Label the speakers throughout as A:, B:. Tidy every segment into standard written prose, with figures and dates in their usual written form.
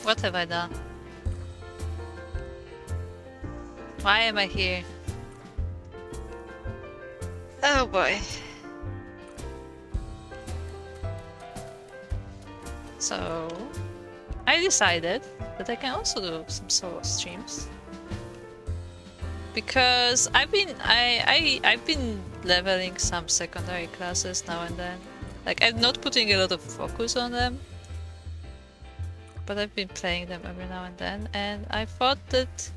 A: What have I done? Why am I here? Oh boy. So I decided that I can also do some solo streams. Because I've been leveling some secondary classes now and then. Like, I'm not putting a lot of focus on them, but I've been playing them every now and then, and I thought that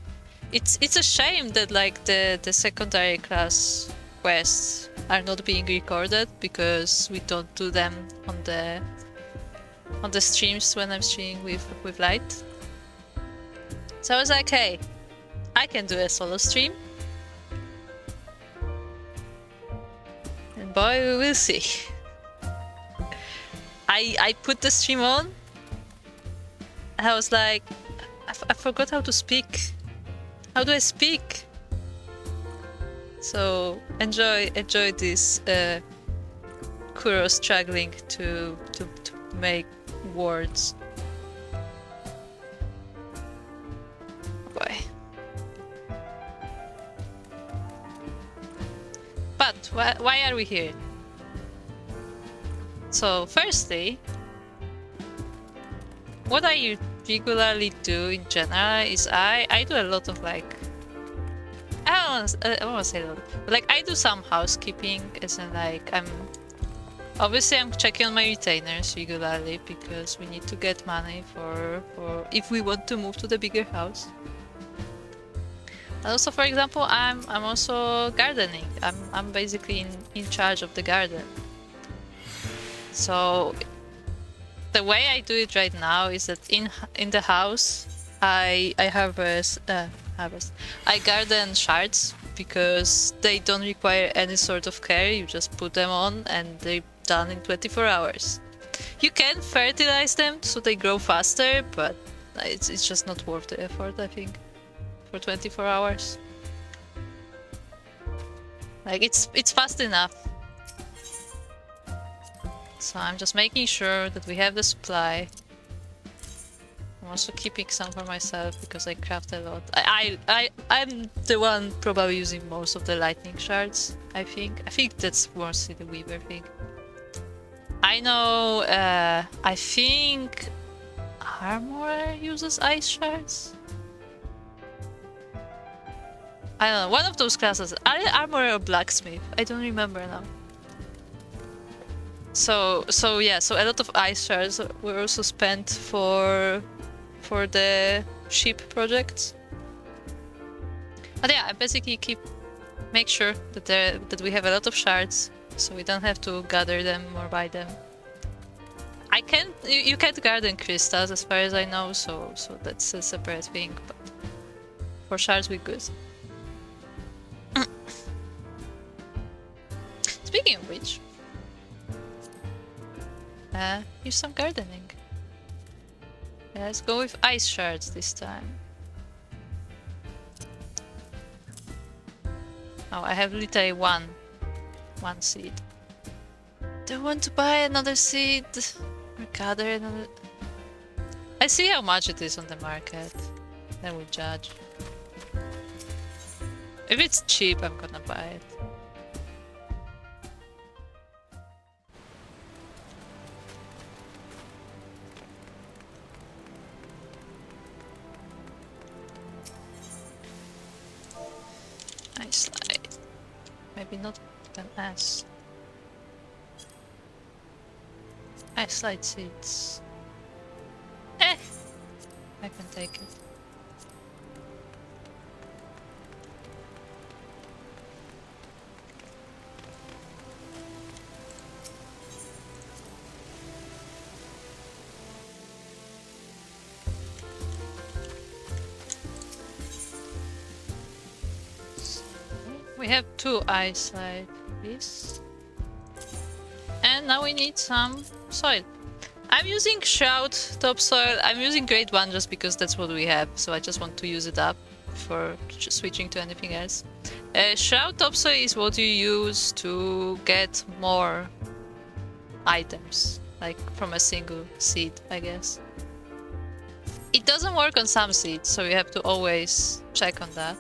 A: it's a shame that like the secondary class quests are not being recorded because we don't do them on the streams when I'm streaming with Light. So I was like, hey, I can do a solo stream. And boy, we will see. I put the stream on and I was like, I forgot how to speak. How do I speak? So enjoy this Kuro struggling to make words. Boy. But why are we here? So firstly, what I regularly do in general is I do a lot of like, I don't want to say a lot, but like I do some housekeeping, as in like I'm checking on my retainers regularly because we need to get money for if we want to move to the bigger house. And also, for example, I'm also gardening. I'm basically in charge of the garden. So the way I do it right now is that in the house I harvest I garden shards because they don't require any sort of care. You just put them on and they're done in 24 hours. You can fertilize them so they grow faster, but it's just not worth the effort, I think, for 24 hours. Like it's fast enough. So I'm just making sure that we have the supply. I'm also keeping some for myself because I craft a lot. I'm the one probably using most of the lightning shards, I think. I think that's mostly the Weaver thing. I know, I think Armor uses ice shards? I don't know, one of those classes. Armor or Blacksmith? I don't remember now. So yeah, so a lot of ice shards were also spent for the ship projects. But yeah, I basically make sure that we have a lot of shards, so we don't have to gather them or buy them. You can't garden crystals as far as I know, so that's a separate thing. But for shards, we're good. Speaking of which. Here's some gardening. Let's go with ice shards this time. Oh, I have literally one seed. Do I want to buy another seed? Or gather another? I see how much it is on the market. Then we'll judge. If it's cheap, I'm gonna buy it. Nice slide. Maybe not an S. Ice slide seeds. I can take it. We have 2 ice slide please. And now we need some soil. I'm using Shroud topsoil. I'm using grade 1 just because that's what we have, so I just want to use it up before switching to anything else. Shroud topsoil is what you use to get more items, like from a single seed, I guess. It doesn't work on some seeds, so you have to always check on that.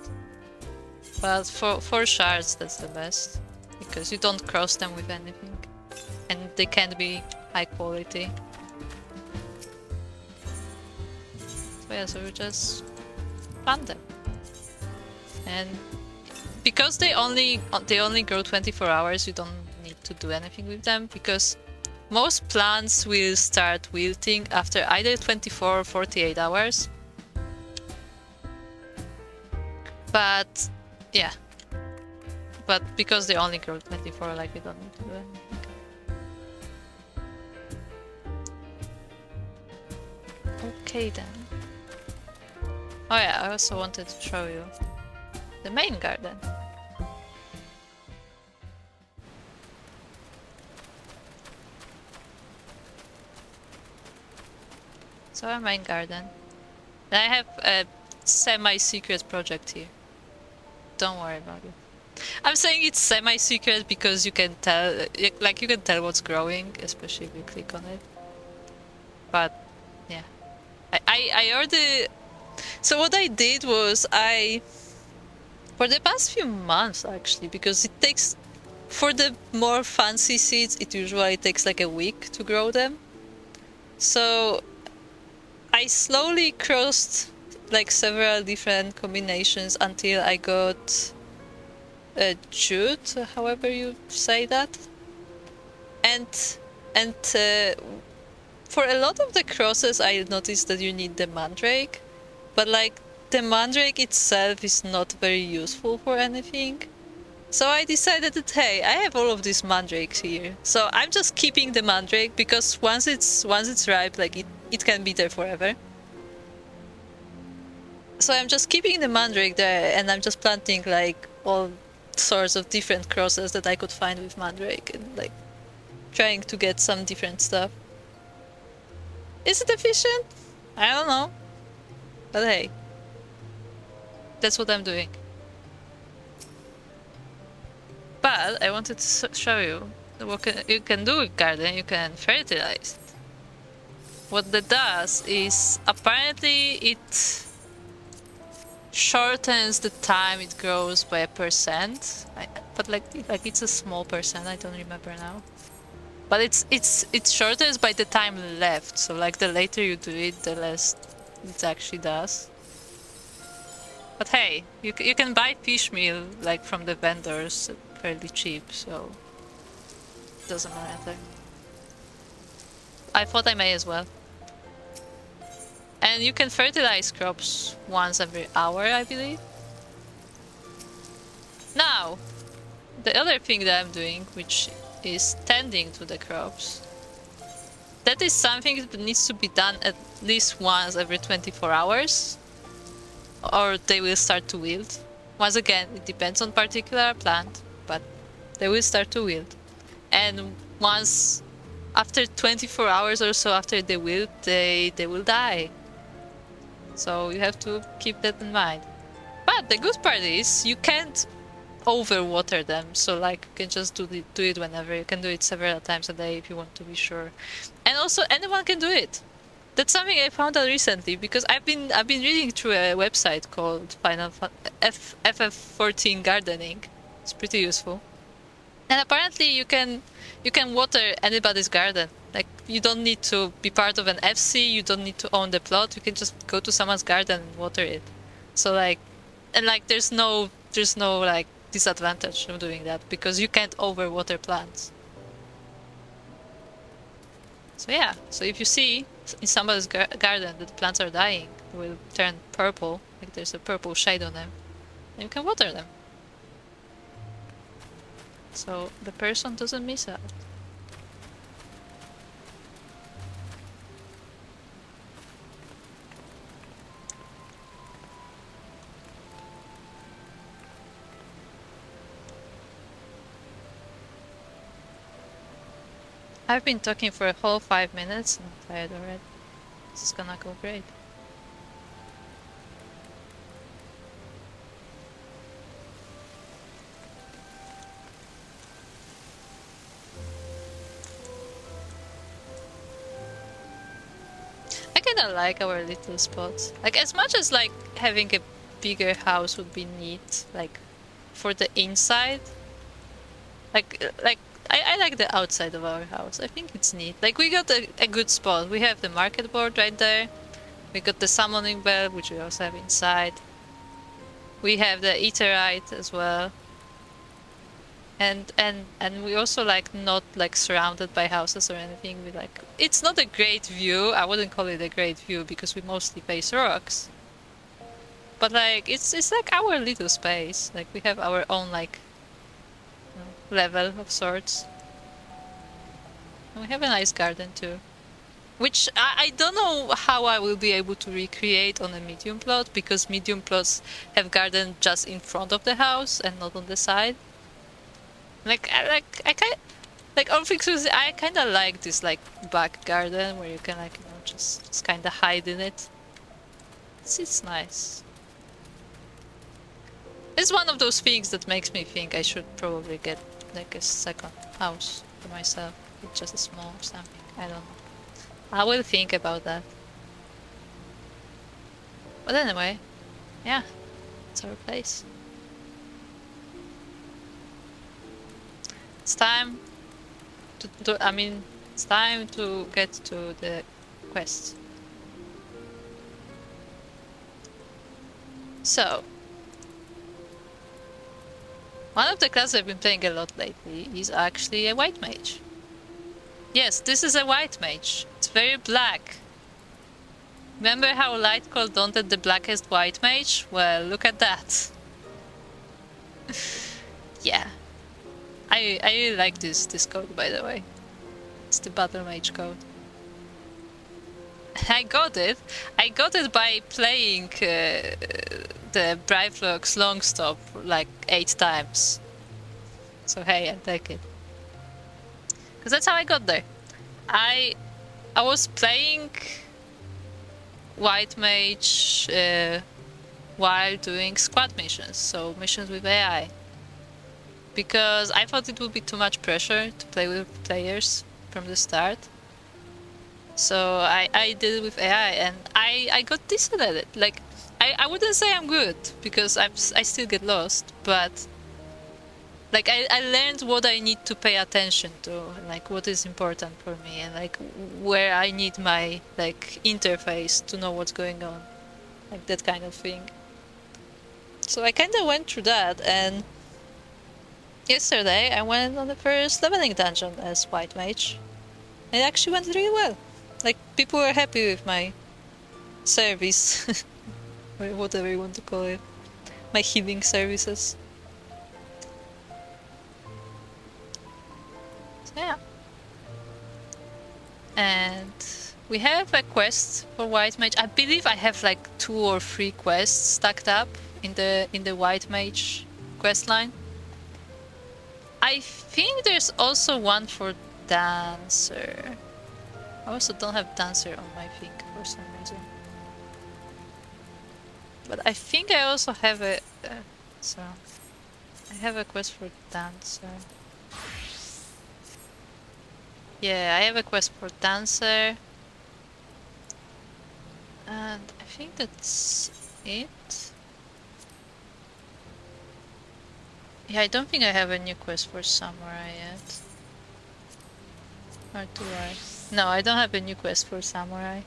A: But for shards, that's the best, because you don't cross them with anything, and they can be high quality. So yeah, so we just plant them, and because they only grow 24 hours, you don't need to do anything with them, because most plants will start wilting after either 24 or 48 hours. But yeah, but because they only grow 24, like, you don't need to do anything. Okay then. Oh yeah, I also wanted to show you the main garden. So our main garden. I have a semi-secret project here. Don't worry about it. I'm saying it's semi-secret because you can tell, like, you can tell what's growing, especially if you click on it. But yeah, I already. So what I did was for the past few months actually, because it takes, for the more fancy seeds, it usually takes like a week to grow them. So I slowly crossed like several different combinations until I got jute, however you say that. And for a lot of the crosses, I noticed that you need the mandrake, but like the mandrake itself is not very useful for anything. So I decided that, hey, I have all of these mandrakes here, so I'm just keeping the mandrake, because once it's ripe, like it can be there forever. So I'm just keeping the mandrake there, and I'm just planting like all sorts of different crosses that I could find with mandrake, and like trying to get some different stuff. Is it efficient? I don't know. But hey, that's what I'm doing. But I wanted to show you what you can do with garden. You can fertilize it. What that does is, apparently it shortens the time it grows by 1%. But like it's a small percent, I don't remember now. But it shortens by the time left, so like the later you do it, the less it actually does. But hey, you can buy fish meal like from the vendors fairly cheap, so it doesn't matter. I thought I may as well. And you can fertilize crops once every hour, I believe. Now, the other thing that I'm doing, which is tending to the crops, that is something that needs to be done at least once every 24 hours, or they will start to wilt. Once again, it depends on particular plant, but they will start to wilt. And once, after 24 hours or so after they wilt, they will die. So you have to keep that in mind. But the good part is, you can't overwater them, so like you can just do it whenever. You can do it several times a day if you want to be sure. And also, anyone can do it. That's something I found out recently, because I've been reading through a website called FFXIV Gardening. It's pretty useful. And apparently you can water anybody's garden. Like, you don't need to be part of an FC, you don't need to own the plot, you can just go to someone's garden and water it. So like, and like there's no like disadvantage of doing that, because you can't overwater plants. So yeah, so if you see in somebody's garden that the plants are dying, they will turn purple, like there's a purple shade on them, and you can water them. So the person doesn't miss out. I've been talking for a whole 5 minutes and I'm tired already. This is gonna go great. I kinda like our little spots. Like, as much as like having a bigger house would be neat, like for the inside. Like I like the outside of our house. I think it's neat. Like, we got a good spot. We have the market board right there. We got the summoning bell, which we also have inside. We have the eaterite as well. And we also like not like surrounded by houses or anything. We like, it's not a great view. I wouldn't call it a great view because we mostly face rocks. But like it's like our little space. Like, we have our own like level of sorts. And we have a nice garden too. Which I don't know how I will be able to recreate on a medium plot, because medium plots have garden just in front of the house and not on the side. I kind of like this like back garden where you can like, you know, just kind of hide in it. It's nice. It's one of those things that makes me think I should probably get like a second house for myself. It's just a small or something. I don't know. I will think about that. But anyway, yeah, it's our place. It's time it's time to get to the quest. So, one of the classes I've been playing a lot lately is actually a white mage. Yes, this is a white mage. It's very black. Remember how Lightcall daunted the blackest white mage? Well, look at that. Yeah. I really like this code, by the way. It's the battle mage code. I got it by playing the Brivlock's long stop like 8 times. So hey, I take it. Because that's how I got there. I was playing white mage while doing squad missions, so missions with AI. Because I thought it would be too much pressure to play with players from the start. So I did it with AI, and I got decent at it. Like, I wouldn't say I'm good, because I still get lost, but like I learned what I need to pay attention to, like what is important for me, and like where I need my like interface to know what's going on, like that kind of thing. So I kind of went through that, and yesterday I went on the first leveling dungeon as white mage. It actually went really well. Like, people were happy with my service, or whatever you want to call it, my healing services. So yeah. And we have a quest for white mage. I believe I have like 2 or 3 quests stacked up in the white mage quest line. I think there's also one for dancer. I also don't have dancer on my thing for some reason. But I think I also have a so I have a quest for dancer. Yeah, I have a quest for dancer. And I think that's it. Yeah, I don't think I have a new quest for samurai yet. Or do I? No, I don't have a new quest for samurai.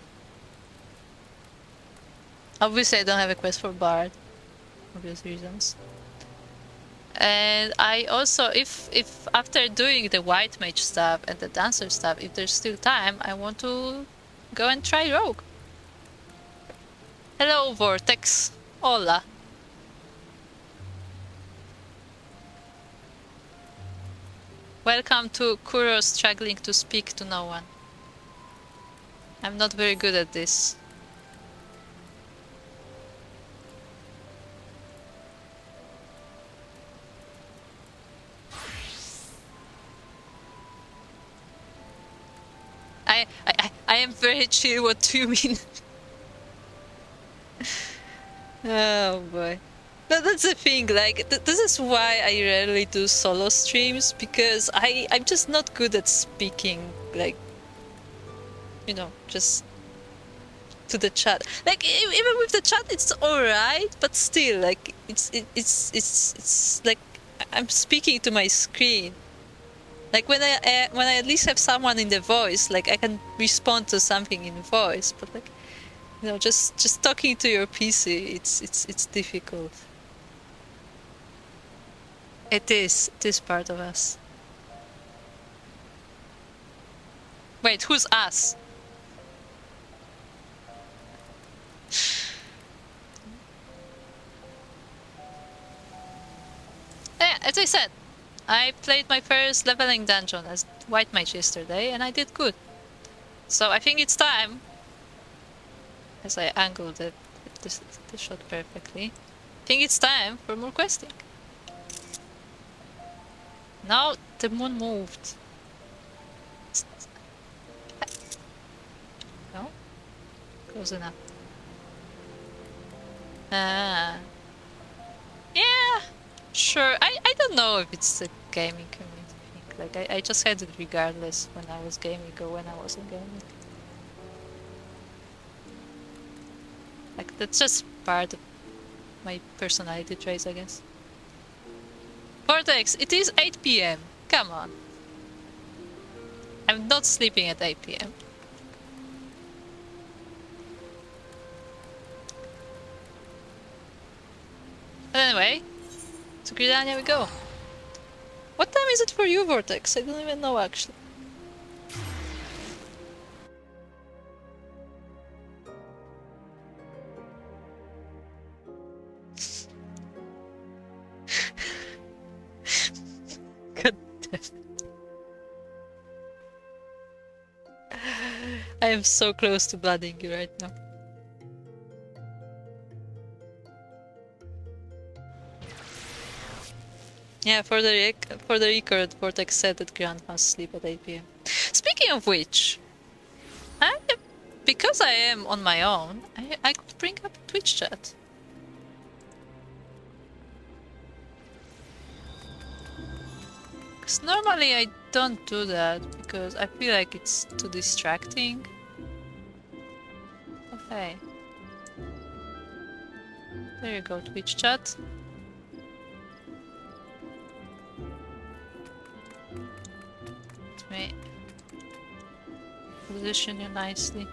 A: Obviously, I don't have a quest for bard. Obvious reasons. And I also, if after doing the white mage stuff and the dancer stuff, if there's still time, I want to go and try rogue. Hello, Vortex. Hola. Welcome to Kuro struggling to speak to no one. I'm not very good at this. I am very chill, what do you mean? Oh boy. But that's the thing, like, this is why I rarely do solo streams, because I'm just not good at speaking, like, you know, just to the chat. Like even with the chat, it's alright, but still, like it's like I'm speaking to my screen. Like when I at least have someone in the voice, like I can respond to something in voice. But like, you know, just talking to your PC, it's difficult. It is part of us. Wait, who's us? Yeah, as I said, I played my first leveling dungeon as White Mage yesterday, and I did good. So I think it's time, as I angled the shot perfectly, I think it's time for more questing. Now the moon moved. No? Close enough. Ah. Yeah, sure. I don't know if it's a gaming community thing. Like, I just had it regardless when I was gaming or when I wasn't gaming. Like, that's just part of my personality traits, I guess. Vortex, it is 8 PM. Come on. I'm not sleeping at 8 PM. But anyway, to Gridania we go. What time is it for you, Vortex? I don't even know, actually. God damn. I am so close to blooding you right now. Yeah, for the record, Vortex said that Grand must sleep at 8 PM. Speaking of which, because I am on my own, I could bring up a Twitch chat. Because normally I don't do that, because I feel like it's too distracting. Okay. There you go, Twitch chat. Let me position you nicely.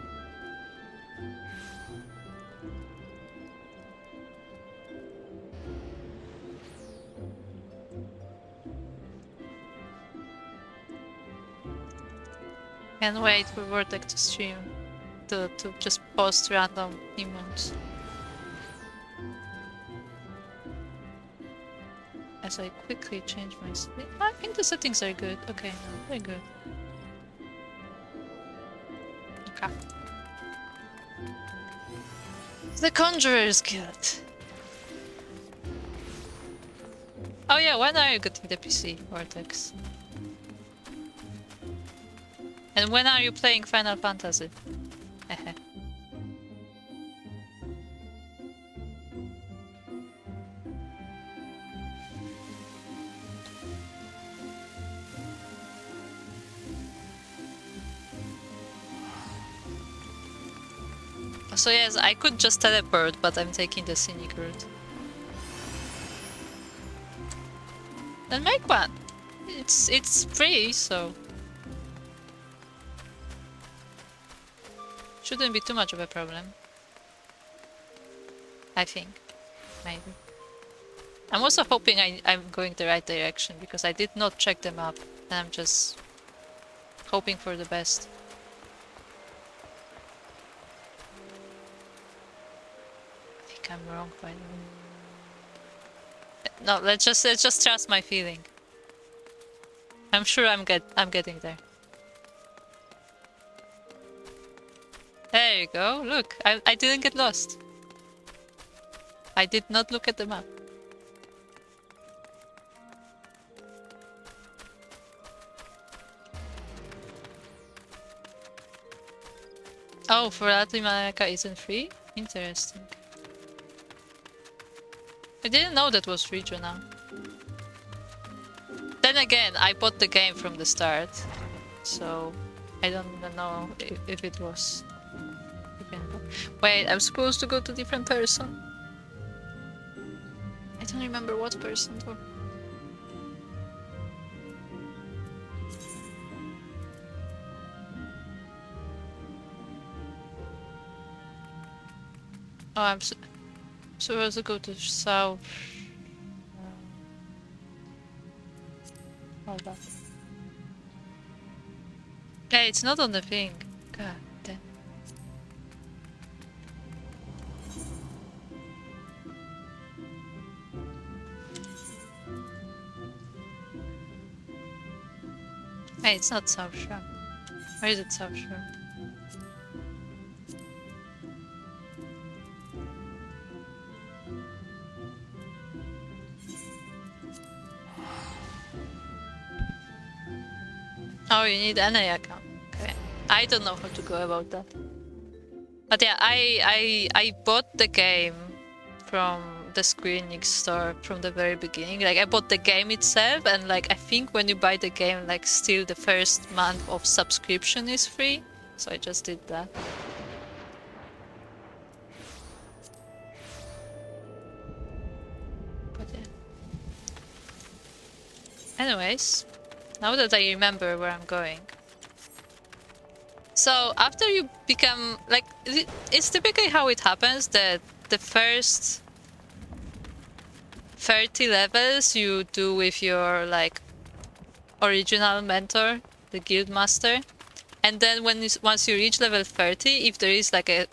A: Can't wait for Vortex to stream, to just post random emotes. As I quickly change my sleep. I think the settings are good. Okay, no, they're good. Okay. The Conjurer's Guild. Oh yeah, when are you getting the PC, Vortex? And when are you playing Final Fantasy? So yes, I could just teleport, but I'm taking the scenic route. Then make one! It's free, so... shouldn't be too much of a problem. I think. Maybe. I'm also hoping I'm going the right direction, because I did not check the map, and I'm just hoping for the best. I think I'm wrong, by the way. No, let's just trust my feeling. I'm sure I'm getting there. There you go. Look, I didn't get lost. I did not look at the map. Oh, for Mielikka isn't free? Interesting. I didn't know that was regional. Then again, I bought the game from the start, so I don't know if it was. Wait, I'm supposed to go to different person? I don't remember what person though. Oh, I'm supposed to go to south. Hold on. Hey, it's not on the thing. God damn. Hey, it's not South Shore. Where is it, South Shore? Oh, you need an account. Okay. I don't know how to go about that. But yeah, I bought the game from the Square Enix store from the very beginning. Like, I bought the game itself, and like, I think when you buy the game, like, still the first month of subscription is free. So I just did that. But yeah. Anyways, now that I remember where I'm going. So after you become, like, it's typically how it happens that the first 30 levels you do with your, like, original mentor, the guild master. And then once you reach level 30, if there is like a...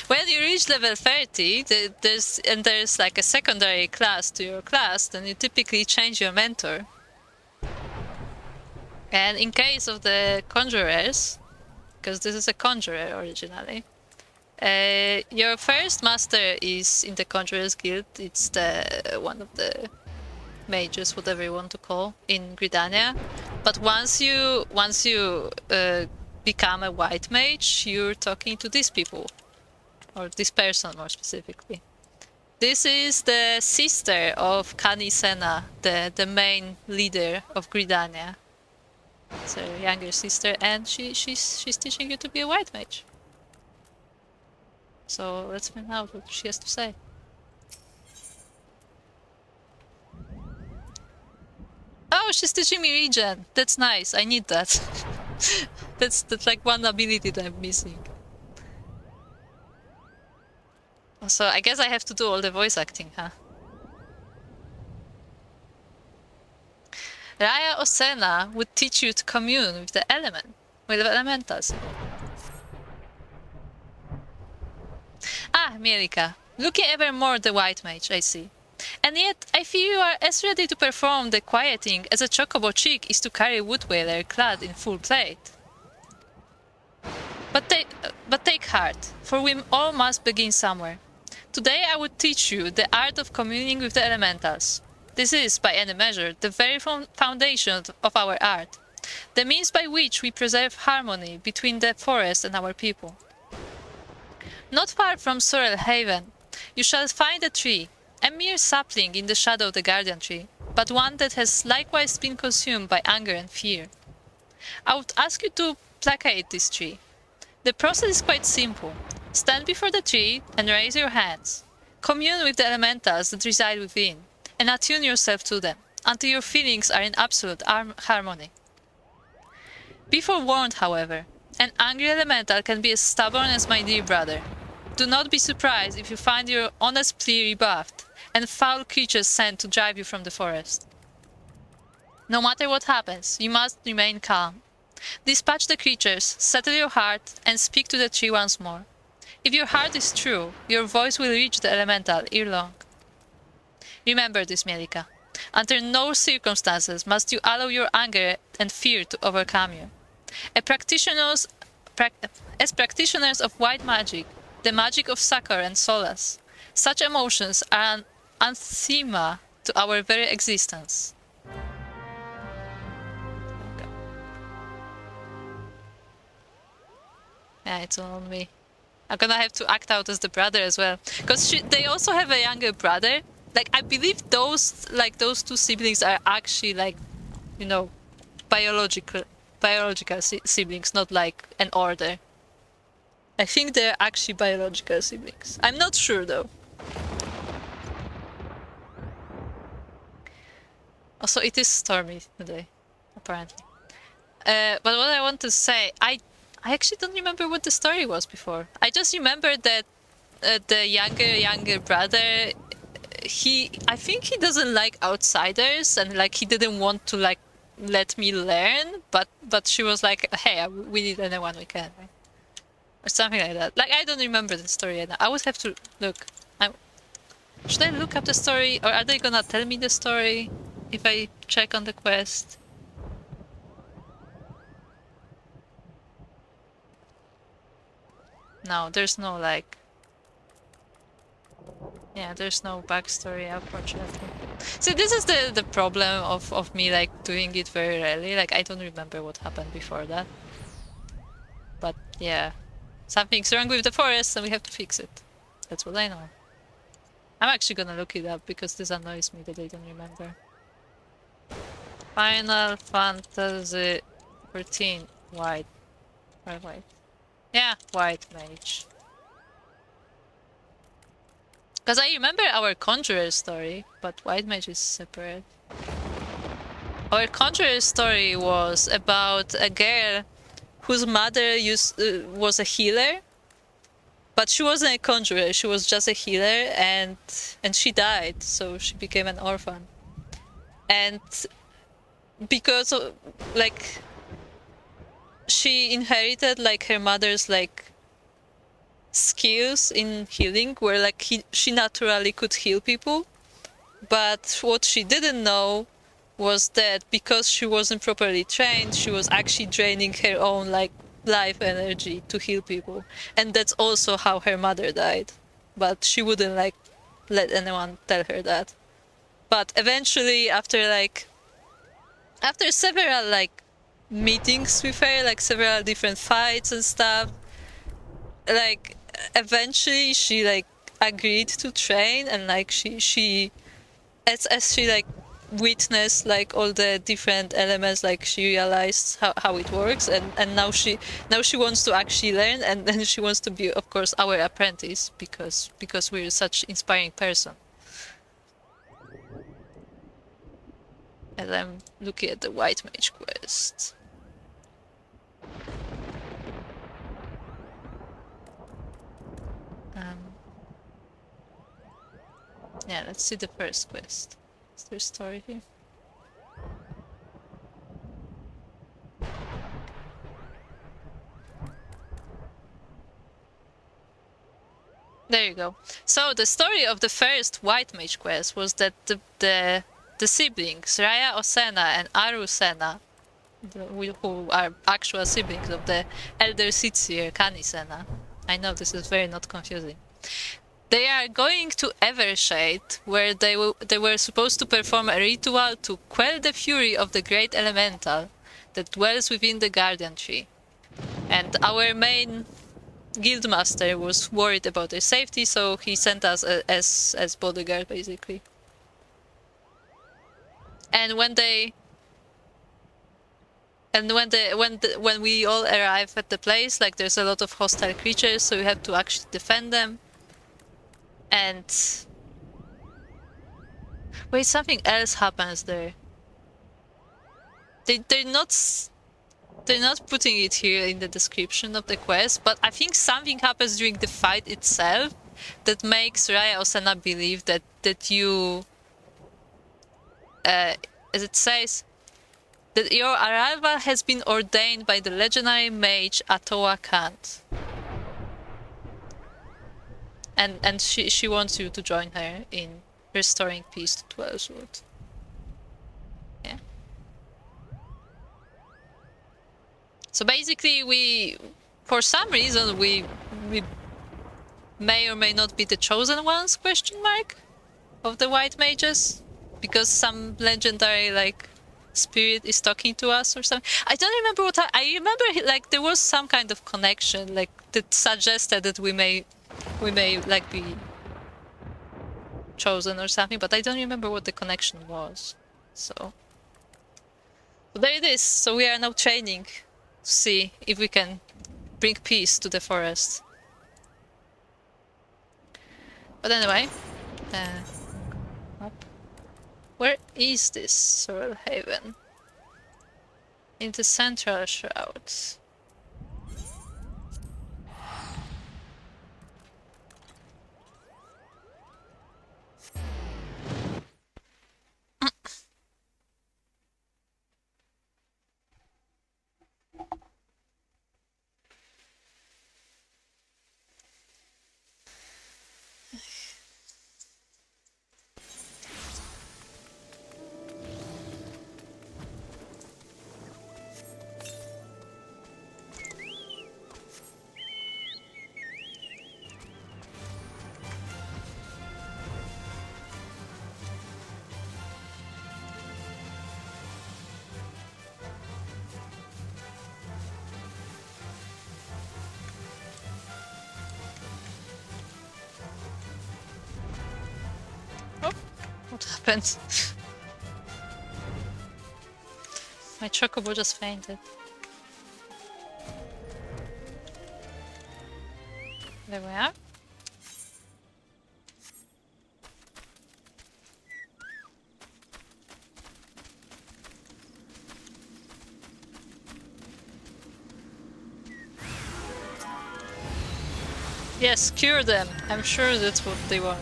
A: When you reach level 30, there's like a secondary class to your class, then you typically change your mentor. And in case of the conjurers, because this is a conjurer originally, your first master is in the Conjurer's Guild. It's the one of the mages, whatever you want to call, in Gridania. But once you become a white mage, you're talking to these people, or this person more specifically. This is the sister of Kani Sena, the main leader of Gridania. It's her younger sister, and she's teaching you to be a white mage. So let's find out what she has to say. Oh, she's teaching me regen. That's nice. I need that. that's like one ability that I'm missing. So I guess I have to do all the voice acting, huh? Raya Osena would teach you to commune with the elementals. Ah, Mielikka, looking ever more the white mage, I see. And yet, I feel you are as ready to perform the quieting as a chocobo chick is to carry a wood whaler clad in full plate. But take heart, for we all must begin somewhere. Today I would teach you the art of communing with the elementals. This is, by any measure, the very foundation of our art, the means by which we preserve harmony between the forest and our people. Not far from Sorrel Haven, you shall find a tree, a mere sapling in the shadow of the guardian tree, but one that has likewise been consumed by anger and fear. I would ask you to placate this tree. The process is quite simple. Stand before the tree and raise your hands. Commune with the elementals that reside within, and attune yourself to them, until your feelings are in absolute harmony. Be forewarned, however, an angry elemental can be as stubborn as my dear brother. Do not be surprised if you find your honest plea rebuffed, and foul creatures sent to drive you from the forest. No matter what happens, you must remain calm. Dispatch the creatures, settle your heart, and speak to the tree once more. If your heart is true, your voice will reach the elemental ere long. Remember this, Mielikka. Under no circumstances must you allow your anger and fear to overcome you. As practitioners of white magic, the magic of succor and solace, such emotions are an anathema to our very existence. Yeah, it's all on me. I'm gonna have to act out as the brother as well, because they also have a younger brother. Like, I believe those two siblings are actually, like, you know, biological siblings, not like an order. I think they're actually biological siblings. I'm not sure though. Also, it is stormy today, apparently. But what I want to say, I actually don't remember what the story was before. I just remember that the younger brother, I think he doesn't like outsiders, and like he didn't want to like let me learn, but she was like, hey, we need anyone we can, right? Or something like that. Like, I don't remember the story, and I would have to look. Should I look up the story, or are they gonna tell me the story if I check on the quest? No, there's no like... Yeah, there's no backstory, unfortunately. See, this is the problem of me like doing it very rarely. Like, I don't remember what happened before that. But yeah, something's wrong with the forest and we have to fix it. That's what I know. I'm actually gonna look it up because this annoys me that I don't remember. Final Fantasy 14 white. Or white. Yeah, white mage. Because I remember our Conjurer story, but White Mage is separate. Our Conjurer story was about a girl whose mother was a healer, but she wasn't a conjurer, she was just a healer, and she died, so she became an orphan. And because of, like, she inherited like her mother's like skills in healing, where like she naturally could heal people, but what she didn't know was that because she wasn't properly trained, she was actually draining her own like life energy to heal people, and that's also how her mother died, but she wouldn't like let anyone tell her that. But eventually, after several like meetings with her, like several different fights and stuff, like eventually she like agreed to train, and like she as she like witnessed like all the different elements, like she realized how it works, and now she wants to actually learn, and then she wants to be, of course, our apprentice because we're such inspiring person. And I'm looking at the White Mage quest. Yeah, let's see the first quest. Is there a story here? There you go. So the story of the first White Mage quest was that the siblings, Raya Osena and Aru Sena, who are actual siblings of the elder Sitseer Kani Sena. I know this is very not confusing. They are going to Evershade, where they were supposed to perform a ritual to quell the fury of the great elemental that dwells within the Guardian Tree. And our main guildmaster was worried about their safety, so he sent us as bodyguard, basically. And when we all arrive at the place, like, there's a lot of hostile creatures, so you have to actually defend them. And wait, something else happens there. They're not putting it here in the description of the quest, but I think something happens during the fight itself that makes Raya Osena believe that you, as it says, that your arrival has been ordained by the legendary mage Atoa Kant. And she wants you to join her in restoring peace to Dwellswood. Yeah. So basically, for some reason, we may or may not be the chosen ones, question mark, of the White Mages, because some legendary, like, spirit is talking to us or something. I don't remember what I remember. Like there was some kind of connection, like that suggested that we may like be chosen or something, but I don't remember what the connection was. So there it is. So we are now training to see if we can bring peace to the forest. But anyway, up. Where is this Sorrel Haven? In the Central Shrouds. Oh, what happened? My chocobo just fainted. There we are. Yes, cure them. I'm sure that's what they want.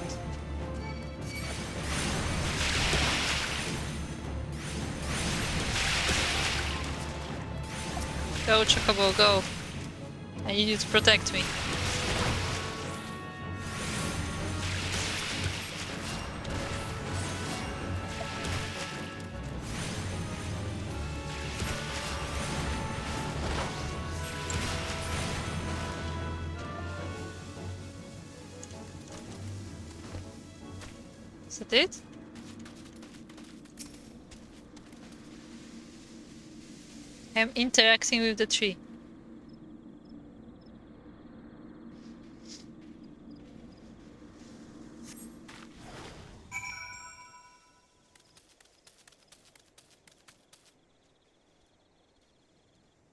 A: Go, Chocobo, go. I need you to protect me. Is that it? I'm interacting with the tree.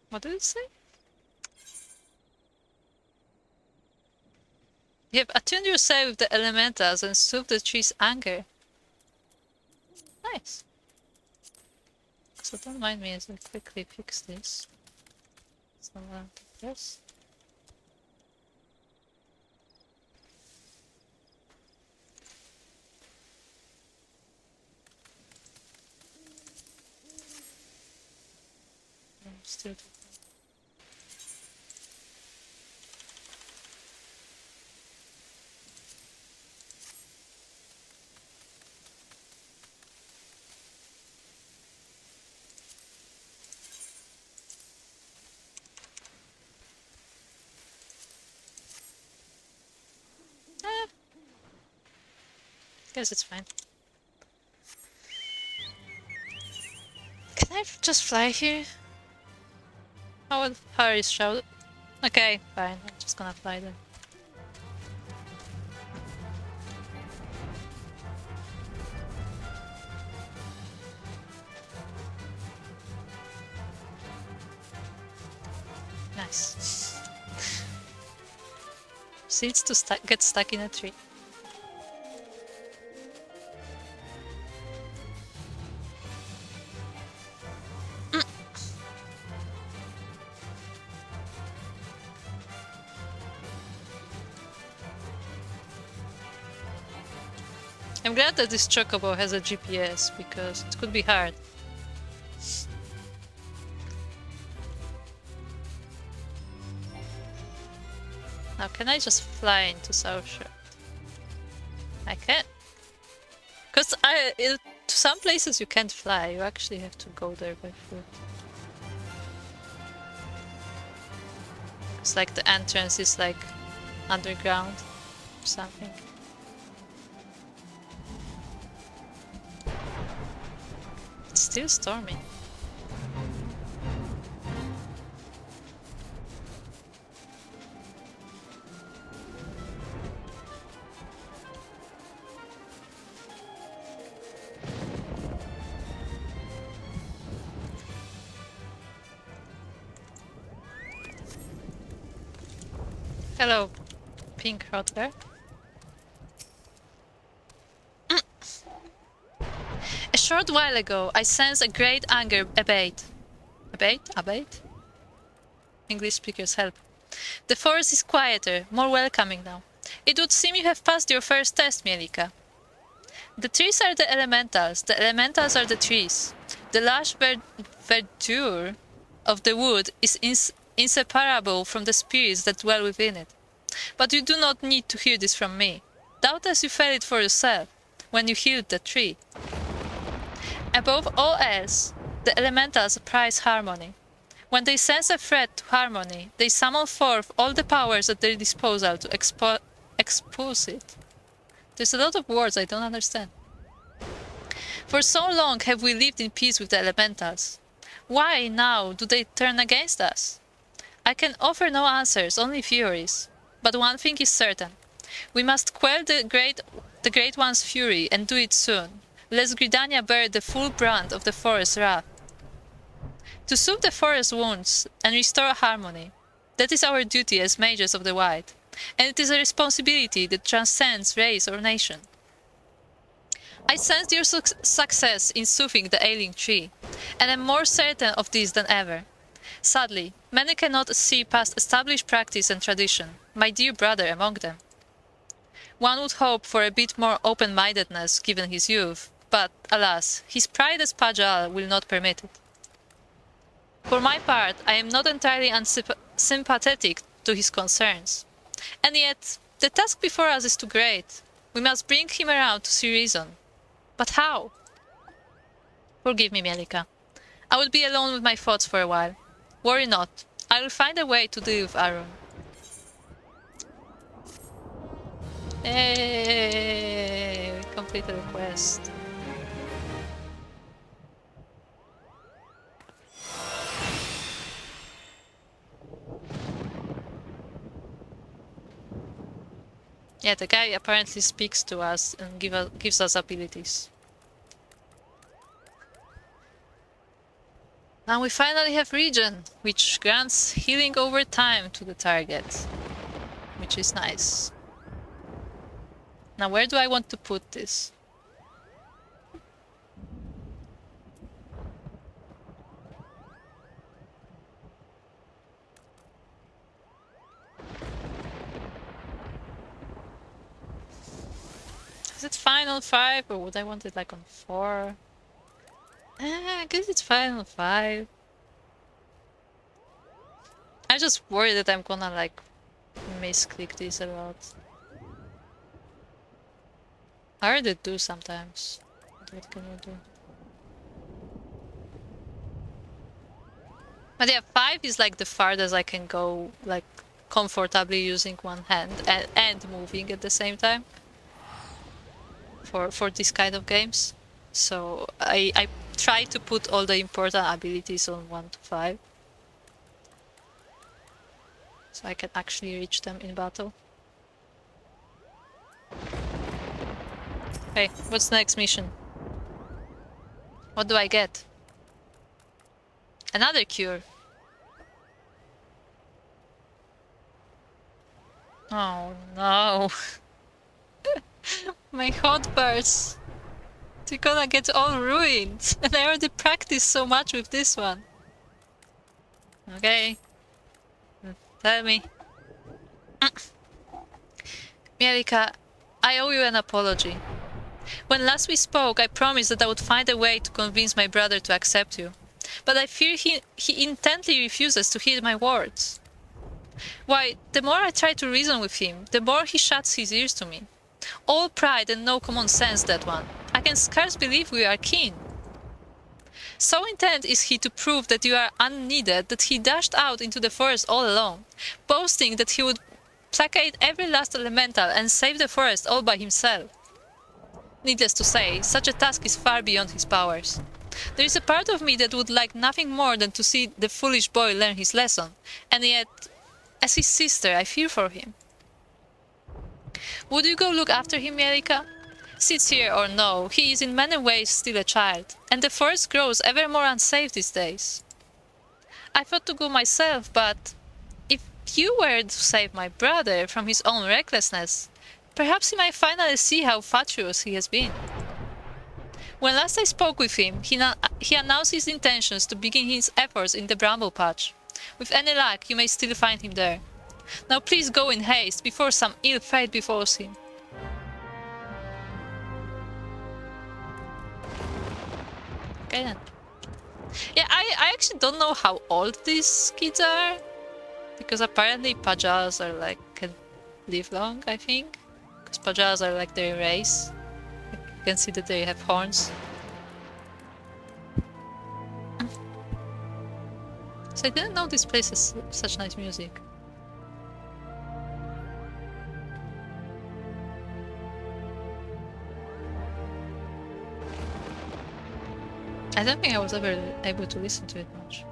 A: What did it say? You have attuned yourself with the elementals and soothed the tree's anger. Nice. So don't mind me as I quickly fix this. So this. Still. Guess it's fine. Can I just fly here? How would Harry's shout? Okay, fine. I'm just gonna fly then. Nice. Seeds to get stuck in a tree. I'm glad that this chocobo has a GPS, because it could be hard. Now can I just fly into South Shore? I can. Because to some places you can't fly, you actually have to go there by foot. It's like the entrance is like underground or something. It's still stormy. Hello, pink hot air. A short while ago, I sensed a great anger abate. Abate? English speakers help. The forest is quieter, more welcoming now. It would seem you have passed your first test, Mielikka. The trees are the elementals are the trees. The lush verdure of the wood is inseparable from the spirits that dwell within it. But you do not need to hear this from me. Doubtless you felt it for yourself, when you healed the tree. Above all else, the elementals prize harmony. When they sense a threat to harmony, they summon forth all the powers at their disposal to expose it. There's a lot of words I don't understand. For so long have we lived in peace with the elementals. Why now do they turn against us? I can offer no answers, only theories. But one thing is certain. We must quell the Great One's fury, and do it soon, lest Gridania bear the full brunt of the forest's wrath. To soothe the forest's wounds and restore harmony, that is our duty as mages of the White, and it is a responsibility that transcends race or nation. I sensed your success in soothing the ailing tree, and am more certain of this than ever. Sadly, many cannot see past established practice and tradition, my dear brother among them. One would hope for a bit more open-mindedness given his youth, but, alas, his pride as Pajal will not permit it. For my part, I am not entirely unsympathetic to his concerns. And yet, the task before us is too great. We must bring him around to see reason. But how? Forgive me, Mielikka. I will be alone with my thoughts for a while. Worry not. I will find a way to deal with Arun. Hey, we completed the quest. Yeah, the guy apparently speaks to us and gives us abilities. Now we finally have Regen, which grants healing over time to the target, which is nice. Now where do I want to put this? Is it fine on 5 or would I want it like on 4? I guess it's fine on 5. I just worry that I'm gonna like misclick this a lot. I heard it do sometimes. What can you do? But yeah, 5 is like the farthest I can go, like comfortably using one hand and moving at the same time. For this kind of games. So I try to put all the important abilities on 1 to 5. So I can actually reach them in battle. Hey, what's the next mission? What do I get? Another cure. Oh no. My hot birds. They're gonna get all ruined. And I already practiced so much with this one. Okay. Tell me. Mielikka, I owe you an apology. When last we spoke, I promised that I would find a way to convince my brother to accept you. But I fear he intently refuses to heed my words. Why, the more I try to reason with him, the more he shuts his ears to me. All pride and no common sense, that one. I can scarce believe we are kin. So intent is he to prove that you are unneeded that he dashed out into the forest all alone, boasting that he would placate every last elemental and save the forest all by himself. Needless to say, such a task is far beyond his powers. There is a part of me that would like nothing more than to see the foolish boy learn his lesson, and yet, as his sister, I fear for him. Would you go look after him, Mielikka? Sits here or no, he is in many ways still a child, and the forest grows ever more unsafe these days. I thought to go myself, but You were to save my brother from his own recklessness. Perhaps he might finally see how fatuous he has been. When last I spoke with him, he announced his intentions to begin his efforts in the bramble patch. With any luck, you may still find him there. Now please go in haste, before some ill fate befalls him. Okay then. Yeah, I actually don't know how old these kids are. Because apparently Pajas are like, can live long, I think. Because Pajas are like their race. You can see that they have horns. So I didn't know this place has such nice music. I don't think I was ever able to listen to it much.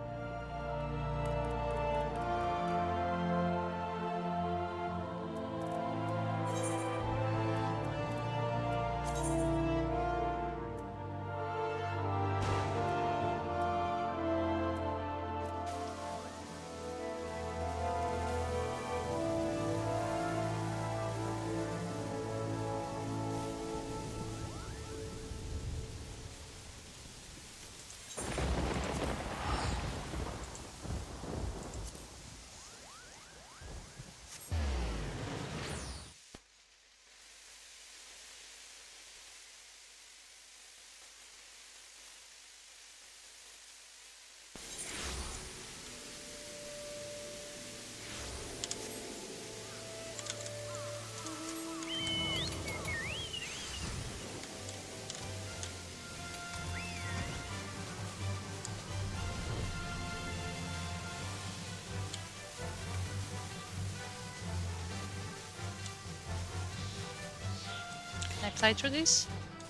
A: Can I fly through this?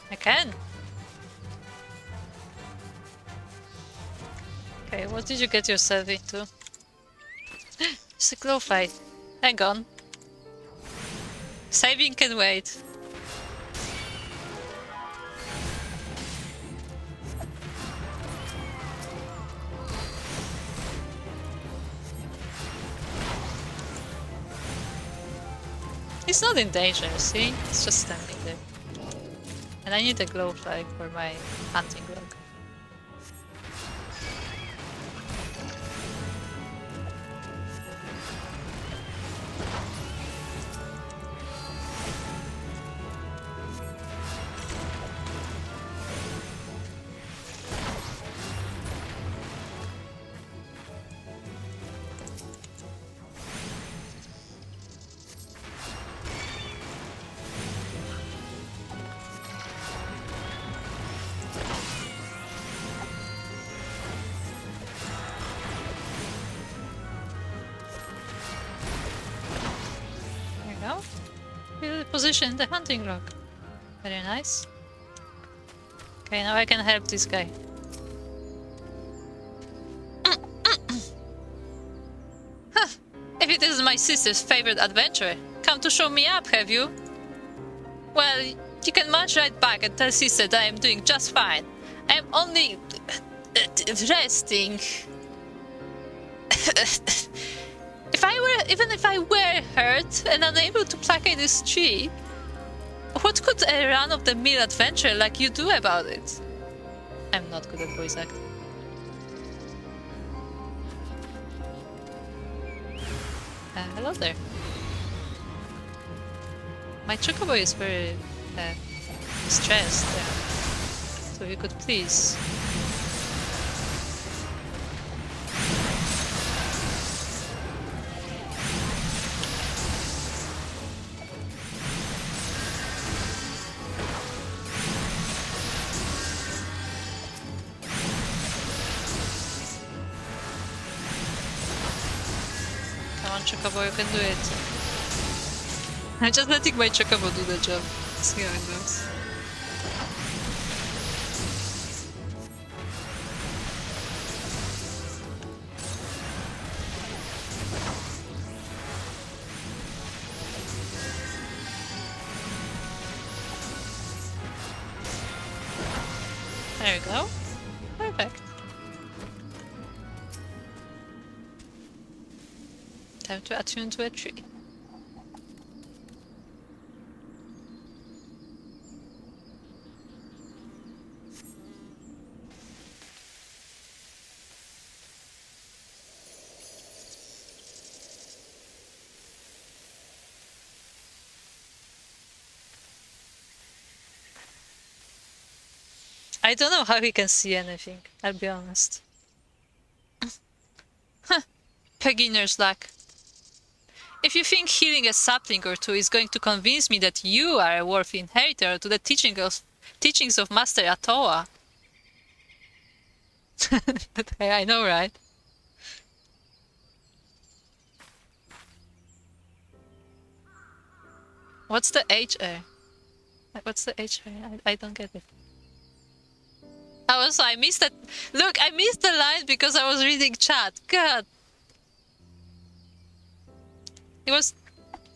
A: I can! Okay, what did you get yourself into? It's a glow fight. Hang on. Saving can wait. He's not in danger, see? It's just standing there. And I need a glow flag for my hunting log. Position the hunting log. Very nice. Okay, now I can help this guy. Huh. If it is my sister's favorite adventure, come to show me up, have you? Well, you can march right back and tell sister that I am doing just fine. I am only resting. Even if I were hurt and unable to placate this tree, what could a run-of-the-mill adventure like you do about it? I'm not good at voice acting. Hello there. My chocobo is very stressed, so you could please... Chocobo, you can do it. I'm just letting my chocobo do the job. See how it goes. There we go. Perfect. Time to attune to a tree. I don't know how he can see anything, I'll be honest. Beginner's luck. If you think healing a sapling or two is going to convince me that you are a worthy inheritor to the teachings of Master Atoa. I know, right? What's the HA? What's the HA? I don't get it. Also, I missed that. Look, I missed the line because I was reading chat. God. It was...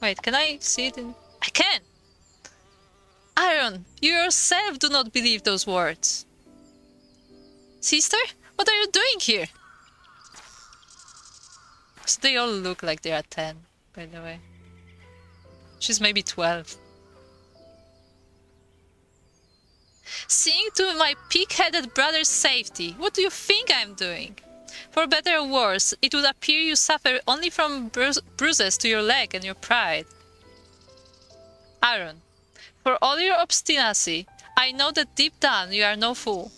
A: Wait, can I see it in... I can! Aaron, you yourself do not believe those words. Sister? What are you doing here? So they all look like they are 10, by the way. She's maybe 12. Seeing to my pig-headed brother's safety, what do you think I'm doing? For better or worse, it would appear you suffer only from bruises to your leg and your pride. Aaron, for all your obstinacy, I know that deep down you are no fool.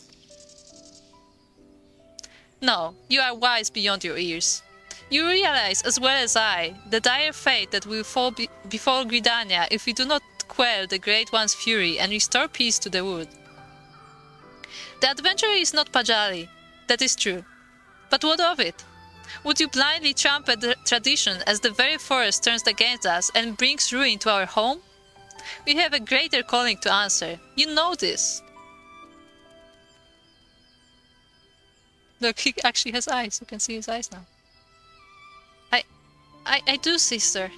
A: No, you are wise beyond your years. You realize as well as I the dire fate that will befall Gridania if we do not quell the Great One's fury and restore peace to the wood. The adventurer is not Pajali, that is true. But what of it? Would you blindly trample the tradition as the very forest turns against us and brings ruin to our home? We have a greater calling to answer. You know this. Look, he actually has eyes. You can see his eyes now. I do, sister.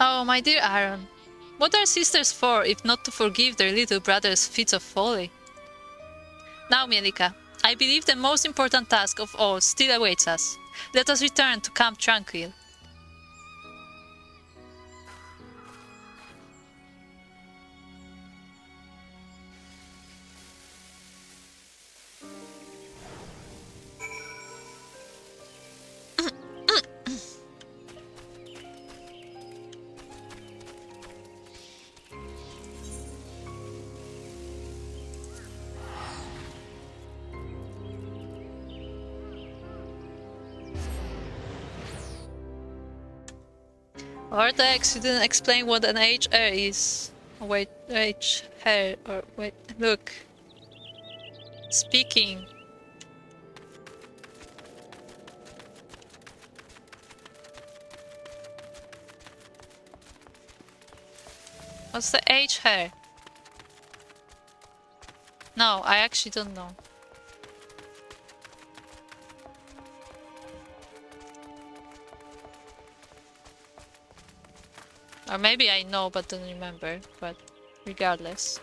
A: Oh, my dear Aaron, what are sisters for if not to forgive their little brother's fits of folly? Now, Mielikka, I believe the most important task of all still awaits us. Let us return to Camp Tranquil. Vortex, you didn't explain what an HR is. Oh, wait, HR, or wait, look. Speaking. What's the HR? No, I actually don't know. Or maybe I know but don't remember, but regardless.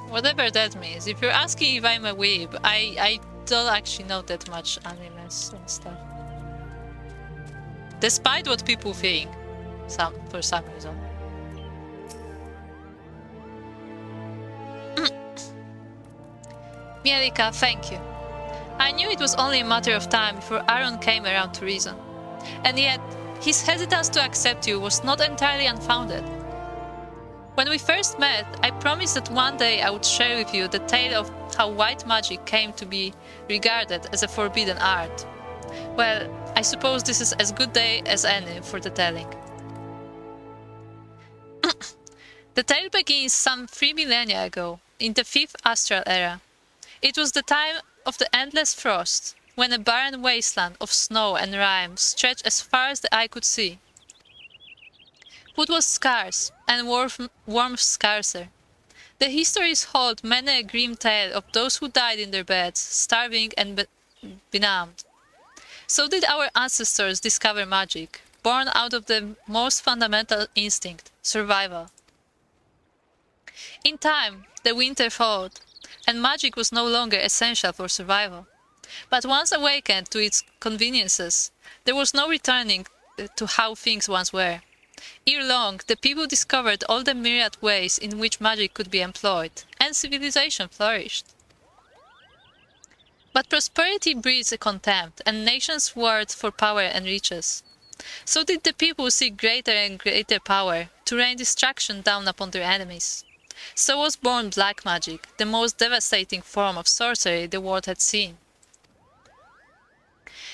A: Whatever that means. If you're asking if I'm a weeb, I don't actually know that much animes and stuff. Despite what people think, for some reason. Mielikka, thank you. I knew it was only a matter of time before Aaron came around to reason. And yet, his hesitance to accept you was not entirely unfounded. When we first met, I promised that one day I would share with you the tale of how white magic came to be regarded as a forbidden art. Well, I suppose this is as good day as any for the telling. The tale begins some 3 millennia ago, in the 5th astral era. It was the time of the endless frost, when a barren wasteland of snow and rime stretched as far as the eye could see. Food was scarce, and warmth scarcer. The histories hold many a grim tale of those who died in their beds, starving and benumbed. So did our ancestors discover magic, born out of the most fundamental instinct, survival. In time, the winter thawed, and magic was no longer essential for survival. But once awakened to its conveniences, there was no returning to how things once were. Ere long, the people discovered all the myriad ways in which magic could be employed, and civilization flourished. But prosperity breeds a contempt, and nations warred for power and riches. So did the people seek greater and greater power, to rain destruction down upon their enemies. So was born black magic, the most devastating form of sorcery the world had seen.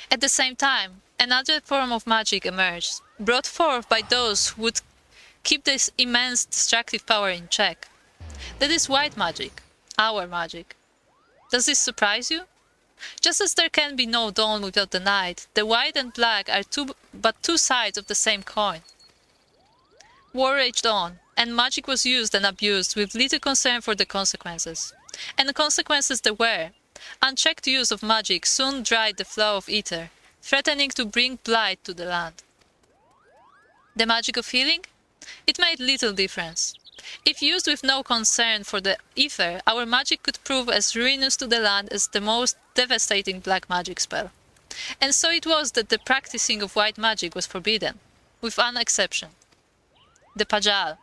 A: At the same time, another form of magic emerged, brought forth by those who would keep this immense destructive power in check. That is white magic, our magic. Does this surprise you? Just as there can be no dawn without the night, the white and black are but two sides of the same coin. War raged on, and magic was used and abused with little concern for the consequences. And the consequences there were. Unchecked use of magic soon dried the flow of ether, threatening to bring blight to the land. The magic of healing? It made little difference. If used with no concern for the ether, our magic could prove as ruinous to the land as the most devastating black magic spell. And so it was that the practicing of white magic was forbidden, with one exception. The Pajal.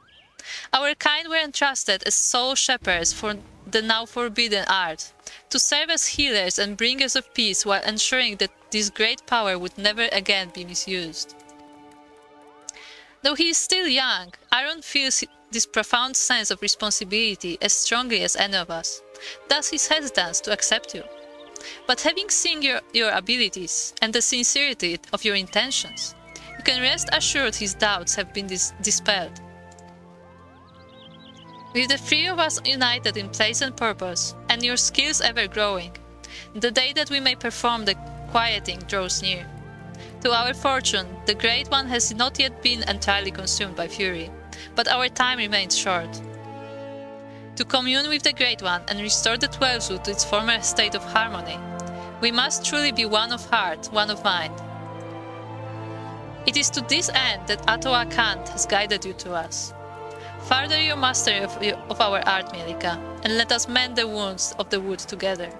A: Our kind were entrusted as sole shepherds for the now forbidden art, to serve as healers and bringers of peace while ensuring that this great power would never again be misused. Though he is still young, Aaron feels this profound sense of responsibility as strongly as any of us, thus his hesitance to accept you. But having seen your abilities and the sincerity of your intentions, you can rest assured his doubts have been dispelled. With the three of us united in place and purpose, and your skills ever growing, the day that we may perform the quieting draws near. To our fortune, the Great One has not yet been entirely consumed by fury, but our time remains short. To commune with the Great One and restore the Twelvewood to its former state of harmony, we must truly be one of heart, one of mind. It is to this end that Atoa Kant has guided you to us. Further your mastery of our art, Mielikka, and let us mend the wounds of the wood together.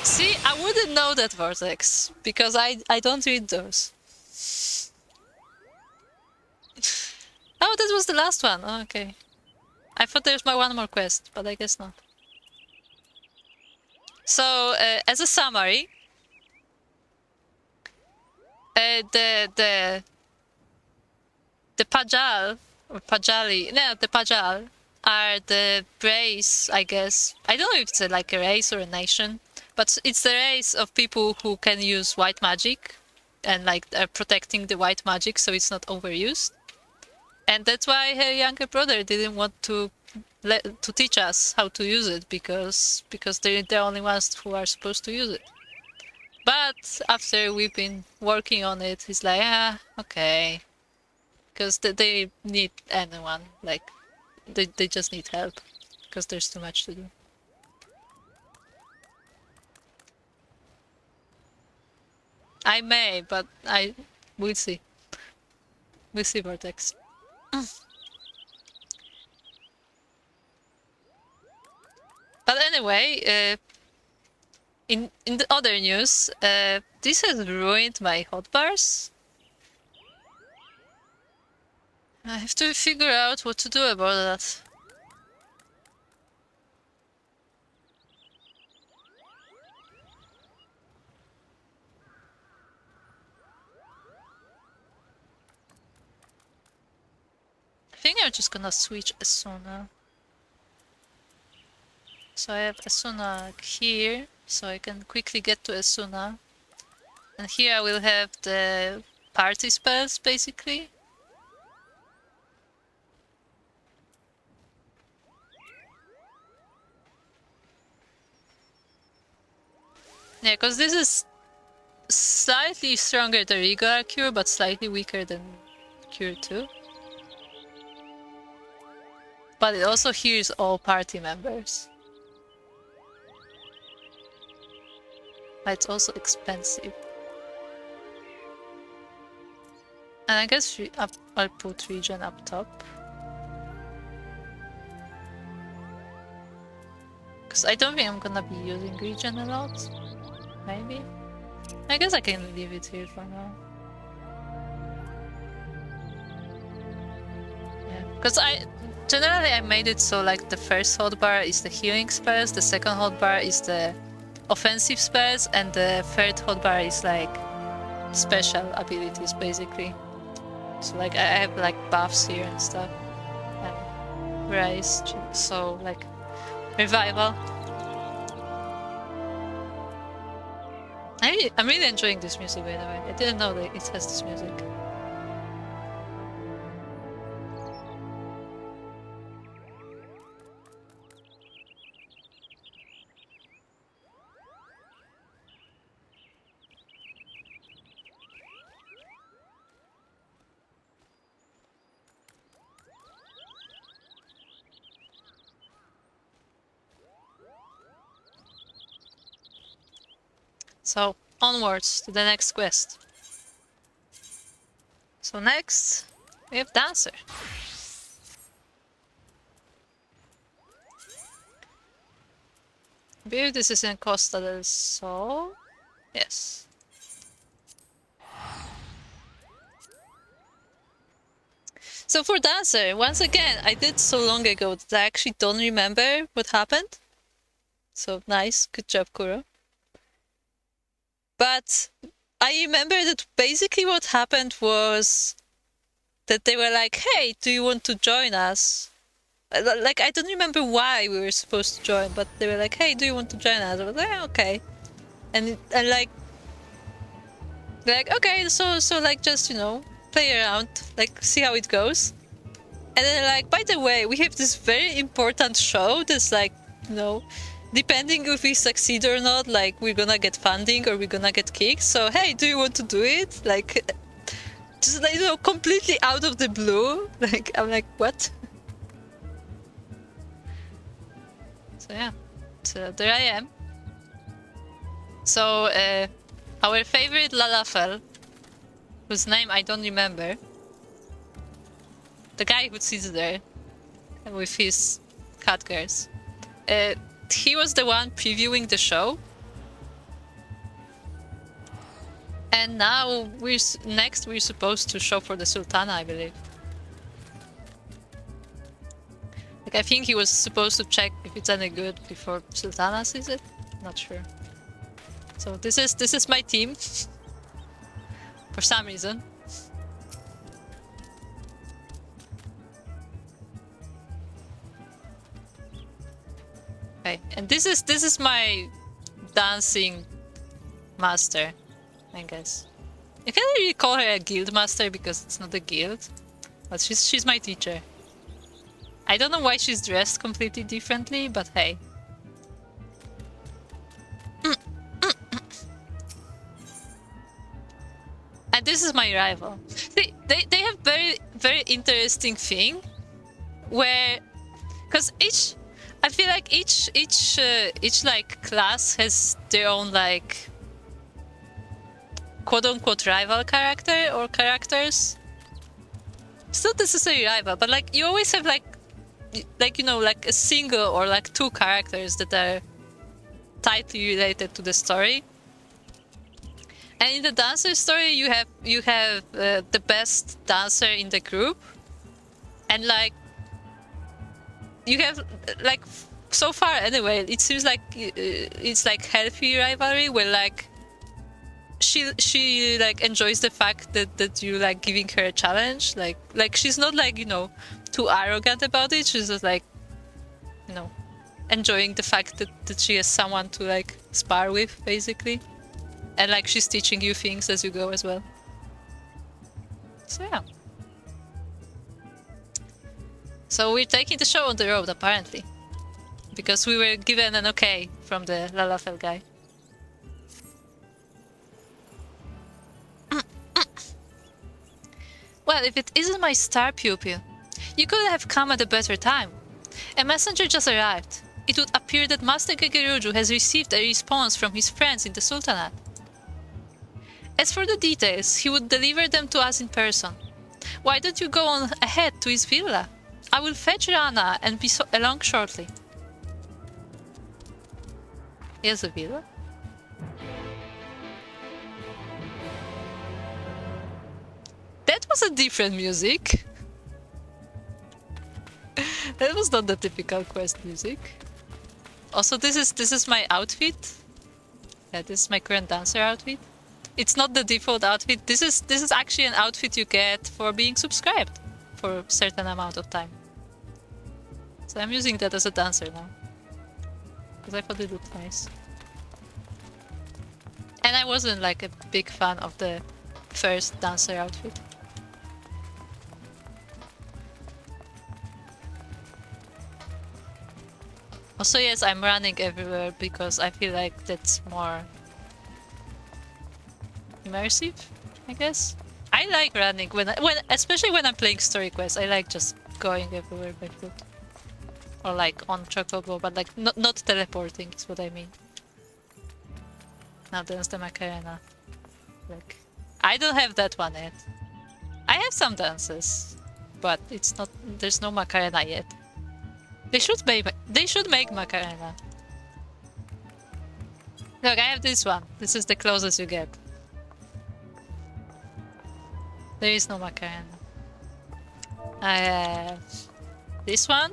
A: See, I wouldn't know that vortex, because I don't read those. Oh, that was the last one. Oh, okay. I thought there's one more quest, but I guess not. So, as a summary, the Pajal, or Pajali, no, the Pajal are the race, I guess. I don't know if it's like a race or a nation, but it's the race of people who can use white magic and like protecting the white magic so it's not overused. And that's why her younger brother didn't want to teach us how to use it, because they're the only ones who are supposed to use it. But after we've been working on it, he's like, okay, because they need anyone, like they just need help because there's too much to do. I may, but we'll see. We'll see, Vortex. But anyway, in the other news, this has ruined my hotbars. I have to figure out what to do about that. I think I'm just gonna switch Asuna. So I have Asuna here, so I can quickly get to Asuna. And here I will have the party spells, basically. Yeah, because this is slightly stronger than regular Cure, but slightly weaker than Cure 2. But it also heals all party members. But it's also expensive. And I guess I'll put Regen up top. Because I don't think I'm gonna be using Regen a lot. Maybe. I guess I can leave it here for now. Yeah, because generally I made it so like the first hotbar is the healing spells, the second hotbar is the offensive spells, and the third hotbar is like special abilities basically. So like I have like buffs here and stuff. And Rise, so like revival. I'm really enjoying this music by the way. I didn't know that it has this music. So, onwards to the next quest. So next, we have Dancer. I believe this is in Costa del Sol. Yes. So for Dancer, once again, I did so long ago that I actually don't remember what happened. So nice, good job, Kuro. But I remember that basically what happened was that they were like, hey, do you want to join us? Like, I don't remember why we were supposed to join, but they were like, hey, do you want to join us? I was like, okay. And like, okay, so like, just, you know, play around, like, see how it goes. And then like, by the way, we have this very important show that's like, you know, depending if we succeed or not, like, we're gonna get funding or we're gonna get kicked. So, hey, do you want to do it? Like, just, like, you know, completely out of the blue. Like, I'm like, what? So, yeah. So, there I am. So, our favorite Lalafell, whose name I don't remember, the guy who sits there with his cat girls, he was the one previewing the show, and now we're supposed to show for the Sultana, I believe. Like, I think he was supposed to check if it's any good before Sultana sees it. Not sure. So this is my team for some reason. Okay, and this is my dancing master, I guess. You can't really call her a guild master because it's not a guild, but she's my teacher. I don't know why she's dressed completely differently, but hey. And this is my rival. See, they have very interesting thing where, because I feel like each like class has their own like quote unquote rival character or characters. It's not necessarily rival, but like you always have like you know, like a single or like two characters that are tightly related to the story. And in the dancer story, you have the best dancer in the group, and like you have like, so far anyway, it seems like it's like healthy rivalry where like she like enjoys the fact that you like giving her a challenge, like she's not like, you know, too arrogant about it. She's just like, you know, enjoying the fact that she has someone to like spar with basically, and like she's teaching you things as you go as well. So yeah. So we're taking the show on the road, apparently. Because we were given an okay from the Lalafell guy. Well, if it isn't my star pupil, you could have come at a better time. A messenger just arrived. It would appear that Master Gegeruju has received a response from his friends in the Sultanate. As for the details, he would deliver them to us in person. Why don't you go on ahead to his villa? I will fetch Rana and be along shortly. He has a villa? That was a different music. That was not the typical quest music. Also, this is my outfit. Yeah, this is my current dancer outfit. It's not the default outfit. This is actually an outfit you get for being subscribed for a certain amount of time. So I'm using that as a dancer now. Because I thought it looked nice. And I wasn't like a big fan of the first dancer outfit. Also, yes, I'm running everywhere because I feel like that's more immersive, I guess. I like running especially when I'm playing story quests. I like just going everywhere by foot, or like on chocobo, but like not teleporting is what I mean. Now dance the Macarena. Like, I don't have that one yet. I have some dances, but it's not. There's no Macarena yet. They should make Macarena. Look, I have this one. This is the closest you get. There is no Macarena. I have this one.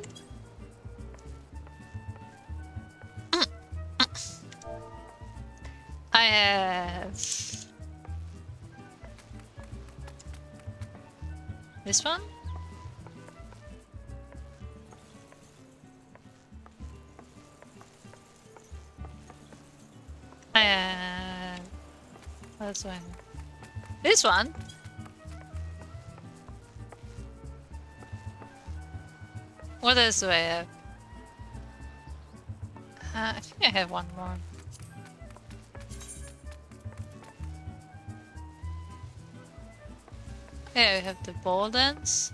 A: I have this one. I have... That's one. This one? What else do I have? I think I have one more. Yeah, we have the ball dance.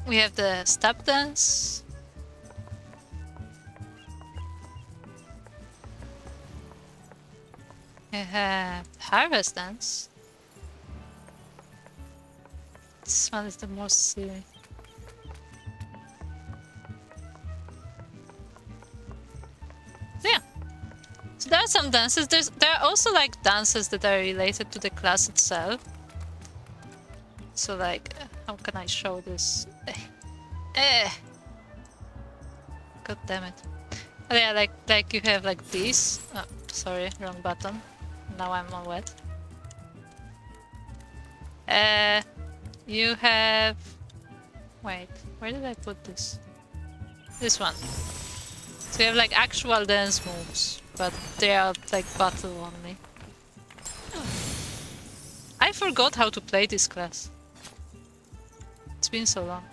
A: We have the step dance. We have harvest dance. This one is the most silly. Yeah. So there are some dances. There are also like dances that are related to the class itself. So like, how can I show this? God damn it. Oh yeah, like you have like these. Oh, sorry, wrong button. Now I'm all wet. You have... Wait, where did I put this? This one. So you have like actual dance moves, but they are like battle only. I forgot how to play this class. It's been so long.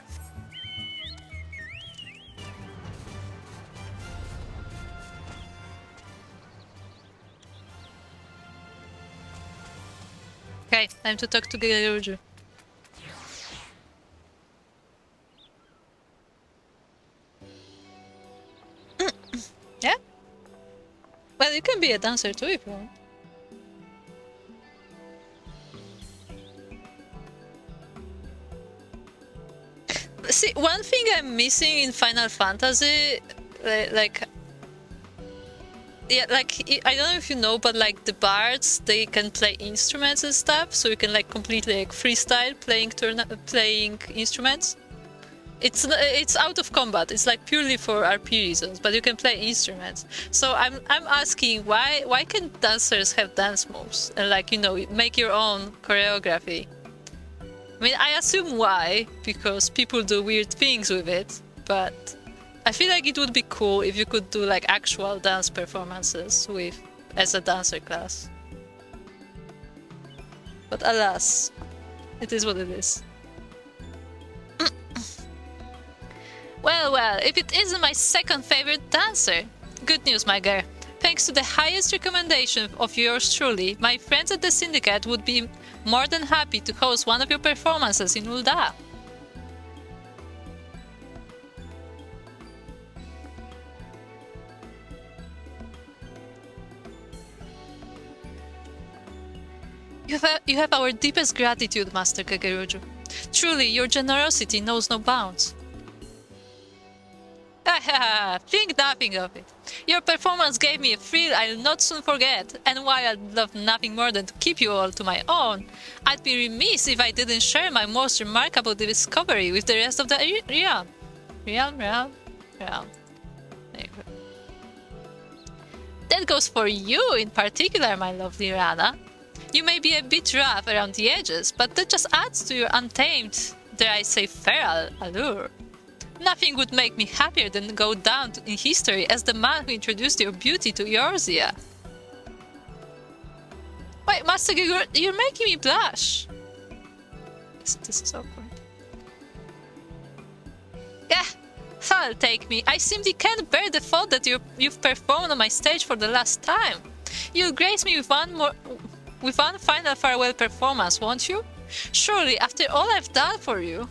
A: Okay, time to talk to Gegeruju. Yeah? Well, you can be a dancer too if you want. See, one thing I'm missing in Final Fantasy, like... Yeah, like, I don't know if you know, but like the bards, they can play instruments and stuff, so you can like completely like freestyle playing instruments. It's out of combat. It's like purely for RP reasons, but you can play instruments. So I'm asking why can dancers have dance moves and like, you know, make your own choreography? I mean, I assume why, because people do weird things with it, but I feel like it would be cool if you could do like actual dance performances as a dancer class. But alas, it is what it is. Well, if it isn't my second favorite dancer. Good news, my girl. Thanks to the highest recommendation of yours truly, my friends at the Syndicate would be more than happy to host one of your performances in Ul'dah. You have our deepest gratitude, Master Kageruju. Truly, your generosity knows no bounds. Think nothing of it. Your performance gave me a thrill I'll not soon forget, and while I'd love nothing more than to keep you all to my own, I'd be remiss if I didn't share my most remarkable discovery with the rest of the realm. Realm. That goes for you in particular, my lovely Rana. You may be a bit rough around the edges, but that just adds to your untamed, dare I say feral, allure. Nothing would make me happier than go down in history as the man who introduced your beauty to Eorzea. Wait, Master Gigor, you're making me blush. This is awkward. Yeah, that'll take me. I simply can't bear the thought that you've performed on my stage for the last time. You'll grace me with one final farewell performance, won't you? Surely, after all I've done for you.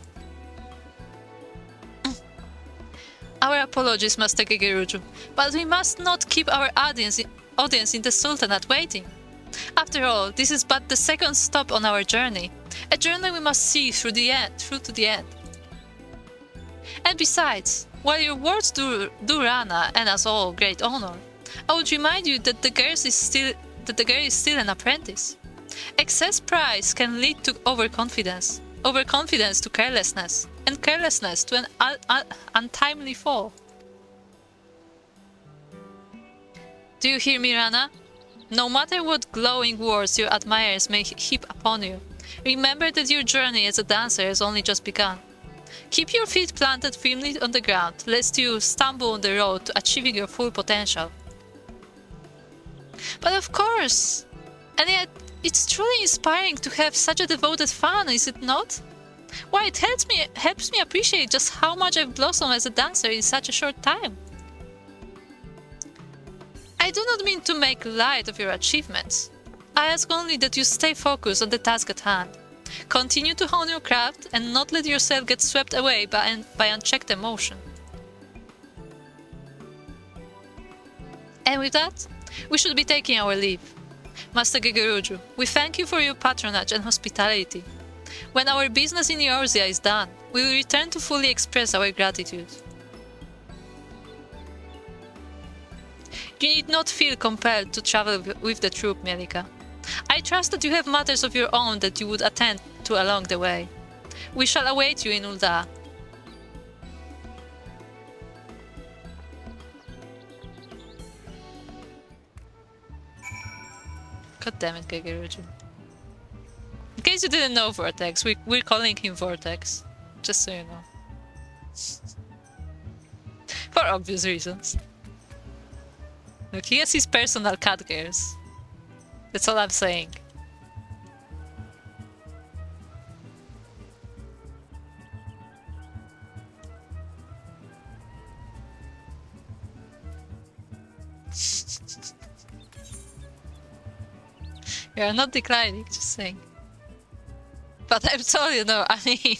A: Our apologies, Master Kageruju, but we must not keep our audience in the Sultanate waiting. After all, this is but the second stop on our journey, a journey we must see through to the end. And besides, while your words do Rana and us all great honor, I would remind you that the girl is still an apprentice. Excess price can lead to overconfidence to carelessness, and carelessness to an untimely fall. Do you hear me, Rana? No matter what glowing words your admirers may heap upon you, remember that your journey as a dancer has only just begun. Keep your feet planted firmly on the ground, lest you stumble on the road to achieving your full potential. But of course! And yet, it's truly inspiring to have such a devoted fan, is it not? Why, it helps me appreciate just how much I've blossomed as a dancer in such a short time. I do not mean to make light of your achievements. I ask only that you stay focused on the task at hand. Continue to hone your craft and not let yourself get swept away by unchecked emotion. And with that, we should be taking our leave. Master Gegeruju, we thank you for your patronage and hospitality. When our business in Eorzea is done, we will return to fully express our gratitude. You need not feel compelled to travel with the troop, Mielikka. I trust that you have matters of your own that you would attend to along the way. We shall await you in Ul'dah. God damn it, Gegeruju. In case you didn't know Vortex, we're calling him Vortex. Just so you know. For obvious reasons. Look, he has his personal cat girls. That's all I'm saying. We are not declining, just saying. But I'm sorry, I mean...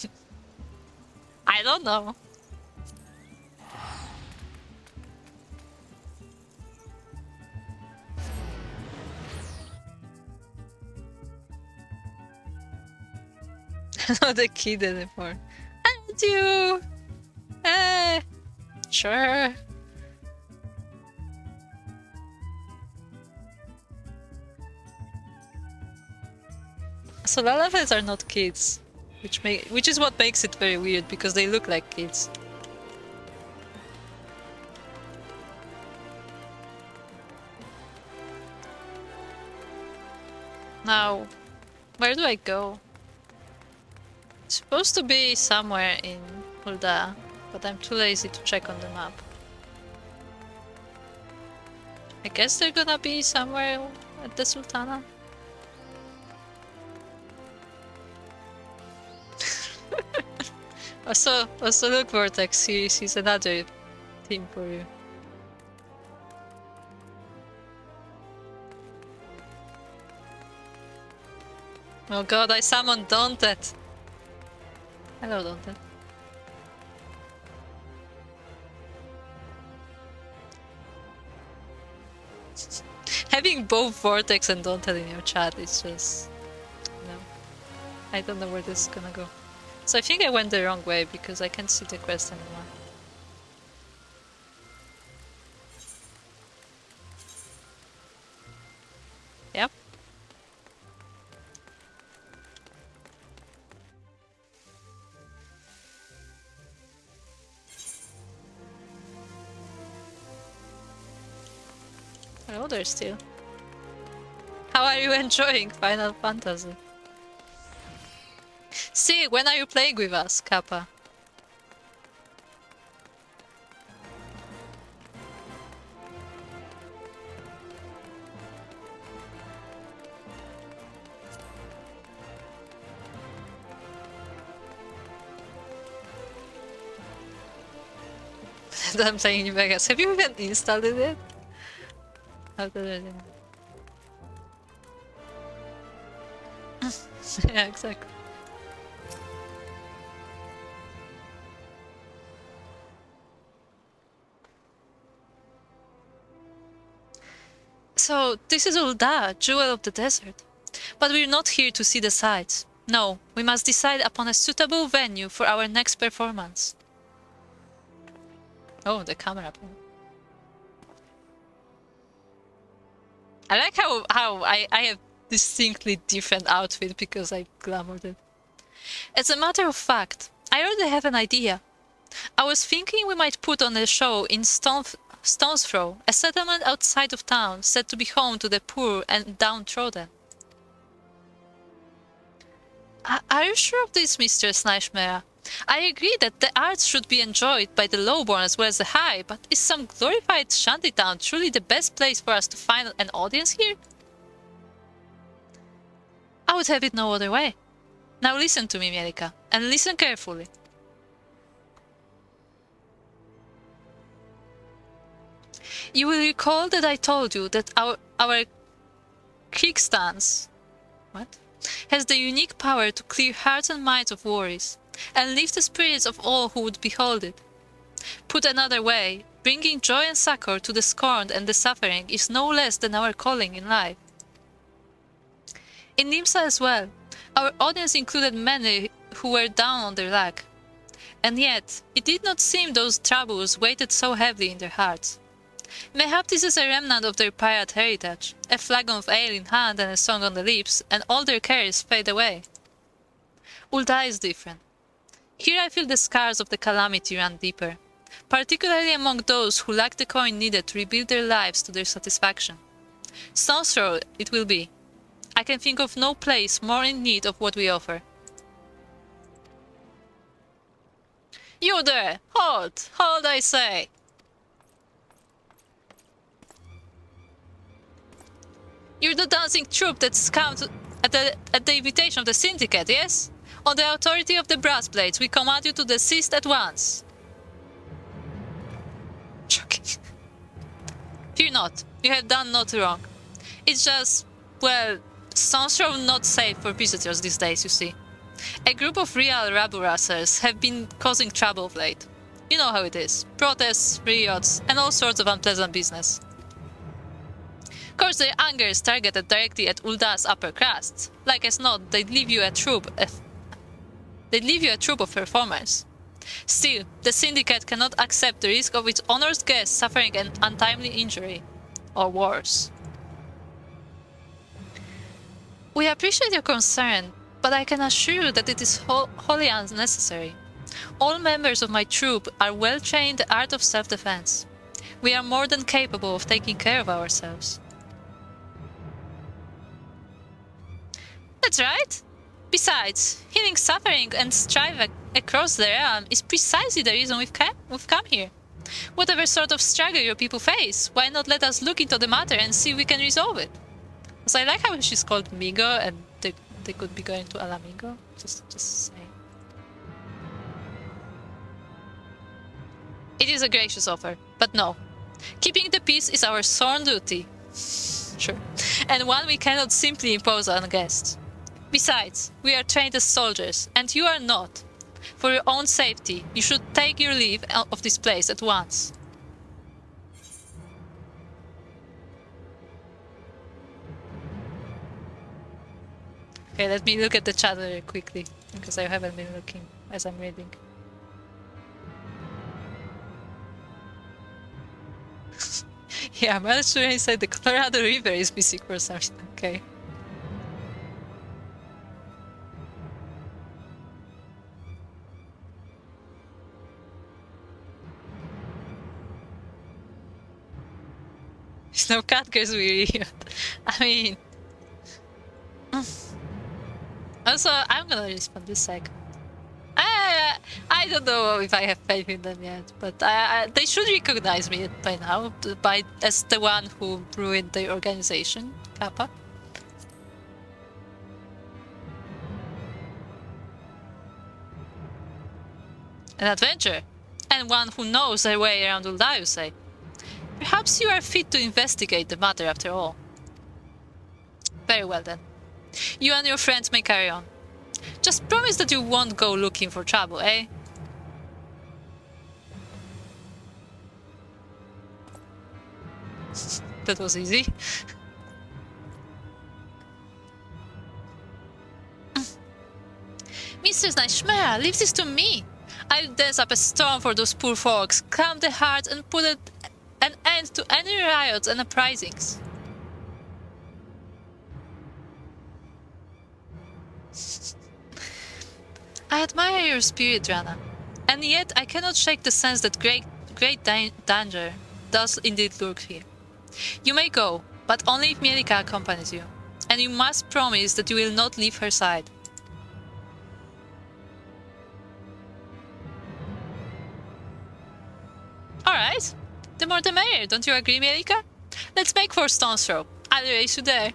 A: I don't know. Not a kid anymore. And you! Sure. So lullabies are not kids, which is what makes it very weird, because they look like kids. Now, where do I go? It's supposed to be somewhere in Ul'dah, but I'm too lazy to check on the map. I guess they're gonna be somewhere at the Sultana. Also look, Vortex, he's another team for you. Oh god, I summoned Daunted. Hello, Daunted. Having both Vortex and Daunted in your chat is just... no. I don't know where this is gonna go. So I think I went the wrong way because I can't see the quest anymore. Yep. Hello there still. How are you enjoying Final Fantasy? See, when are you playing with us, Kappa? I'm playing in Vegas. Have you even installed it yet? How did I do? Yeah, exactly. So, this is Ul'dah, Jewel of the Desert. But we're not here to see the sights. No, we must decide upon a suitable venue for our next performance. Oh, the camera. I like how I have distinctly different outfit because I glamoured it. As a matter of fact, I already have an idea. I was thinking we might put on a show in Stone's Throw, a settlement outside of town said to be home to the poor and downtrodden. Are you sure of this, Mr. Snishmera? I agree that the arts should be enjoyed by the lowborn as well as the high, but is some glorified shantytown truly the best place for us to find an audience here? I would have it no other way. Now listen to me, Mielikka, and listen carefully. You will recall that I told you that our kickstands has the unique power to clear hearts and minds of worries, and lift the spirits of all who would behold it. Put another way, bringing joy and succor to the scorned and the suffering is no less than our calling in life. In Nimsa as well, our audience included many who were down on their luck, and yet it did not seem those troubles weighed so heavily in their hearts. Mayhap this is a remnant of their pirate heritage, a flagon of ale in hand and a song on the lips, and all their cares fade away. Ul'dah is different. Here I feel the scars of the calamity run deeper, particularly among those who lack the coin needed to rebuild their lives to their satisfaction. Stone's Throw it will be. I can think of no place more in need of what we offer. You there! Hold! Hold, I say! You're the dancing troupe that's come at the invitation of the syndicate, yes? On the authority of the brass blades, we command you to desist at once. Shocking. Fear not, you have done naught wrong. It's just, well, Stone's Throw not safe for visitors these days, you see. A group of real rabble-rousers have been causing trouble of late. You know how it is. Protests, riots, and all sorts of unpleasant business. Of course, their anger is targeted directly at Ul'dah's upper crust. Like as not, they'd leave you a troop of performers. Still, the syndicate cannot accept the risk of its honored guests suffering an untimely injury, or worse. We appreciate your concern, but I can assure you that it is wholly unnecessary. All members of my troop are well trained in the art of self-defense. We are more than capable of taking care of ourselves. That's right. Besides, healing suffering and strife across the realm is precisely the reason we've come here. Whatever sort of struggle your people face, why not let us look into the matter and see if we can resolve it? So I like how she's called Migo and they could be going to Alamigo. Just saying. It is a gracious offer, but no. Keeping the peace is our sworn duty. Sure. And one we cannot simply impose on guests. Besides, we are trained as soldiers, and you are not. For your own safety, you should take your leave of this place at once. Okay, let me look at the chat very quickly, because I haven't been looking as I'm reading. Yeah, Malchuri said the Colorado River is missing for some reason. Okay. There's no cat girls we I mean... Also, I'm gonna respond this sec. I don't know if I have faith in them yet, but they should recognize me by now as the one who ruined the organization, Kappa. An adventurer, and one who knows their way around Ulda, you say. Perhaps you are fit to investigate the matter after all. Very well then. You and your friends may carry on. Just promise that you won't go looking for trouble, eh? That was easy. Mistress Nightmare, leave this to me. I'll dance up a storm for those poor folks, calm their hearts, and put an end to any riots and uprisings. I admire your spirit, Rana, and yet I cannot shake the sense that great danger does indeed lurk here. You may go, but only if Mielikka accompanies you, and you must promise that you will not leave her side. Alright, the more the merrier, don't you agree, Mielikka? Let's make for Stone's Throw. I'll race you there.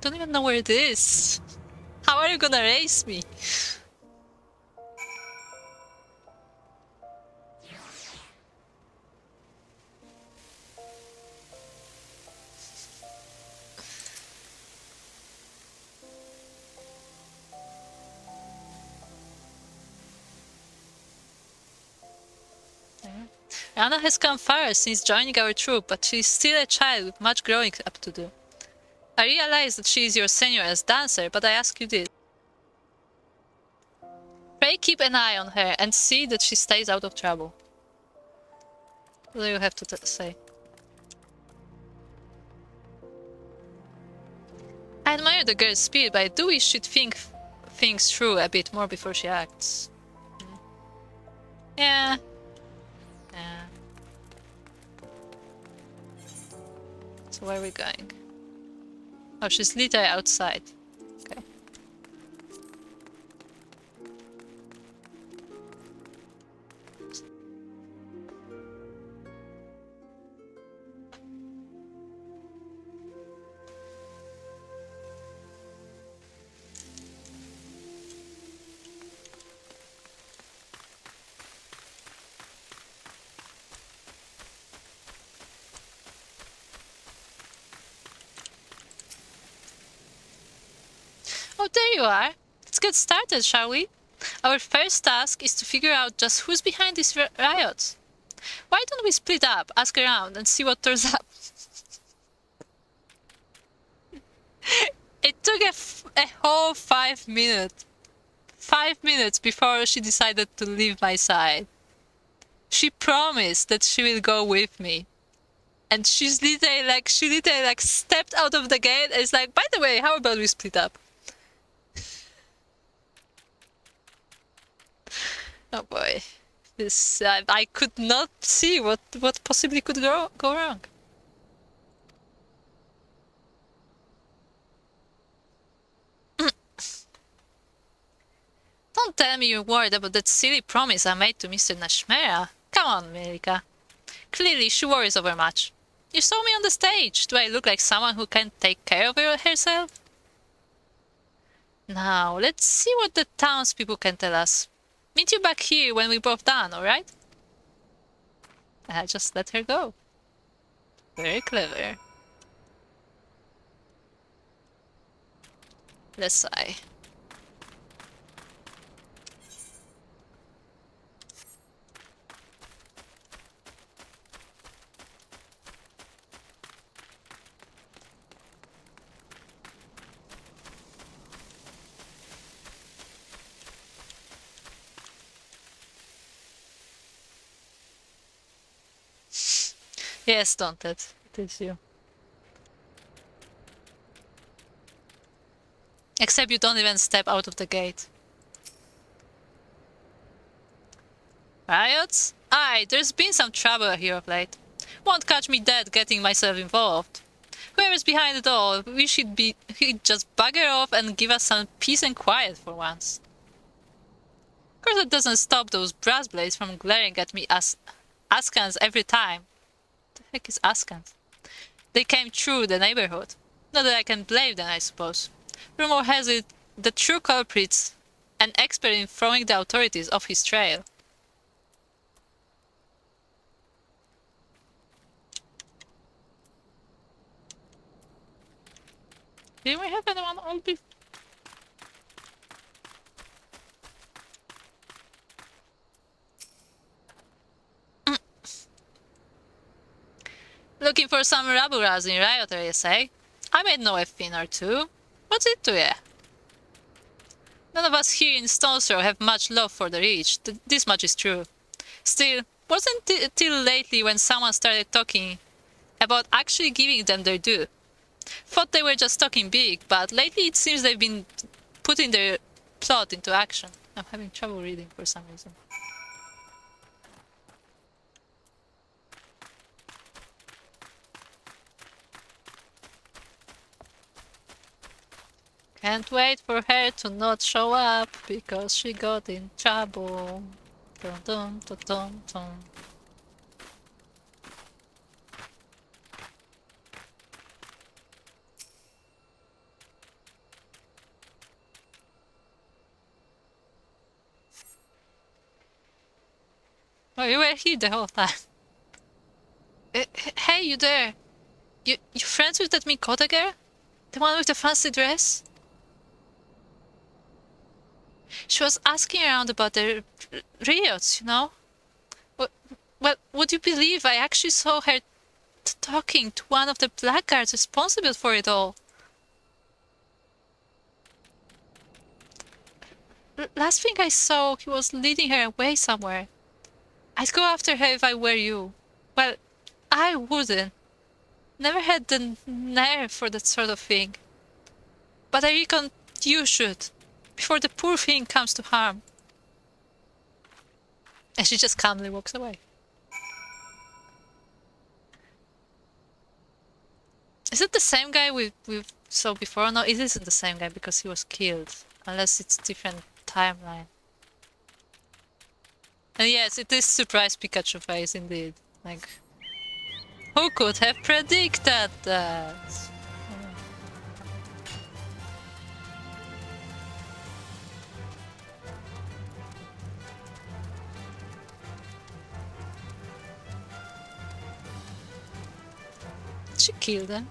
A: Don't even know where it is. How are you gonna race me? Anna has come far since joining our troop, but she is still a child with much growing up to do. I realize that she is your senior as dancer, but I ask you this. Pray keep an eye on her and see that she stays out of trouble. What do you have to say? I admire the girl's spirit, but I do wish she'd think things through a bit more before she acts. Yeah. Yeah. So where are we going? Oh, she's literally outside. Okay. Oh, there you are. Let's get started, shall we? Our first task is to figure out just who's behind these riots. Why don't we split up, ask around, and see what turns up? It took a whole 5 minutes. 5 minutes before she decided to leave my side. She promised that she will go with me. And she literally stepped out of the gate and is like, by the way, how about we split up? Oh boy, this I could not see what possibly could go wrong. Don't tell me you're worried about that silly promise I made to Mr. Nashmera. Come on, Mielikka. Clearly she worries overmuch. You saw me on the stage. Do I look like someone who can't take care of herself? Now, let's see what the townspeople can tell us. Meet you back here when we're both done, alright? I just let her go. Very clever. Let's sigh. Yes, don't it? It is you. Except you don't even step out of the gate. Riots? Aye, there's been some trouble here of late. Won't catch me dead getting myself involved. Whoever's behind it all, he'd just bugger off and give us some peace and quiet for once. Of course that doesn't stop those brass blades from glaring at me as askance every time. The heck is askance? They came through the neighborhood. Not that I can blame them, I suppose. Rumor has it the true culprit's an expert in throwing the authorities off his trail. Didn't we have anyone all before? Looking for some rabble-rousing rioter, you say? I might know a thing or two. What's it to you? None of us here in Stone's Throw have much love for the rich, this much is true. Still, wasn't it till lately when someone started talking about actually giving them their due? Thought they were just talking big, but lately it seems they've been putting their plot into action. I'm having trouble reading for some reason. Can't wait for her to not show up because she got in trouble. Dun dun dun dun dun. Oh, you were here the whole time. Hey, you there? You friends with that Mikoda girl? The one with the fancy dress? She was asking around about the riots, you know? Well, would you believe I actually saw her talking to one of the blackguards responsible for it all? Last thing I saw, he was leading her away somewhere. I'd go after her if I were you. Well, I wouldn't. Never had the nerve for that sort of thing. But I reckon you should, before the poor thing comes to harm. And she just calmly walks away. Is it the same guy we saw before? No, it isn't the same guy because he was killed. Unless it's different timeline. And yes, it is surprise Pikachu face indeed. Like, who could have predicted that? Did she kill them?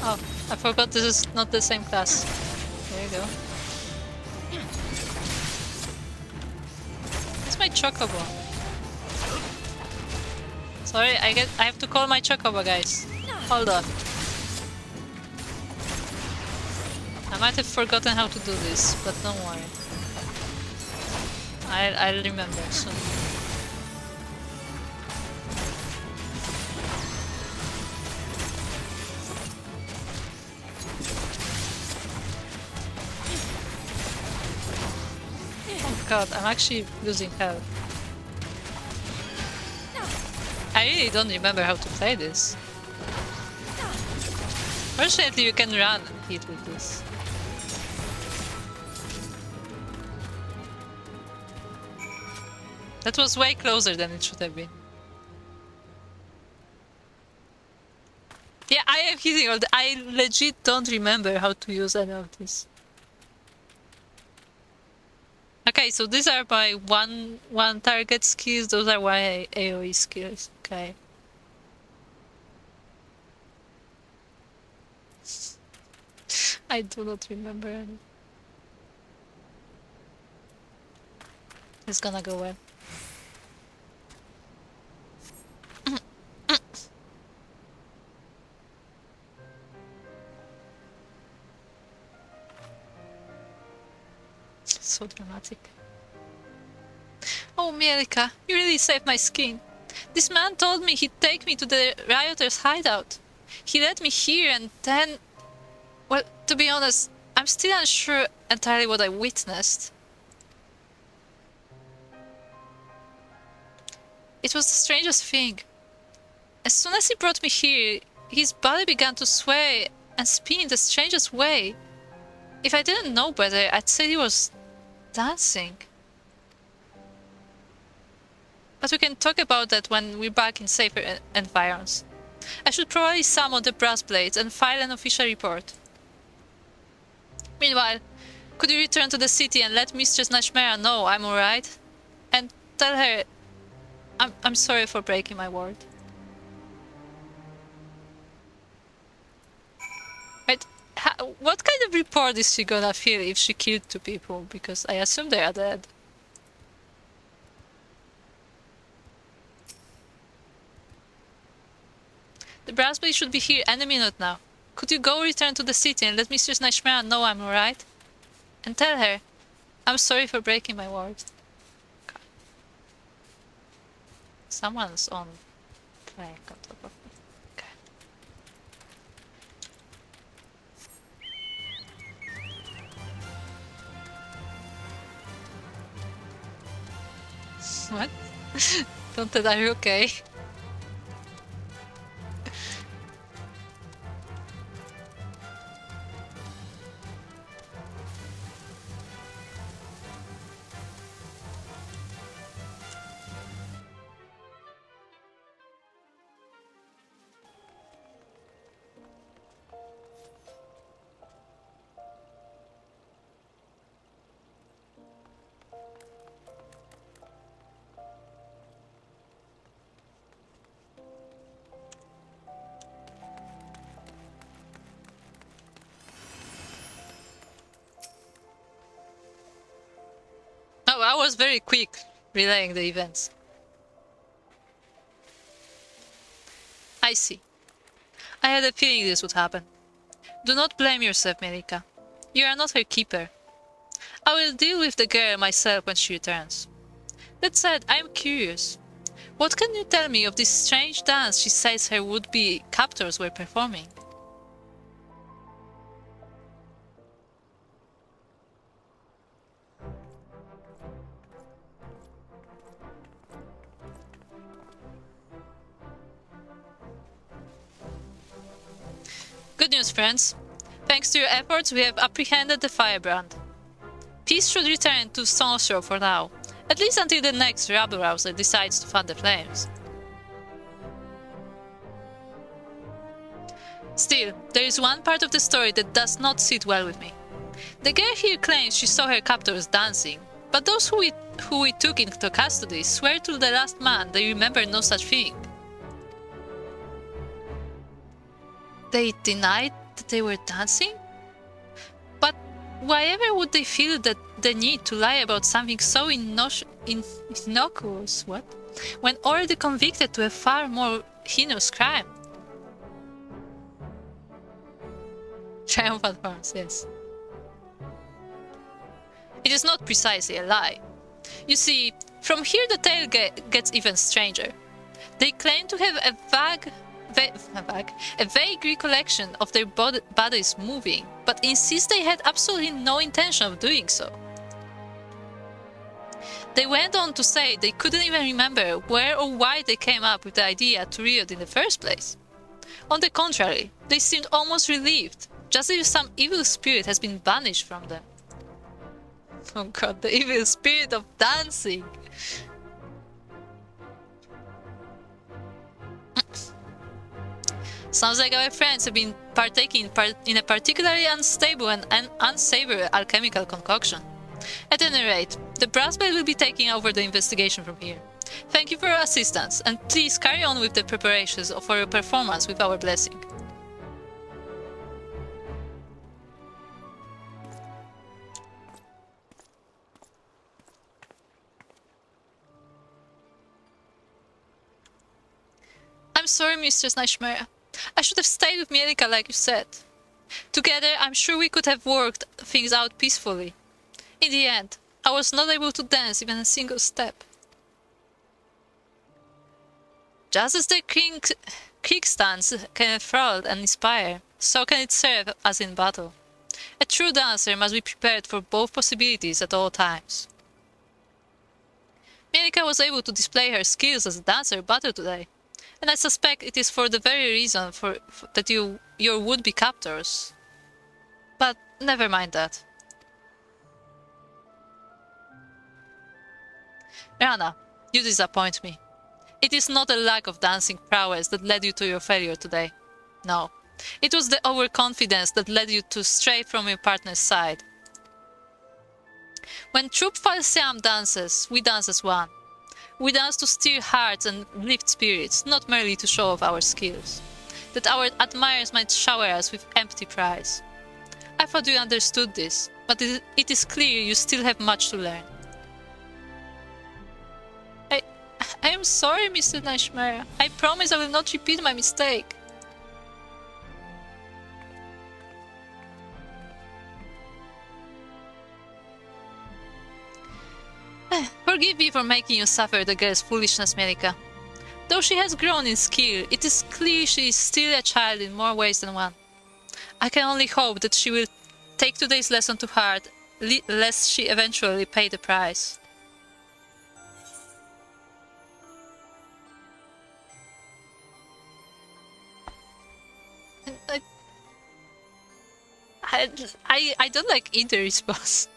A: Oh, I forgot this is not the same class. There you go. It's my Chocobo. Sorry, I have to call my Chocobo, guys. Hold on. I might have forgotten how to do this, but don't worry. I'll remember soon. Oh god, I'm actually losing health. I really don't remember how to play this. Fortunately, you can run and hit with this. That was way closer than it should have been. Yeah, I am hitting all the... I legit don't remember how to use any of this. Okay, so these are my one target skills, those are my AoE skills, okay. I do not remember any. It's gonna go well. So dramatic. Oh, Mielikka, you really saved my skin. This man told me he'd take me to the rioters' hideout. He led me here and then... Well, to be honest, I'm still unsure entirely what I witnessed. It was the strangest thing. As soon as he brought me here, his body began to sway and spin in the strangest way. If I didn't know better, I'd say he was dancing. But we can talk about that when we're back in safer environs. I should probably summon the brass blades and file an official report. Meanwhile, could you return to the city and let Mistress Nashmera know I'm alright? And tell her I'm sorry for breaking my word. Right? What kind of report is she gonna feel if she killed 2 people? Because I assume they are dead. The brass blade should be here any minute now. Could you go return to the city and let Mistress Nashmera know I'm alright? And tell her I'm sorry for breaking my word. God. Someone's on playing on top of me. Okay. What? Don't tell are you okay? Oh, I was very quick relaying the events. I see. I had a feeling this would happen. Do not blame yourself, Mielikka. You are not her keeper. I will deal with the girl myself when she returns. That said, I am curious. What can you tell me of this strange dance she says her would-be captors were performing? Good news, friends. Thanks to your efforts, we have apprehended the firebrand. Peace should return to Stoneshore for now, at least until the next rabble-rouser decides to fan the flames. Still, there is one part of the story that does not sit well with me. The girl here claims she saw her captors dancing, but those who we took into custody swear to the last man they remember no such thing. They denied that they were dancing? But why ever would they feel the need to lie about something so innocuous, what? When already convicted to a far more heinous crime? Triumphant horns, yes. It is not precisely a lie. You see, from here the tale gets even stranger. They claim to have a vague recollection of their bodies moving, but insist they had absolutely no intention of doing so. They went on to say they couldn't even remember where or why they came up with the idea to riot in the first place. On the contrary, they seemed almost relieved, just as if some evil spirit has been banished from them. Oh god, the evil spirit of dancing! Sounds like our friends have been partaking in a particularly unstable and unsavory alchemical concoction. At any rate, the brass blade will be taking over the investigation from here. Thank you for your assistance, and please carry on with the preparations for your performance with our blessing. sorry, Mistress Nightmare. I should have stayed with Mielikka like you said. Together, I'm sure we could have worked things out peacefully. In the end, I was not able to dance even a single step. Just as the Krieg dance can enthrall and inspire, so can it serve as in battle. A true dancer must be prepared for both possibilities at all times. Mielikka was able to display her skills as a dancer in battle today, and I suspect it is for the very reason that your would-be captors. But never mind that. Rana, you disappoint me. It is not a lack of dancing prowess that led you to your failure today. No, it was the overconfidence that led you to stray from your partner's side. When Troop Falsiam dances, we dance as one. We dance to stir hearts and lift spirits, not merely to show off our skills. That our admirers might shower us with empty praise. I thought you understood this, but it is clear you still have much to learn. I am sorry, Mr. Nightmare. I promise I will not repeat my mistake. Forgive me for making you suffer the girl's foolishness, Mielikka. Though she has grown in skill, it is clear she is still a child in more ways than one. I can only hope that she will take today's lesson to heart, lest she eventually pay the price. I don't like either response.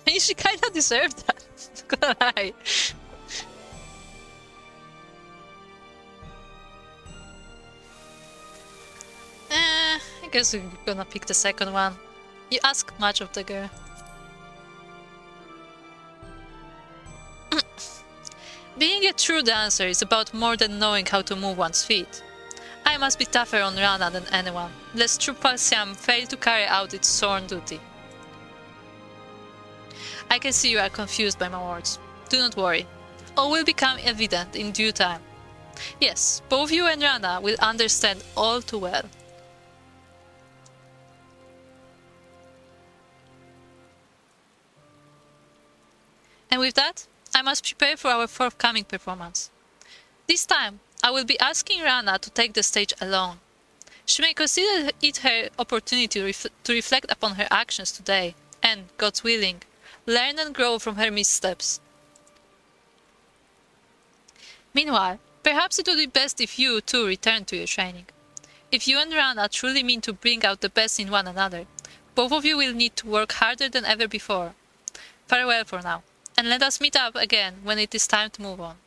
A: I mean, she kinda deserved that, not gonna lie. I guess we're gonna pick the second one. You ask much of the girl. Being a true dancer is about more than knowing how to move one's feet. I must be tougher on Rana than anyone, lest Trupal Siam fail to carry out its sworn duty. I can see you are confused by my words. Do not worry. All will become evident in due time. Yes, both you and Rana will understand all too well. And with that, I must prepare for our forthcoming performance. This time, I will be asking Rana to take the stage alone. She may consider it her opportunity to reflect upon her actions today, and, God's willing, learn and grow from her missteps. Meanwhile, perhaps it would be best if you too return to your training. If you and Rana truly mean to bring out the best in one another, both of you will need to work harder than ever before. Farewell for now, and let us meet up again when it is time to move on.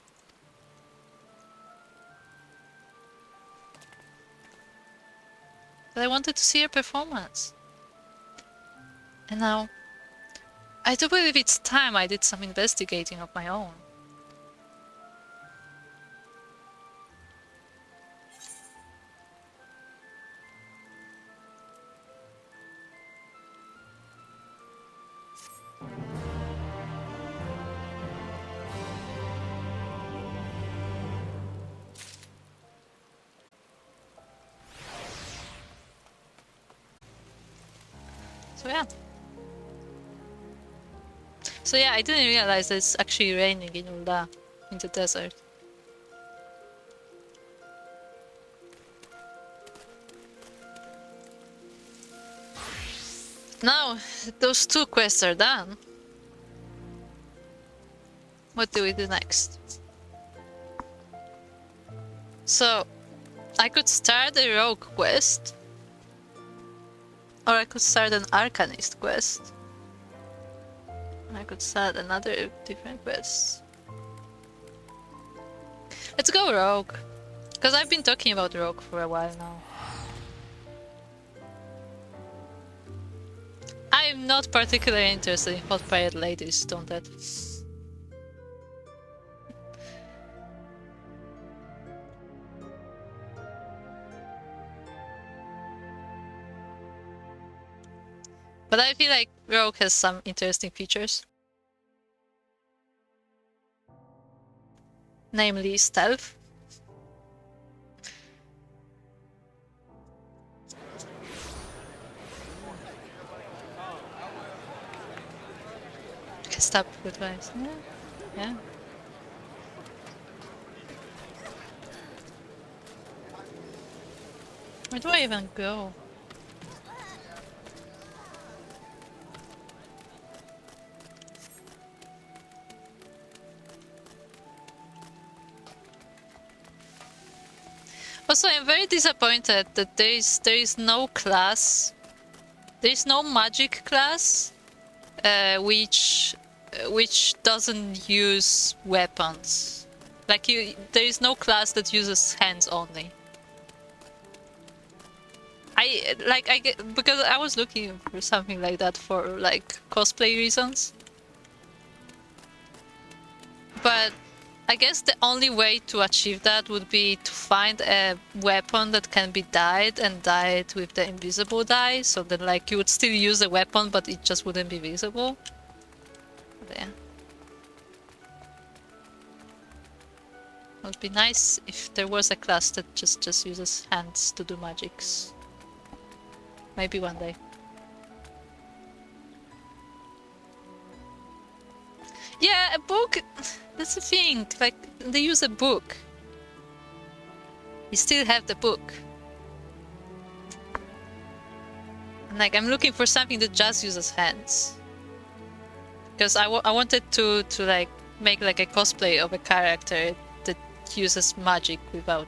A: But I wanted to see her performance. And now, I do believe it's time I did some investigating of my own. So yeah, I didn't realize that it's actually raining in Ulda, in the desert. Now, those two quests are done. What do we do next? So, I could start a rogue quest. Or I could start an arcanist quest. I could start another different quest. Let's go rogue. Because I've been talking about rogue for a while now. I'm not particularly interested in hot pirate ladies, don't that? But I feel like rogue has some interesting features. Namely stealth. Stop with lies. Yeah. Yeah. Where do I even go? Also, I'm very disappointed that there is no class. There is no magic class, which doesn't use weapons. Like there is no class that uses hands only. Because I was looking for something like that for like cosplay reasons. But I guess the only way to achieve that would be to find a weapon that can be dyed and dyed with the invisible dye, so that like you would still use a weapon but it just wouldn't be visible. There. It would be nice if there was a class that just uses hands to do magics. Maybe one day. Yeah, a book. That's the thing. Like, they use a book. You still have the book. And like, I'm looking for something that just uses hands. Because I wanted to like make like a cosplay of a character that uses magic without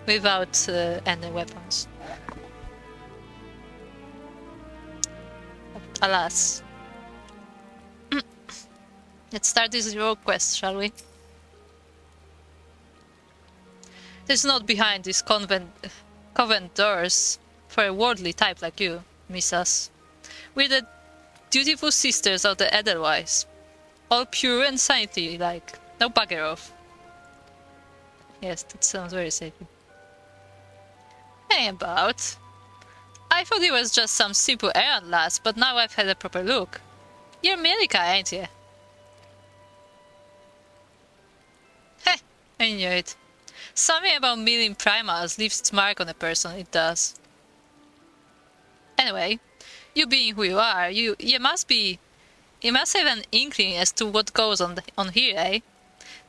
A: any weapons. Alas. Let's start this rogue quest, shall we? There's not behind these convent doors for a worldly type like you, miss us. We're the dutiful sisters of the Edelweiss. All pure and sanity, like. No bugger off. Yes, that sounds very safe. Hey, about. I thought it was just some simple errand lass, but now I've had a proper look. You're Mielikka, ain't you? Heh, I knew it. Something about milling primals leaves its mark on a person, it does. Anyway, you being who you are, you must have an inkling as to what goes on here, eh?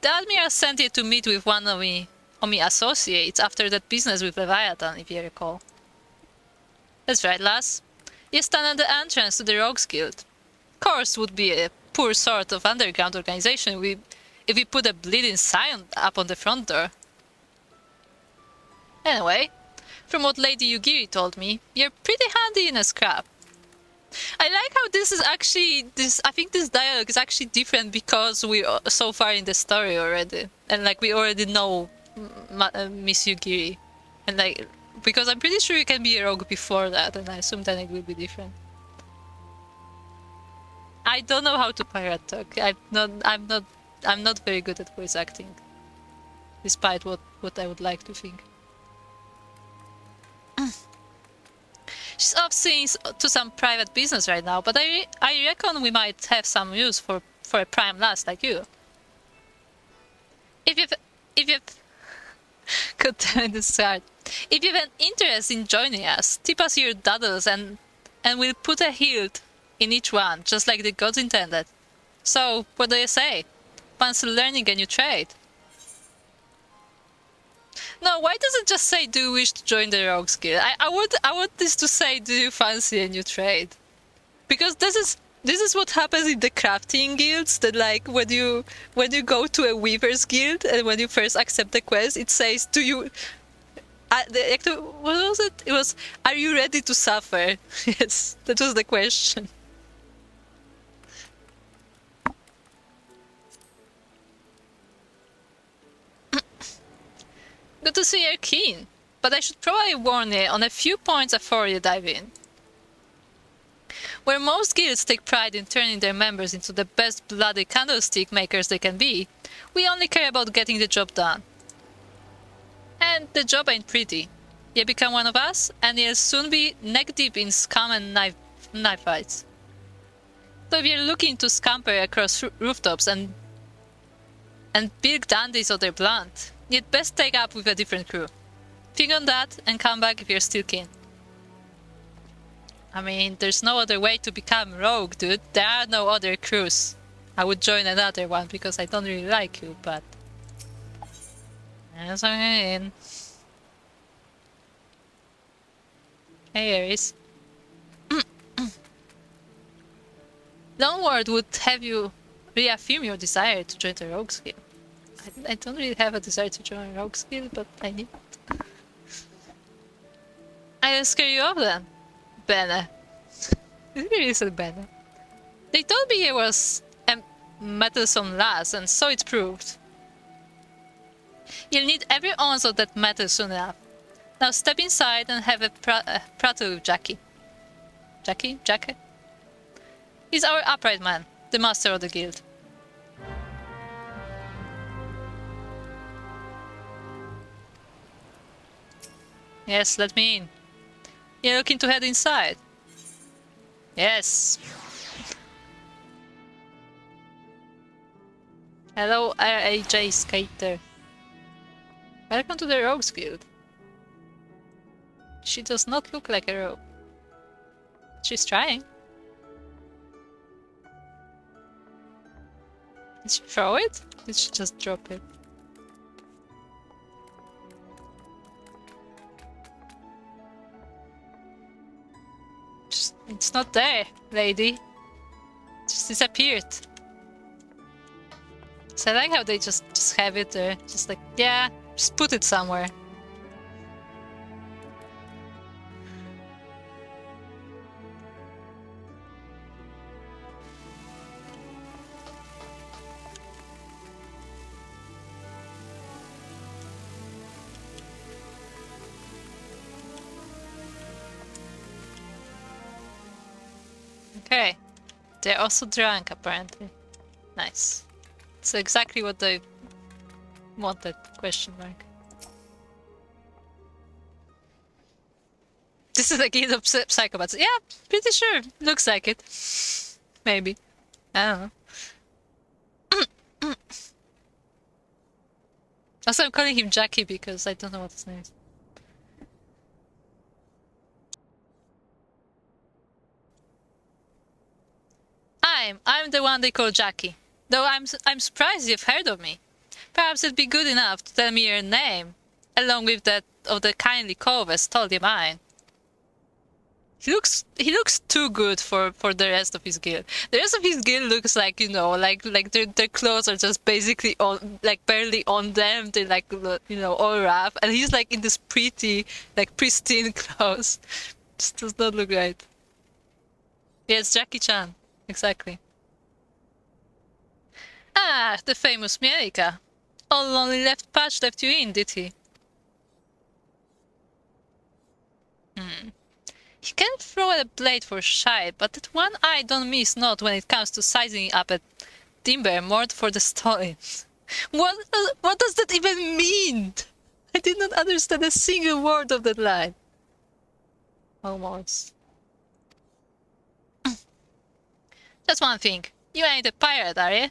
A: The Admiral sent you to meet with one of me associates after that business with Leviathan, if you recall. That's right, lass. You stand at the entrance to the Rogues Guild. Course would be a poor sort of underground organization if we put a bleeding sign up on the front door. Anyway, from what Lady Yugiri told me, you're pretty handy in a scrap. I like how this is actually I think this dialogue is actually different because we're so far in the story already, and like we already know Miss Yugiri, and like because I'm pretty sure you can be a rogue before that, and I assume then it will be different. I don't know how to pirate talk. I'm not very good at voice acting, despite what I would like to think. She's off seeing to some private business right now, but I reckon we might have some use for a prime lass like you. If you've God damn it, hard. If you've an interest in joining us, tip us your daddles and we'll put a hilt in each one, just like the gods intended. So, what do you say? Fancy learning a new trade? No, why does it just say, do you wish to join the Rogues Guild? I want this to say, do you fancy a new trade? Because this is what happens in the crafting guilds, that like when you go to a Weaver's Guild and when you first accept the quest, it says, do you... what was it? It was, are you ready to suffer? Yes, that was the question. Good to see you're keen, but I should probably warn you on a few points before you dive in. Where most guilds take pride in turning their members into the best bloody candlestick makers they can be, we only care about getting the job done. And the job ain't pretty. You become one of us, and you'll soon be neck-deep in scum and knife fights. So if you're looking to scamper across rooftops and big dandies of their blunt, you'd best take up with a different crew. Think on that and come back if you're still keen. I mean, there's no other way to become rogue, dude. There are no other crews. I would join another one because I don't really like you, but... That's what I mean. Hey, Ares. Loanward would have you reaffirm your desire to join the Rogue Guild. I don't really have a desire to join Rogue Guild, but I need it. I'll scare you off then, Bene. It really said Bene. They told me he was a meddlesome lass, and so it proved. You'll need every ounce of that metal soon enough. Now step inside and have a prattle with Jackie. Jackie? He's our upright man, the master of the guild. Yes, let me in. You're looking to head inside? Yes. Hello, RAJ Skater. Welcome to the Rogues Guild. She does not look like a rogue. She's trying. Did she throw it? Did she just drop it? It's not there, lady. It just disappeared. So I like how they just have it there. Just like, yeah, just put it somewhere. Okay. They're also drunk, apparently. Nice. It's exactly what they wanted, question mark. This is a guild of psychopaths. Yeah, pretty sure. Looks like it. Maybe. I don't know. Also, I'm calling him Jackie because I don't know what his name is. I'm the one they call Jackie. Though I'm surprised you've heard of me. Perhaps it'd be good enough to tell me your name, along with that of the kindly cove as told you mine. He looks too good for the rest of his guild. The rest of his guild looks like, you know, like their clothes are just basically on, like barely on them. They're like, you know, all rough, and he's like in this pretty, like pristine clothes. Just does not look right. Yes, Jackie Chan. Exactly. Ah, the famous Mielikka. All only left Patch left you in, did he? He can throw a blade for shy, but that one eye don't miss not when it comes to sizing up a timber moored for the stalling. What does that even mean? I did not understand a single word of that line. Almost. Just one thing. You ain't a pirate, are you?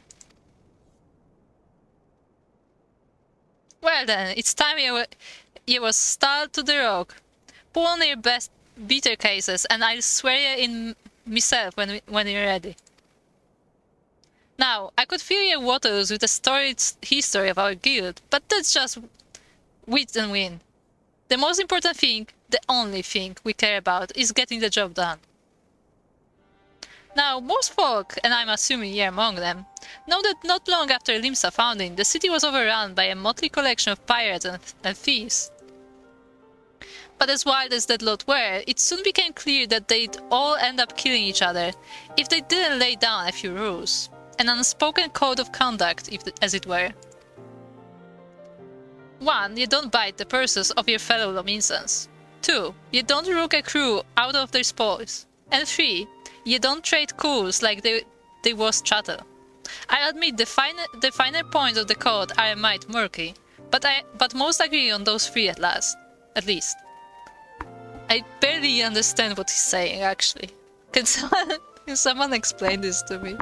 A: Well then, it's time you was stalled to the rogue. Pull on your best beater cases, and I'll swear you in myself when you're ready. Now, I could fill your waters with a storied history of our guild, but that's just wit and wind. The most important thing, the only thing we care about, is getting the job done. Now, most folk, and I'm assuming you're among them, know that not long after Limsa founding, the city was overrun by a motley collection of pirates and thieves. But as wild as that lot were, it soon became clear that they'd all end up killing each other if they didn't lay down a few rules, an unspoken code of conduct, as it were. 1. You don't bite the purses of your fellow Lominsans. 2. You don't rook a crew out of their spoils. And 3. You don't trade cools like they was chattel. I admit the finer points of the code are a mite murky, but most agree on those 3 at least. I barely understand what he's saying, actually. Can someone explain this to me?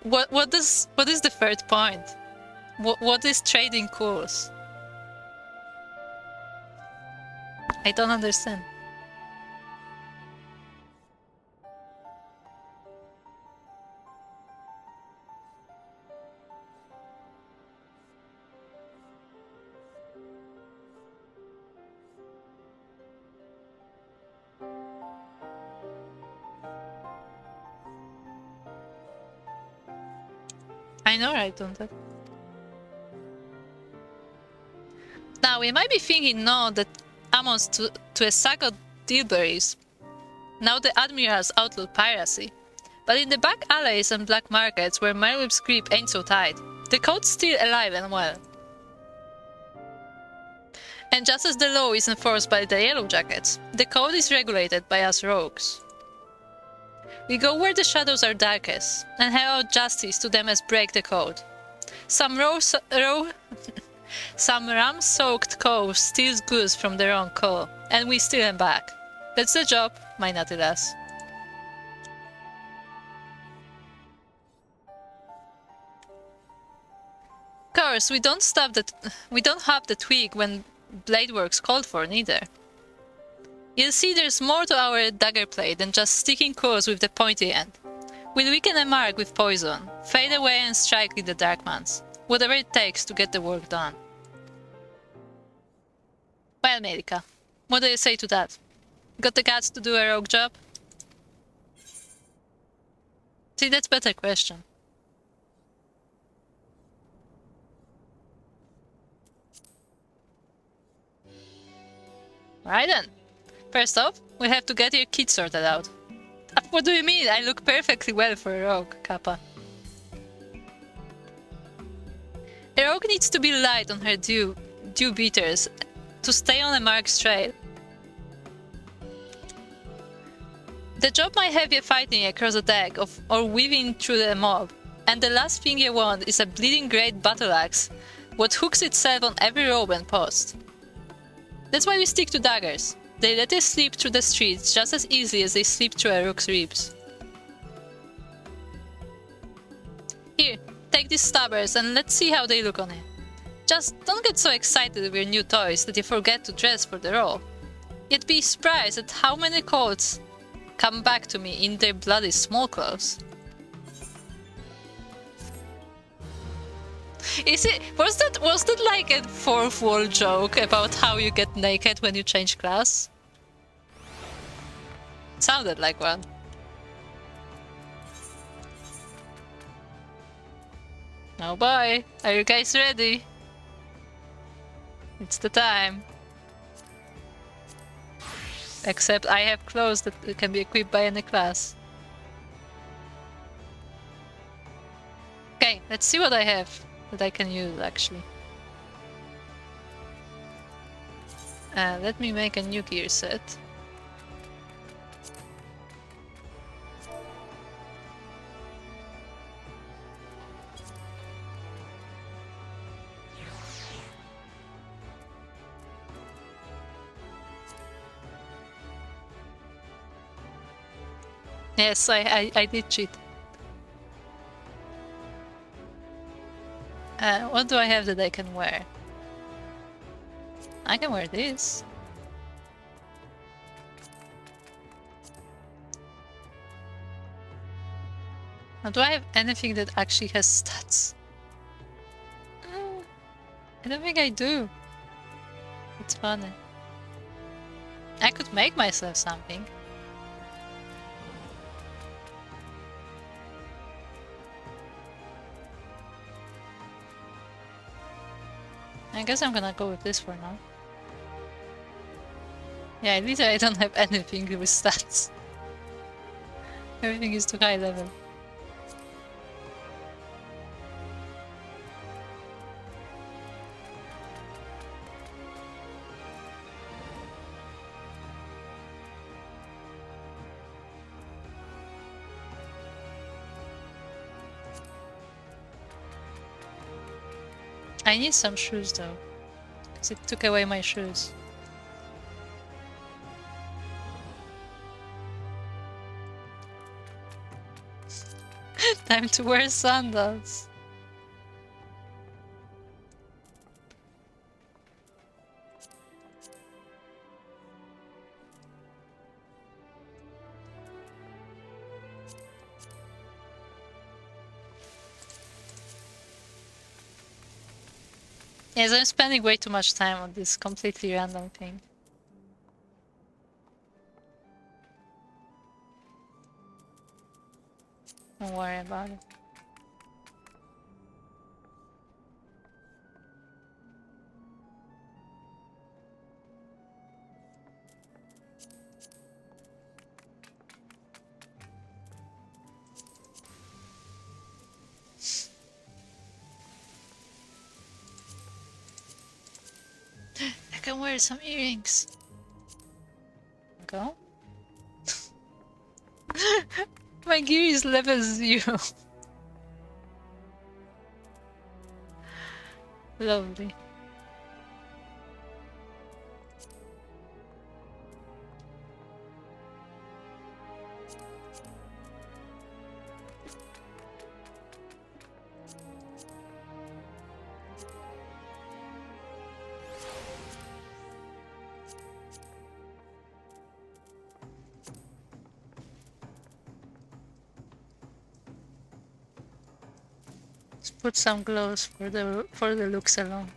A: What is the third point? What is trading cools? I don't understand. I know, right, don't I? Now, we might be thinking no, that amounts to a sack of dilberries. Now the admirals outlawed piracy. But in the back alleys and black markets where Merlip's grip ain't so tight, the code's still alive and well. And just as the law is enforced by the Yellow Jackets, the code is regulated by us rogues. We go where the shadows are darkest, and hand out justice to them as break the code. Some some ram-soaked cove steals goods from their own cove, and we steal them back. That's the job, my naughty lass. Of course, we don't have the twig when blade work's called for, neither. You'll see there's more to our dagger play than just sticking claws with the pointy end. We'll weaken a mark with poison, fade away and strike in the dark months, whatever it takes to get the work done. Well, Mielikka, what do you say to that? Got the guts to do a rogue job? See, that's a better question. Right then. First off, we have to get your kit sorted out. What do you mean? I look perfectly well for a rogue, Kappa. A rogue needs to be light on her dew beaters to stay on a mark's trail. The job might have you fighting across a deck or weaving through the mob, and the last thing you want is a bleeding great battle axe, what hooks itself on every rope and post. That's why we stick to daggers. They let you slip through the streets just as easily as they slip through a rook's ribs. Here, take these stabbers and let's see how they look on it. Just don't get so excited with your new toys that you forget to dress for the role. You'd be surprised at how many colts come back to me in their bloody small clothes. Was that like a fourth wall joke about how you get naked when you change class? Sounded like one. Oh boy, are you guys ready? It's the time. Except I have clothes that can be equipped by any class. Okay, let's see what I have that I can use actually. Let me make a new gear set. Yes, I did cheat. What do I have that I can wear? I can wear this. Now, do I have anything that actually has stats? I don't think I do. It's funny. I could make myself something. I guess I'm gonna go with this for now. Yeah, at least I don't have anything with stats. Everything is too high level. I need some shoes though, because it took away my shoes. Time to wear sandals. Yes, I'm spending way too much time on this completely random thing. Don't worry about it. I can wear some earrings. Go. My gear is level 0. Lovely. Let's put some gloves for the looks alone.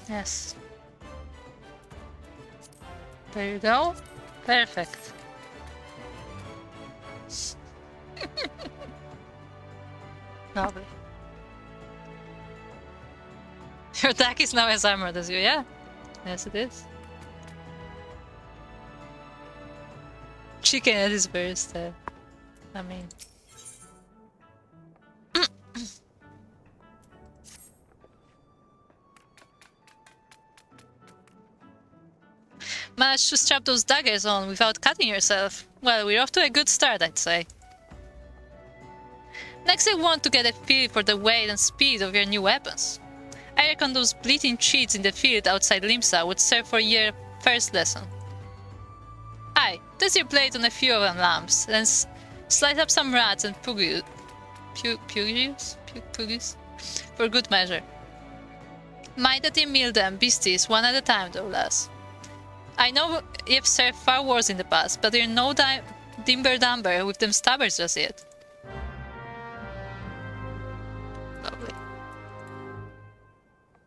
A: Yes. There you go. Perfect. Lovely. Your attack is now as armored as you, yeah? Yes, it is. Chicken head is very sad. I mean... Managed to strap those daggers on without cutting yourself. Well, we're off to a good start, I'd say. Next I want to get a feel for the weight and speed of your new weapons. I reckon those bleeding cheats in the field outside Limsa would serve for your first lesson. Aye, test your blade on a few of them lamps, then slice up some rats and pugies for good measure. Mind that you mill them beasties one at a time, though, lass. I know you've served far worse in the past, but you're no dimber-dumber with them stabbers just yet. Lovely.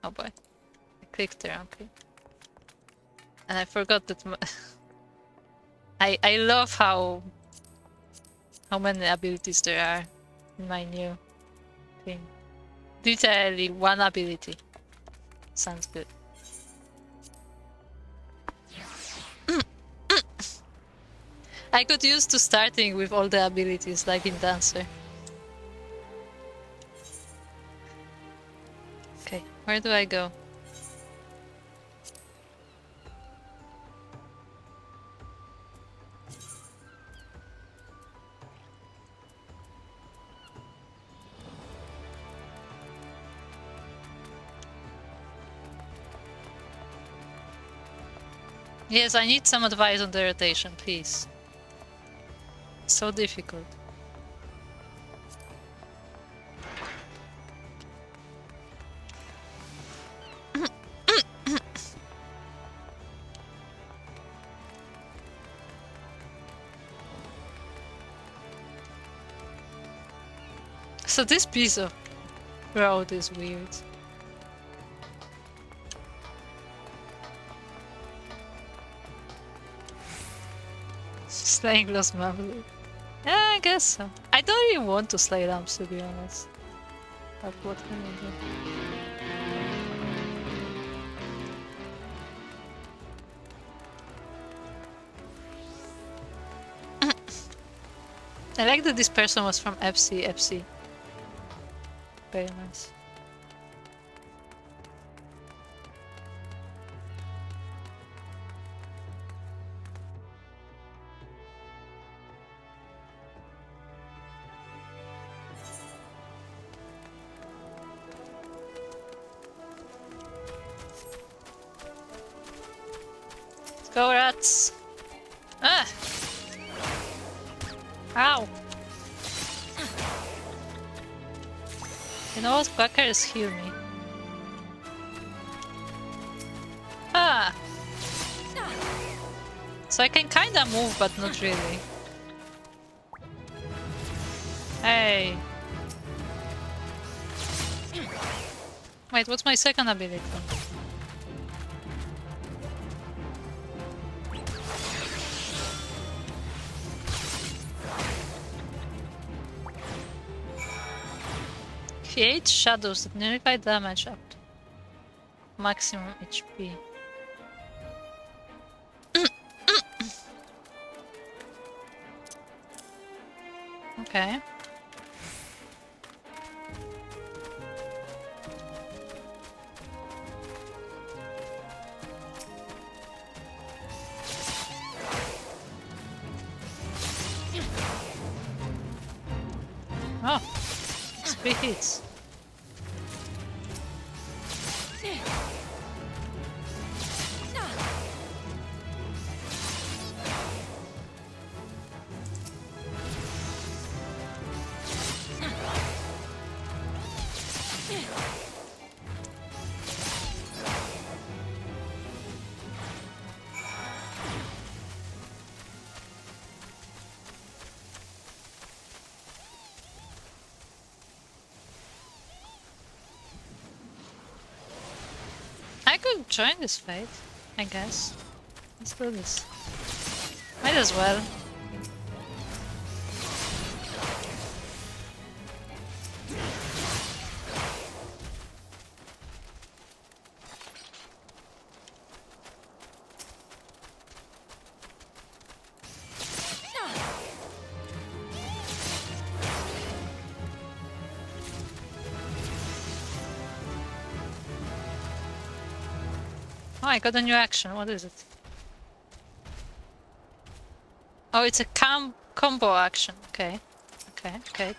A: Oh boy. I clicked there, okay. And I forgot that... I love how many abilities there are in my new thing. Literally one ability. Sounds good. I got used to starting with all the abilities like in Dancer. Okay, where do I go? Yes, I need some advice on the rotation, please. It's so difficult. So this piece of road is weird. Slaying lost Maverick. Yeah, I guess so. I don't really want to slay lamps, to be honest. But what can I do? I like that this person was from FC. Very nice. Go rats! Ah! Ow! You know what? Quackers heal me. Ah! So I can kinda move, but not really. Hey! Wait, what's my second ability? Create shadows that nullify damage up to maximum HP. Okay. Oh, it's 3 hits. I could join this fight, I guess. Let's do this. Might as well. Oh, I got a new action. What is it? Oh, it's a combo action. Okay. Okay.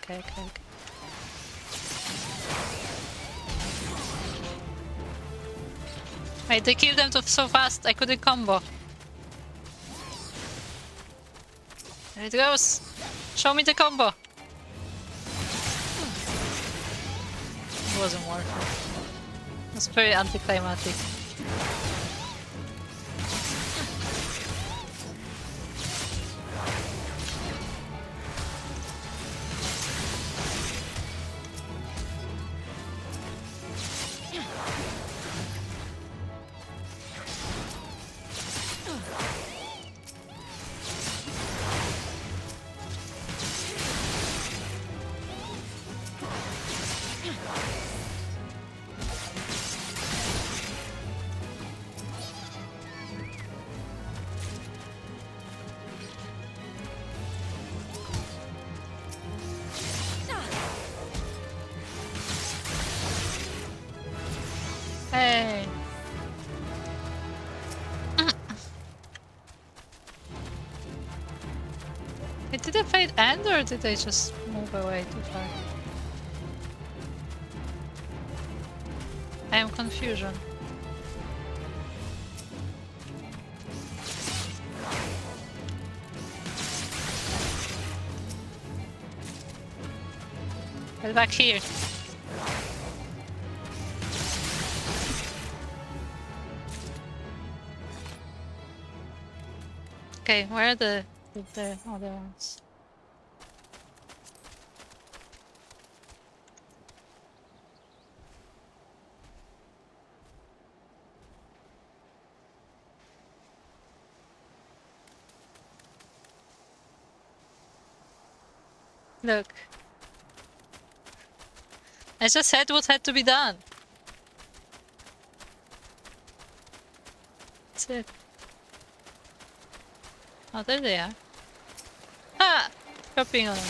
A: Wait, they killed them so fast, I couldn't combo. There it goes. Show me the combo. It wasn't worth it. It was very anticlimactic. Hey. Did the fight end or did they just move away too far? I am confusion. Get back here. Okay, where are the other ones? Look. I just said what had to be done. That's it. Oh, there they are. Ah! Dropping on them.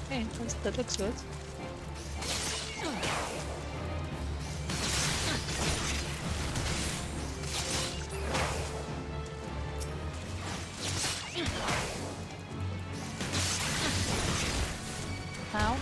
A: Okay, that looks good. Ow.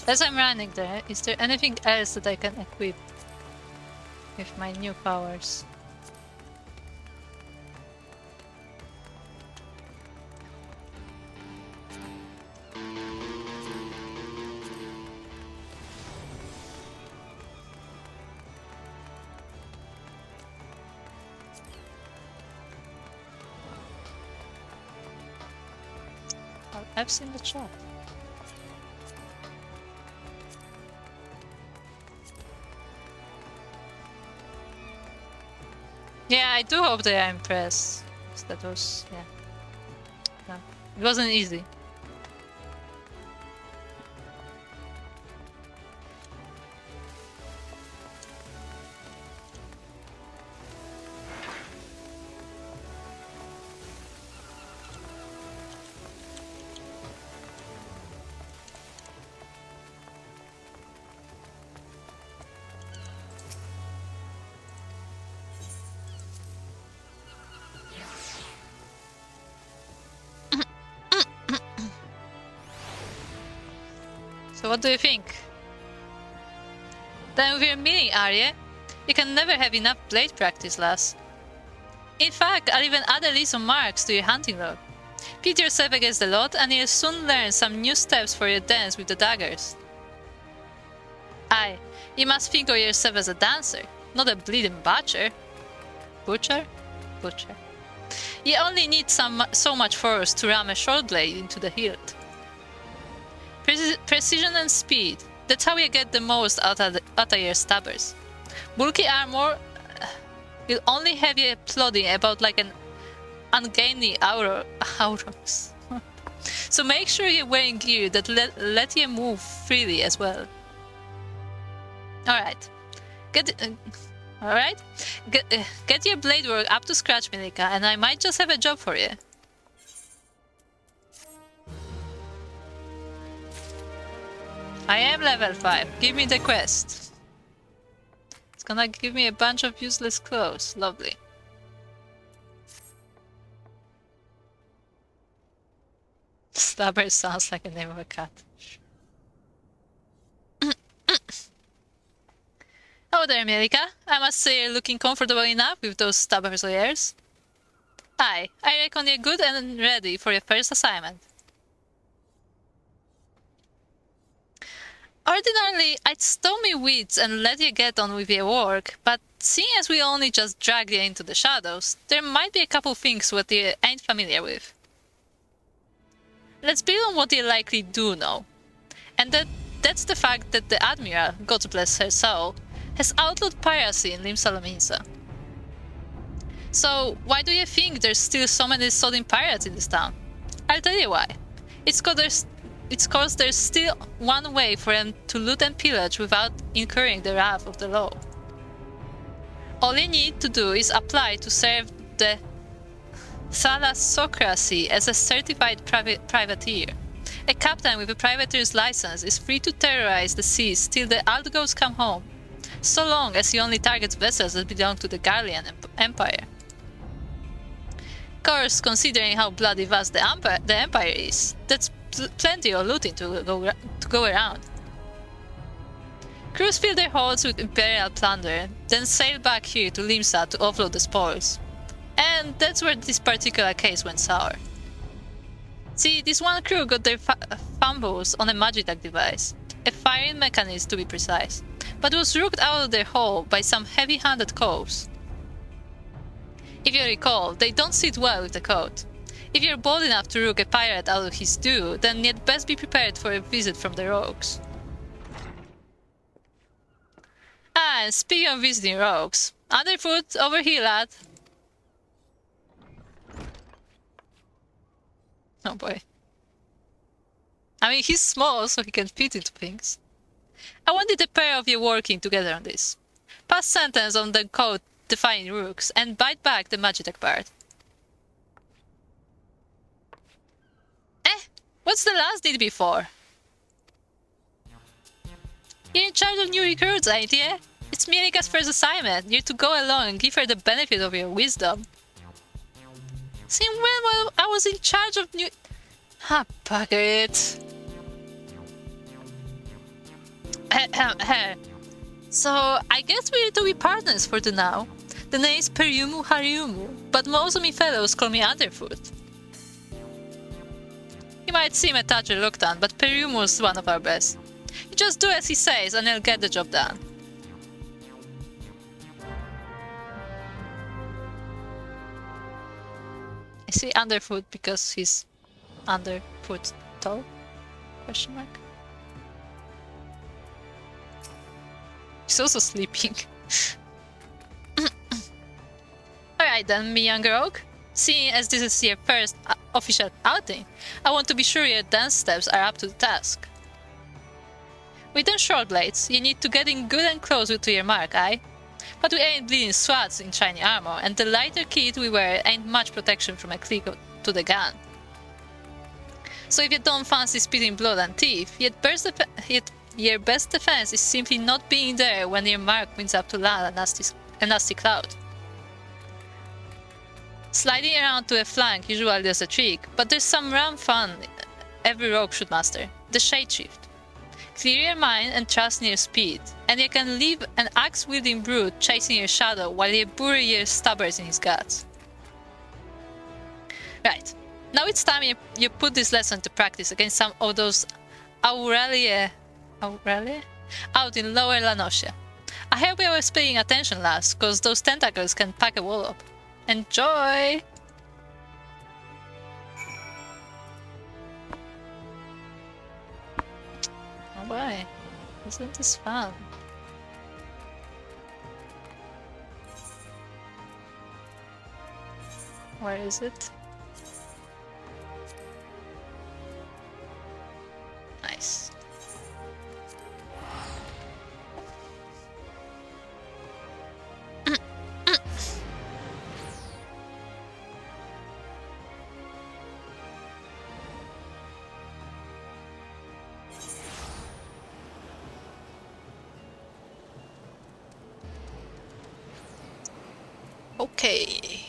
A: So as I'm running there, is there anything else that I can equip with my new powers? Well, I've seen the chat. Yeah, I do hope they are impressed. That was, yeah. No, it wasn't easy. So what do you think? Then with your mini Arya, you can never have enough blade practice, lass. In fact, I'll even add a list of marks to your hunting log. Pit yourself against the lot and you'll soon learn some new steps for your dance with the daggers. Aye, you must think of yourself as a dancer, not a bleeding butcher. Butcher? Butcher. You only need so much force to ram a short blade into the hilt. Precision and speed, that's how you get the most out of your stabbers. Bulky armor will only have you plodding about like an ungainly aurochs. So make sure you're wearing gear that let you move freely as well. Alright. Get your blade work up to scratch, Mielikka, and I might just have a job for you. I am level 5. Give me the quest. It's gonna give me a bunch of useless clothes. Lovely. Stabber sounds like the name of a cat. Oh there, Mielikka. I must say you're looking comfortable enough with those Stabber's ears. Aye, I reckon you're good and ready for your first assignment. Ordinarily, I'd stow my wits and let you get on with your work, but seeing as we only just dragged you into the shadows, there might be a couple things what you ain't familiar with. Let's build on what you likely do know. And that's the fact that the Admiral, God bless her soul, has outlawed piracy in Limsa. So, why do you think there's still so many sodding pirates in this town? I'll tell you why. It's cause there's still one way for them to loot and pillage without incurring the wrath of the law. All you need to do is apply to serve the thalassocracy as a certified privateer. A captain with a privateer's license is free to terrorize the seas till the Aldgos come home, so long as he only targets vessels that belong to the Garlean Empire. Of course, considering how bloody vast the Empire is, that's plenty of looting to go around. Crews fill their holds with Imperial plunder, then sail back here to Limsa to offload the spoils. And that's where this particular case went sour. See, this one crew got their fumbles on a Magitech device, a firing mechanism to be precise, but was rooked out of their hull by some heavy-handed coves. If you recall, they don't sit well with the code. If you're bold enough to rook a pirate out of his due, then you'd best be prepared for a visit from the rogues. Ah, and speaking of visiting rogues, Underfoot, over here, lad. Oh boy. I mean, he's small, so he can fit into things. I wanted the pair of you working together on this. Pass sentence on the code defining rooks, and bite back the Magitech part. What's the last need before? You're in charge of new recruits, ain't you? It's Mielikka's first assignment. You're to go along and give her the benefit of your wisdom. See, well, I was in charge of new... Ah, bugger it. So I guess we're to be partners for the now. The name's Periumu Hariumu, but most of me fellows call me Underfoot. He might seem a touch reluctant, but Periumu's one of our best. You just do as he says and he'll get the job done. I say Underfoot because he's underfoot tall? Question mark. He's also sleeping. Alright then, me younger rogue. Seeing as this is your first official outing, I want to be sure your dance steps are up to the task. With them short blades, you need to get in good and close to your mark, aye? But we ain't bleeding swads in shiny armor, and the lighter kit we wear ain't much protection from a click to the gun. So if you don't fancy spitting blood and teeth, your best defense is simply not being there when your mark winds up to land a nasty cloud. Sliding around to a flank usually does a trick, but there's some ramp fun every rogue should master: the shade shift. Clear your mind and trust in your speed, and you can leave an axe-wielding brute chasing your shadow while you bury your stabbers in his guts. Right, now it's time you put this lesson to practice against some of those Aurelie out in Lower La Noche. I hope you were paying attention last, cause those tentacles can pack a wall up. Enjoy! Oh boy, isn't this fun? Where is it? Nice. Okay.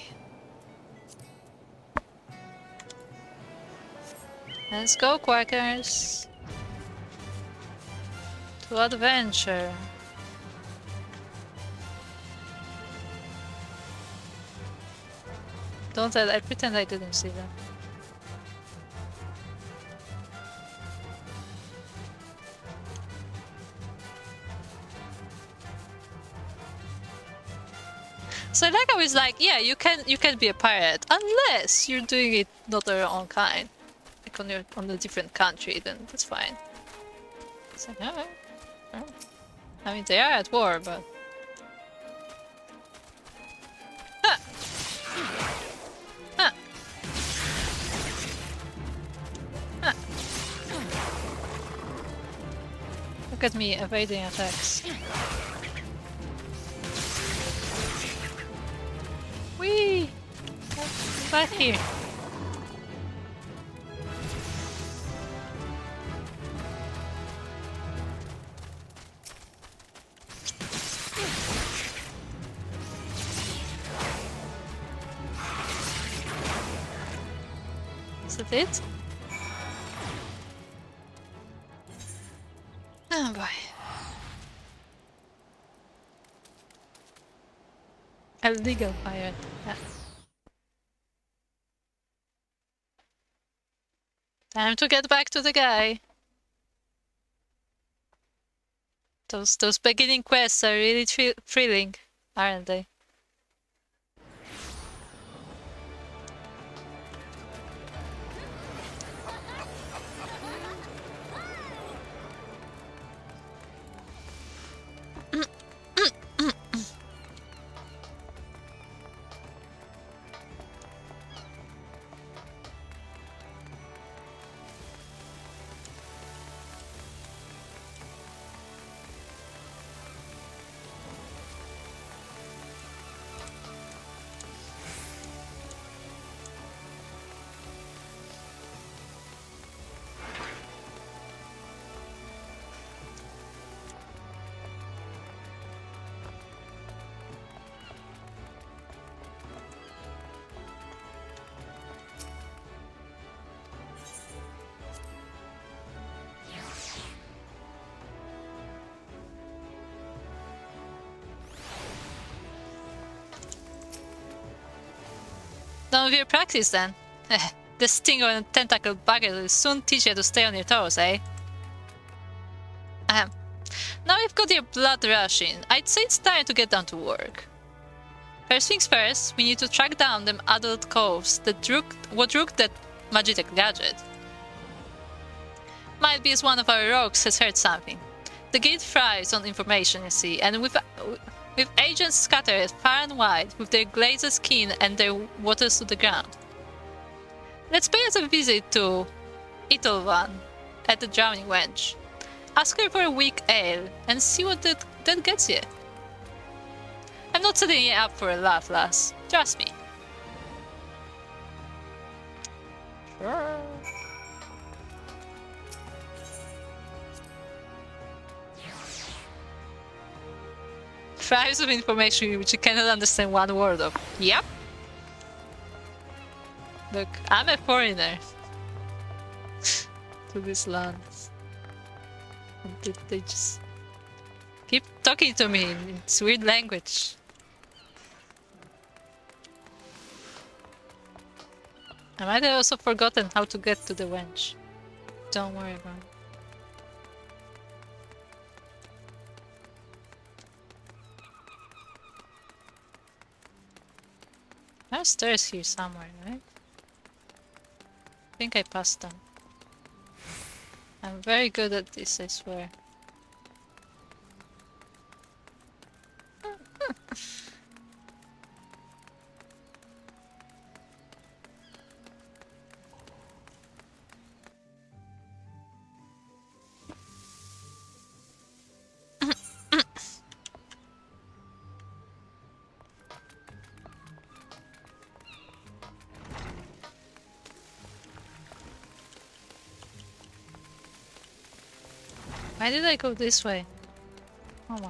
A: Let's go, Quackers. To adventure. Don't I pretend I didn't see that. So like I was like, yeah, you can be a pirate unless you're doing it not on your own kind, like on a different country. Then that's fine. It's like, alright. I mean, they are at war, but ah! Ah! Ah! Look at me evading attacks. Whee! Back here. Is that it? Oh boy. Illegal pirate. Yeah. Time to get back to the guy. Those beginning quests are really thrilling, aren't they? Done with your practice then? The sting of a tentacle bugger will soon teach you to stay on your toes, eh? Ahem. Now you've got your blood rushing, I'd say it's time to get down to work. First things first, we need to track down them adult coves that rooked that Magitech gadget. Might be as one of our rogues has heard something. The guild thrives on information, you see, and with agents scattered far and wide, with their glazes keen and their waters to the ground. Let's pay us a visit to Italvan at the Drowning Wench. Ask her for a weak ale and see what that gets you. I'm not setting you up for a laugh, lass. Trust me. Sure. Tribes of information which you cannot understand one word of. Yep. Look, I'm a foreigner to this land. They just keep talking to me in this weird language. I might have also forgotten how to get to the wench. Don't worry about it. There are stairs here somewhere, right? I think I passed them. I'm very good at this, I swear. Why did I go this way? Oh my.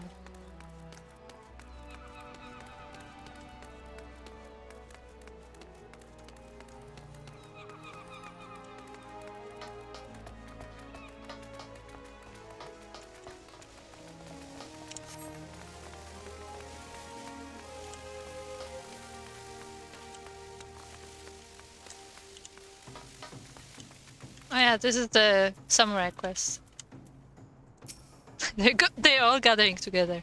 A: Oh yeah, this is the samurai quest. They're all gathering together.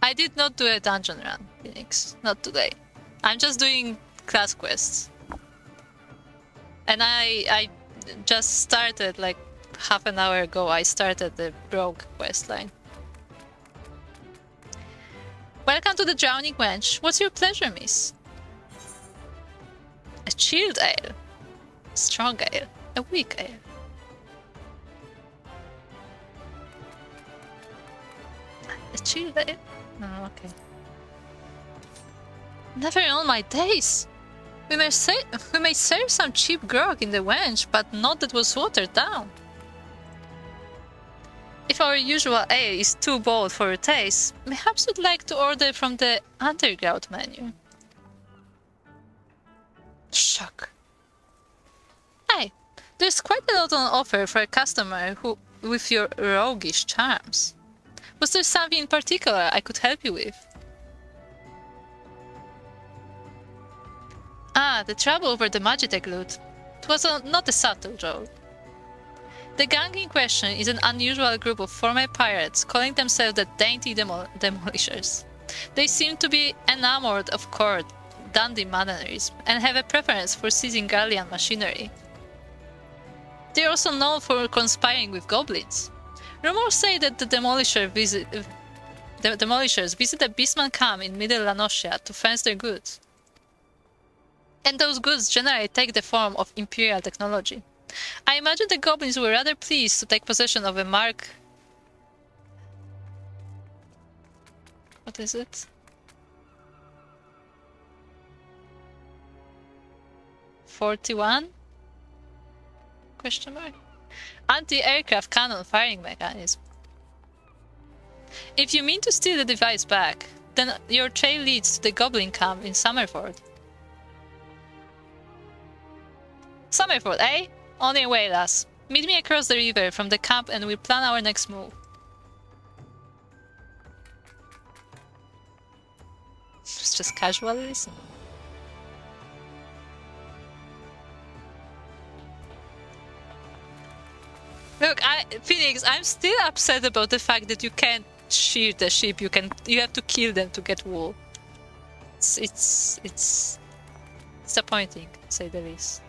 A: I did not do a dungeon run, Phoenix. Not today. I'm just doing class quests. And I just started like half an hour ago. I started the ROG quest line. Welcome to the Drowning Wench. What's your pleasure, miss? A chilled ale. Strong ale. A weak ale. A chilled ale? Oh, okay. Never in all my days! We may serve some cheap grog in the wench, but not that was watered down. If our usual ale is too bold for your taste, perhaps you'd like to order from the underground menu. Shock. Aye, there's quite a lot on offer for a customer who, with your roguish charms. Was there something in particular I could help you with? Ah, the trouble over the Magitech loot. It was not a subtle joke. The gang in question is an unusual group of former pirates calling themselves the Dainty Demolishers. They seem to be enamored of court, dandy mannerism, and have a preference for seizing Gallian machinery. They are also known for conspiring with goblins. Rumors say that the Demolishers visit a beastman camp in Middle Lanosia to fence their goods. And those goods generally take the form of imperial technology. I imagine the goblins were rather pleased to take possession of a Mark... What is it? '41? Question mark? Anti-aircraft cannon firing mechanism. If you mean to steal the device back, then your trail leads to the goblin camp in Summerford. Summerford, eh? On your way, lass. Meet me across the river from the camp and we'll plan our next move. Just casually listen. Look, Phoenix, I'm still upset about the fact that you can't shear the sheep. You have to kill them to get wool. It's disappointing, to say the least.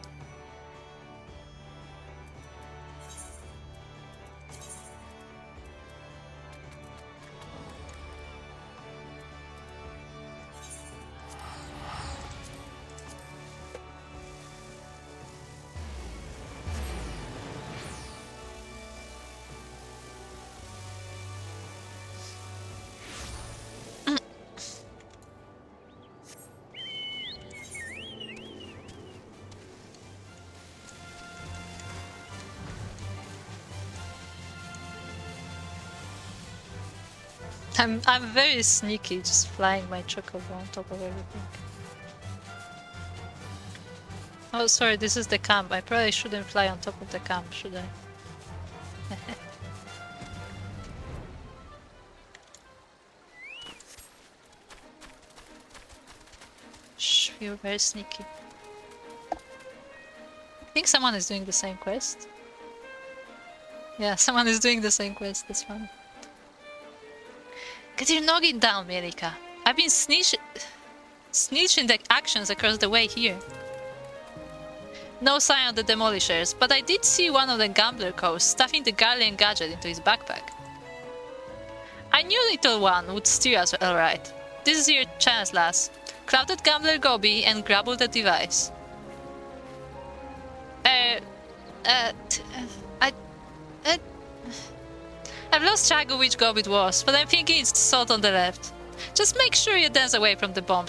A: I'm very sneaky, just flying my chocobo on top of everything. Oh, sorry, this is the camp. I probably shouldn't fly on top of the camp, should I? Shh, you're very sneaky. I think someone is doing the same quest. Yeah, someone is doing the same quest, that's fun. Get your noggin down, Mielikka. I've been snitching the actions across the way here. No sign of the demolishers, but I did see one of the gambler cows stuffing the Guardian gadget into his backpack. I knew little one would steer us alright. This is your chance, lass. Grab that gambler goby and grapple the device. I've lost track of which gob it was, but I'm thinking it's the salt on the left. Just make sure you dance away from the bomb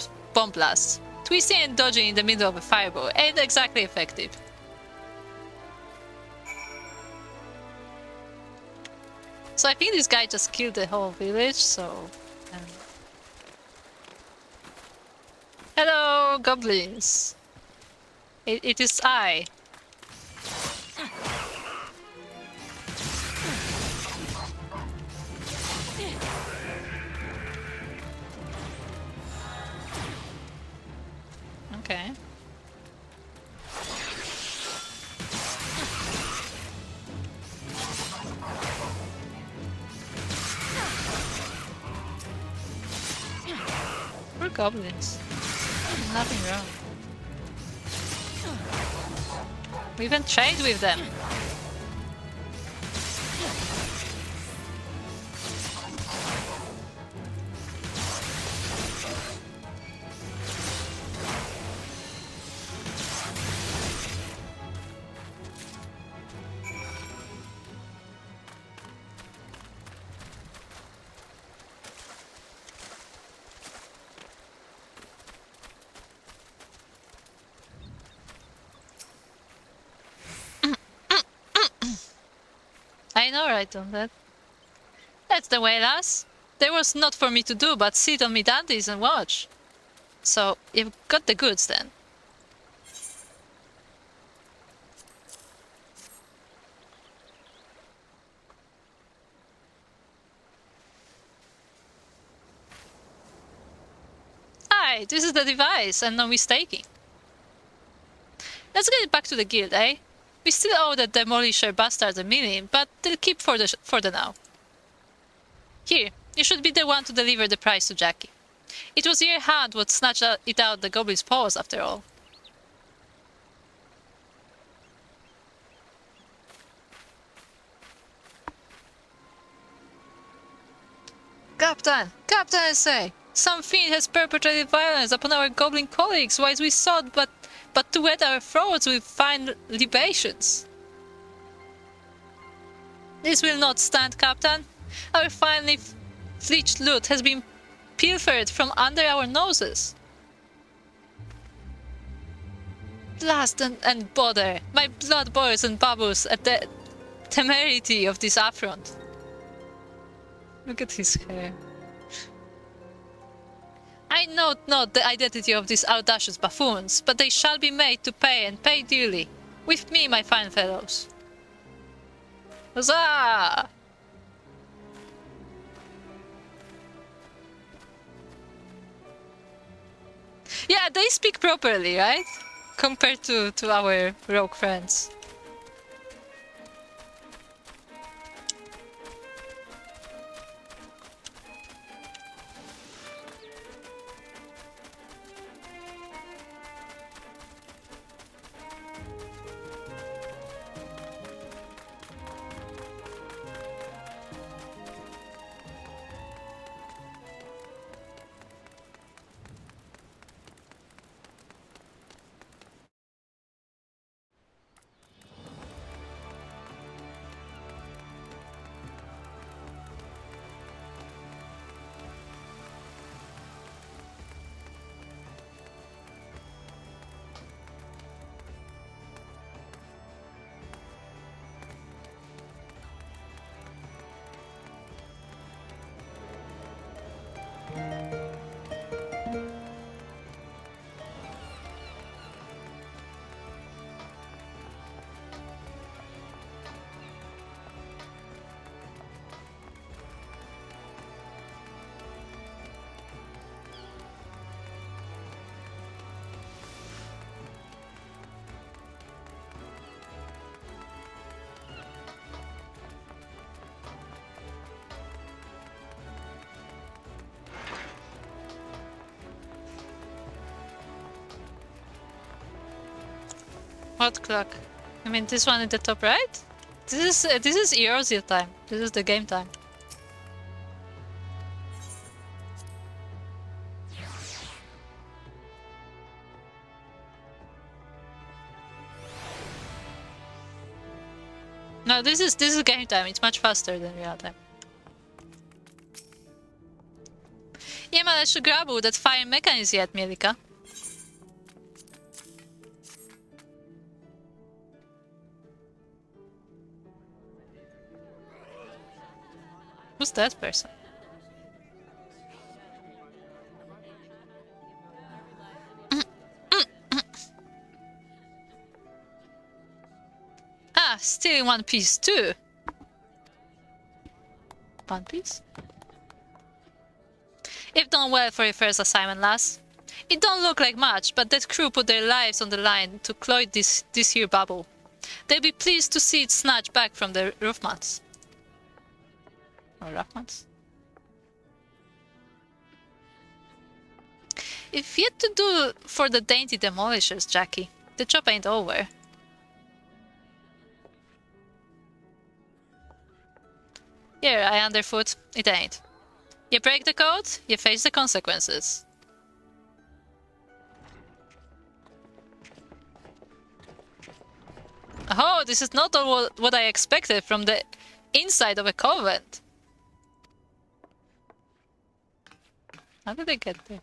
A: blasts. Twisting and dodging in the middle of a fireball ain't exactly effective. So I think this guy just killed the whole village, so... Hello, goblins! It is I. Okay. We're goblins. Nothing wrong. We even trade with them. I know, right, on that. That's the way, lass. There was not for me to do but sit on me dandies and watch. So, you've got the goods then. Aye, this is the device, and no mistaking. Let's get back to the guild, eh? We still owe the demolisher bastards a million, but they'll keep for the now. Here, you should be the one to deliver the prize to Jackie. It was your hand what snatched it out the goblin's paws, after all. Captain! Captain, I say! Some fiend has perpetrated violence upon our goblin colleagues, whilst we sought but to wet our throats with fine libations. This will not stand, Captain. Our finely fletched loot has been pilfered from under our noses. Blast and bother! My blood boils and bubbles at the temerity of this affront. Look at his hair. I note not the identity of these audacious buffoons, but they shall be made to pay, and pay dearly. With me, my fine fellows. Huzzah! Yeah, they speak properly, right? Compared to our rogue friends. What clock? I mean this one in the top right? This is Erosia time. This is the game time. No, this is game time. It's much faster than real time. Nie ma jeszcze grabu that fire mechanism yet, Mielikka. Who's that person? Ah, still in one piece too. One piece? You've done well for your first assignment, lass. It don't look like much, but that crew put their lives on the line to cloy this here bubble. They'll be pleased to see it snatched back from the roofmans. Or roofmans? If yet to do for the dainty demolishers, Jackie. The job ain't over. Here, I underfoot. It ain't. You break the code, you face the consequences. Oh, this is not all what I expected from the inside of a convent. How did I get there?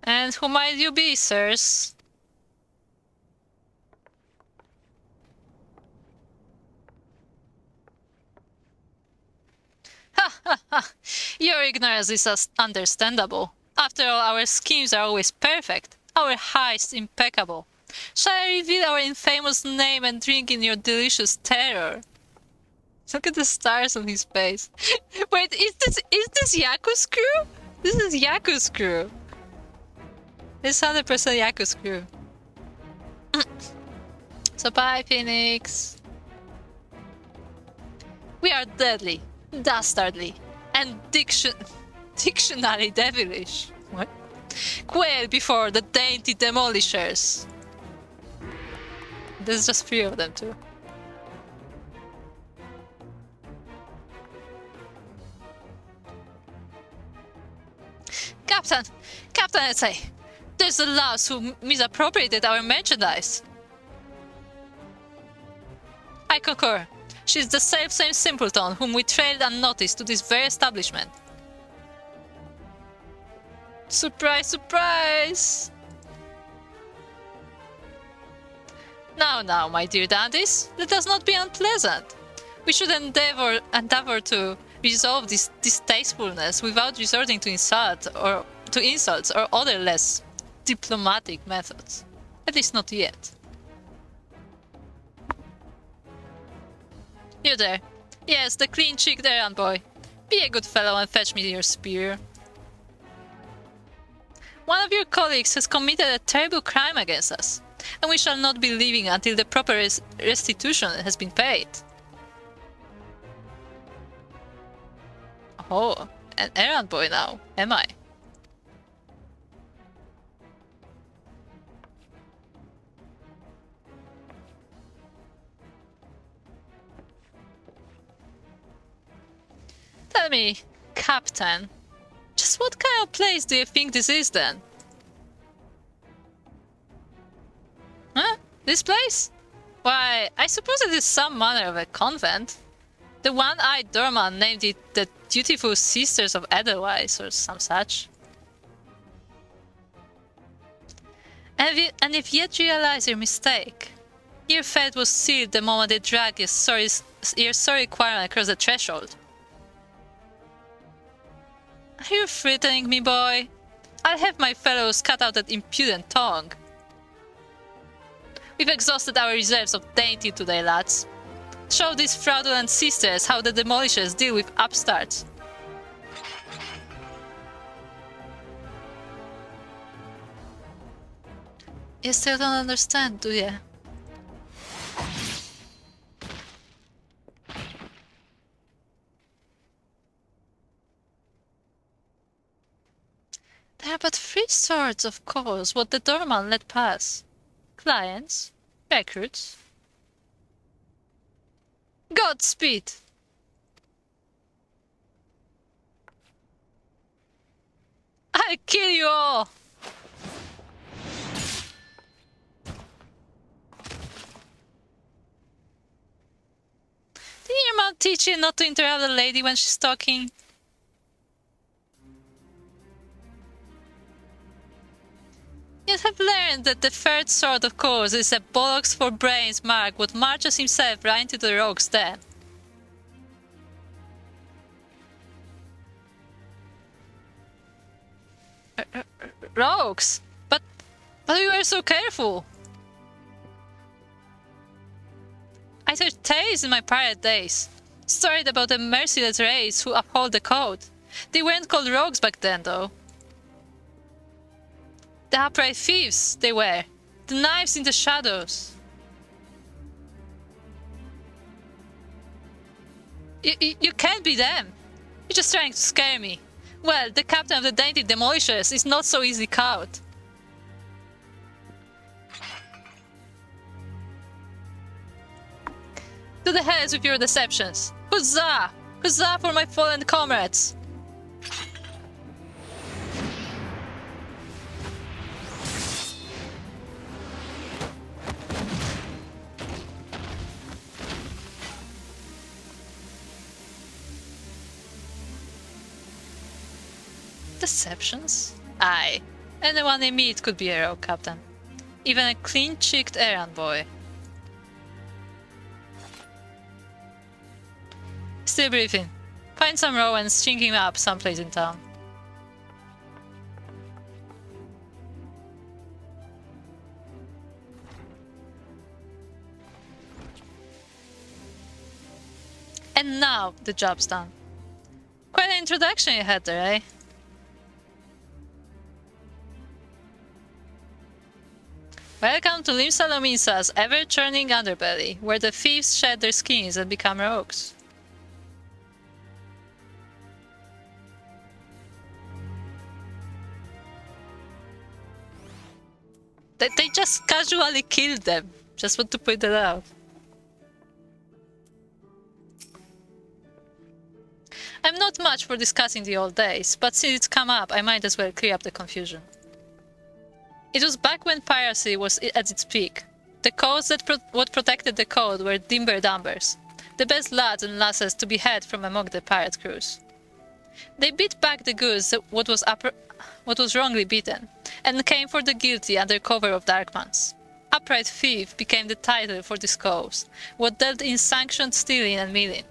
A: And who might you be, sirs? Ha ha ha! Your ignorance is understandable. After all, our schemes are always perfect, our heists impeccable. Shall I reveal our infamous name and drink in your delicious terror? Look at the stars on his face. Wait, is this Yaku's crew? This is Yaku's crew. It's 100% Yaku's crew. So bye, Phoenix. We are deadly, dastardly, and dictionary devilish. What? Quail before the dainty demolishers. There's just 3 of them too. Captain, I say, there's a louse who misappropriated our merchandise. I concur. She's the same simpleton whom we trailed unnoticed to this very establishment. Surprise, surprise! Now, my dear dandies, let us not be unpleasant. We should endeavor to resolve this distastefulness without resorting to insults or other less diplomatic methods. At least not yet. You there? Yes, the clean-cheeked errand boy. Be a good fellow and fetch me your spear. One of your colleagues has committed a terrible crime against us, and we shall not be leaving until the proper restitution has been paid. Oh, an errand boy now, am I? Tell me, Captain, just what kind of place do you think this is then? Huh? This place? Why, I suppose it is some manner of a convent. The one-eyed doorman named it the Dutiful Sisters of Edelweiss or some such. And if yet realize your mistake, your fate was sealed the moment they dragged your sorry quarrel across the threshold. Are you threatening me, boy? I'll have my fellows cut out that impudent tongue. We've exhausted our reserves of dainty today, lads. Show these fraudulent sisters how the demolishers deal with upstarts. You still don't understand, do you? There are but three sorts, of course, what the doorman let pass. Clients, recruits. Godspeed! I'll kill you all! Didn't your mom teach you not to interrupt a lady when she's talking? You'd have learned that the third sort, of course, is a bollocks for brains mark what marches himself right into the rogue's den. Rogues? But we were so careful. I heard tales in my pirate days. Stories about the merciless race who uphold the code. They weren't called rogues back then, though. The upright thieves, they were. The knives in the shadows. You can't be them. You're just trying to scare me. Well, the captain of the dainty demolishers is not so easily cowed. To the heads with your deceptions. Huzzah! Huzzah for my fallen comrades! Deceptions? Aye. Anyone they meet could be a rogue captain. Even a clean-cheeked errand boy. Still briefing. Find some row and string him up someplace in town. And now the job's done. Quite an introduction you had there, eh? Welcome to Limsa Lominsa's ever-churning underbelly, where the thieves shed their skins and become rogues. They just casually killed them. Just want to point that out. I'm not much for discussing the old days, but since it's come up, I might as well clear up the confusion. It was back when piracy was at its peak. The codes what protected the code were dimber dumbers, the best lads and lasses to be had from among the pirate crews. They beat back the goods what was wrongly beaten, and came for the guilty under cover of dark months. Upright thief became the title for this cause, what dealt in sanctioned stealing and milling.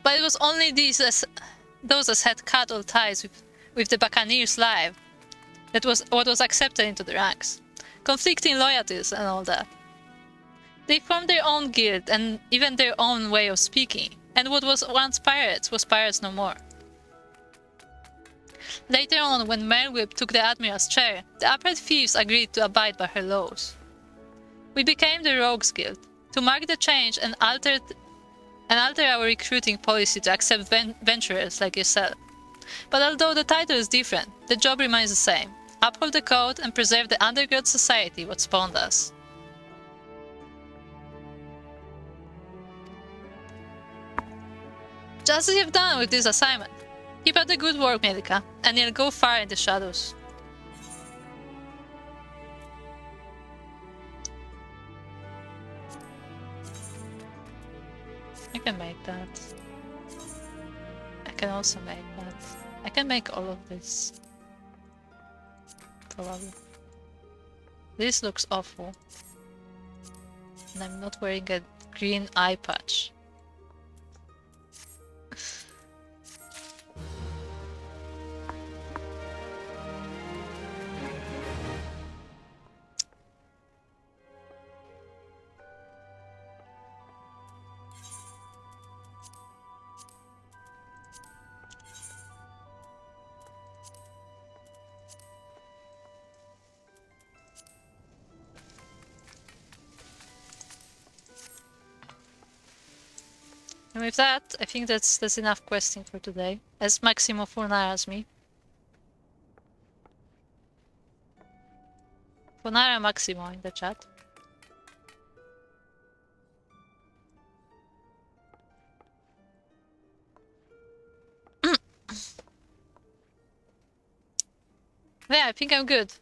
A: But it was only those as had cut all ties with the Buccaneers' life that was what was accepted into the ranks, conflicting loyalties and all that. They formed their own guild and even their own way of speaking, And what was once pirates was pirates no more. Later on, when Merwhip took the Admiral's chair, the upright thieves agreed to abide by her laws. We became the Rogues Guild, to mark the change and alter our recruiting policy to accept venturers like yourself. But although the title is different, the job remains the same. Uphold the code and preserve the underground society what spawned us. Just as you've done with this assignment. Keep up the good work, Mielikka, and you'll go far in the shadows. I can make that. I can also make that. I can make all of this. Probably. This looks awful. And I'm not wearing a green eye patch. And with that, I think that's enough questing for today. As Maximo Fornara's me. Fornara Maximo in the chat. Yeah, I think I'm good.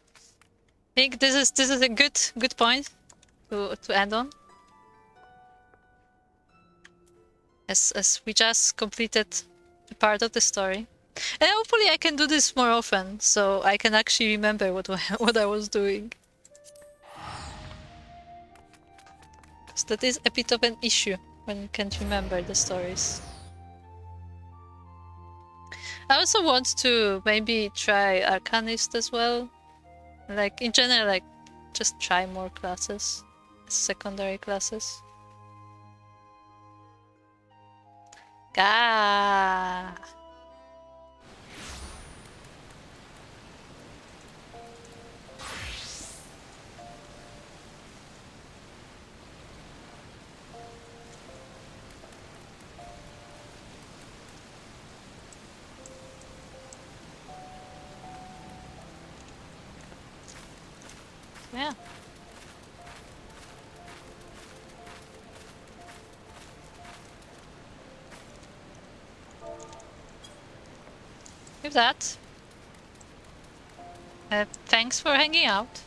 A: I think this is a good point to end on. As we just completed a part of the story. And hopefully I can do this more often, so I can actually remember what I was doing. Because that is a bit of an issue when you can't remember the stories. I also want to maybe try Arcanist as well. Like, in general, like, just try more classes. Secondary classes. Gah! Yeah. With that, thanks for hanging out.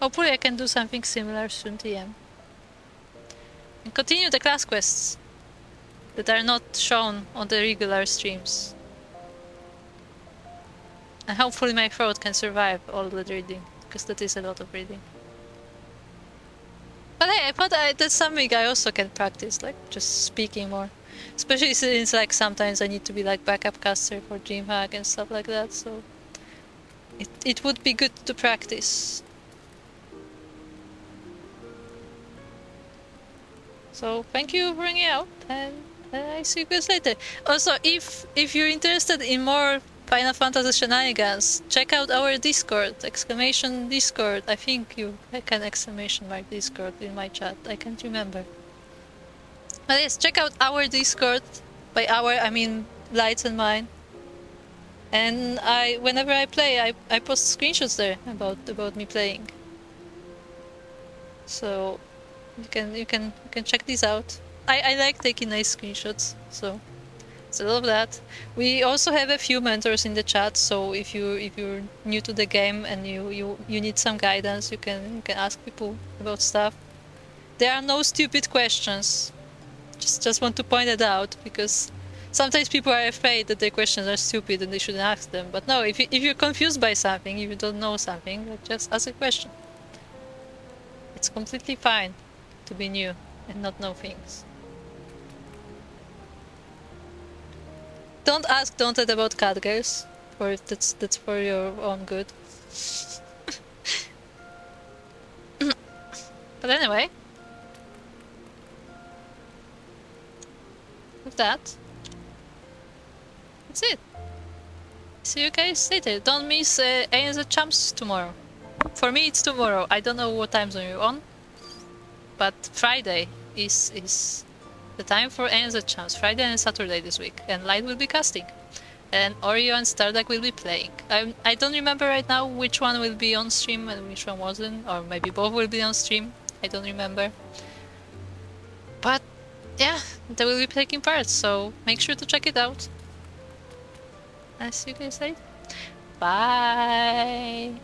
A: Hopefully I can do something similar soon, TM. And continue the class quests that are not shown on the regular streams. And hopefully my throat can survive all the reading, because that is a lot of reading. But hey, I thought that's something I also can practice, like just speaking more. Especially since like sometimes I need to be like backup caster for DreamHack and stuff like that, so it would be good to practice. So thank you for hanging out, and I see you guys later. Also, if you're interested in more Final Fantasy shenanigans, check out our Discord, exclamation Discord. I think I can exclamation mark Discord in my chat, I can't remember. But yes, check out our Discord. By our, I mean Lights and mine. And whenever I play, I post screenshots there about me playing. So you can check these out. I like taking nice screenshots, so I love that. We also have a few mentors in the chat, so if you're new to the game and you need some guidance, you can ask people about stuff. There are no stupid questions. Just want to point it out, because sometimes people are afraid that their questions are stupid and they shouldn't ask them. But no, if you're confused by something, if you don't know something, like, just ask a question. It's completely fine to be new and not know things. Don't ask Daunted about cat girls, or that's for your own good. But anyway, with that, that's it. See you guys later. Don't miss ANZ Champs tomorrow. For me, it's tomorrow. I don't know what time zone you're on, but Friday is the time for ANZ Champs. Friday and Saturday this week, and Light will be casting, and Oreo and Starduck will be playing. I don't remember right now which one will be on stream and which one wasn't, or maybe both will be on stream. I don't remember. But yeah, they will be taking part, so make sure to check it out. I'll see you guys later. Bye!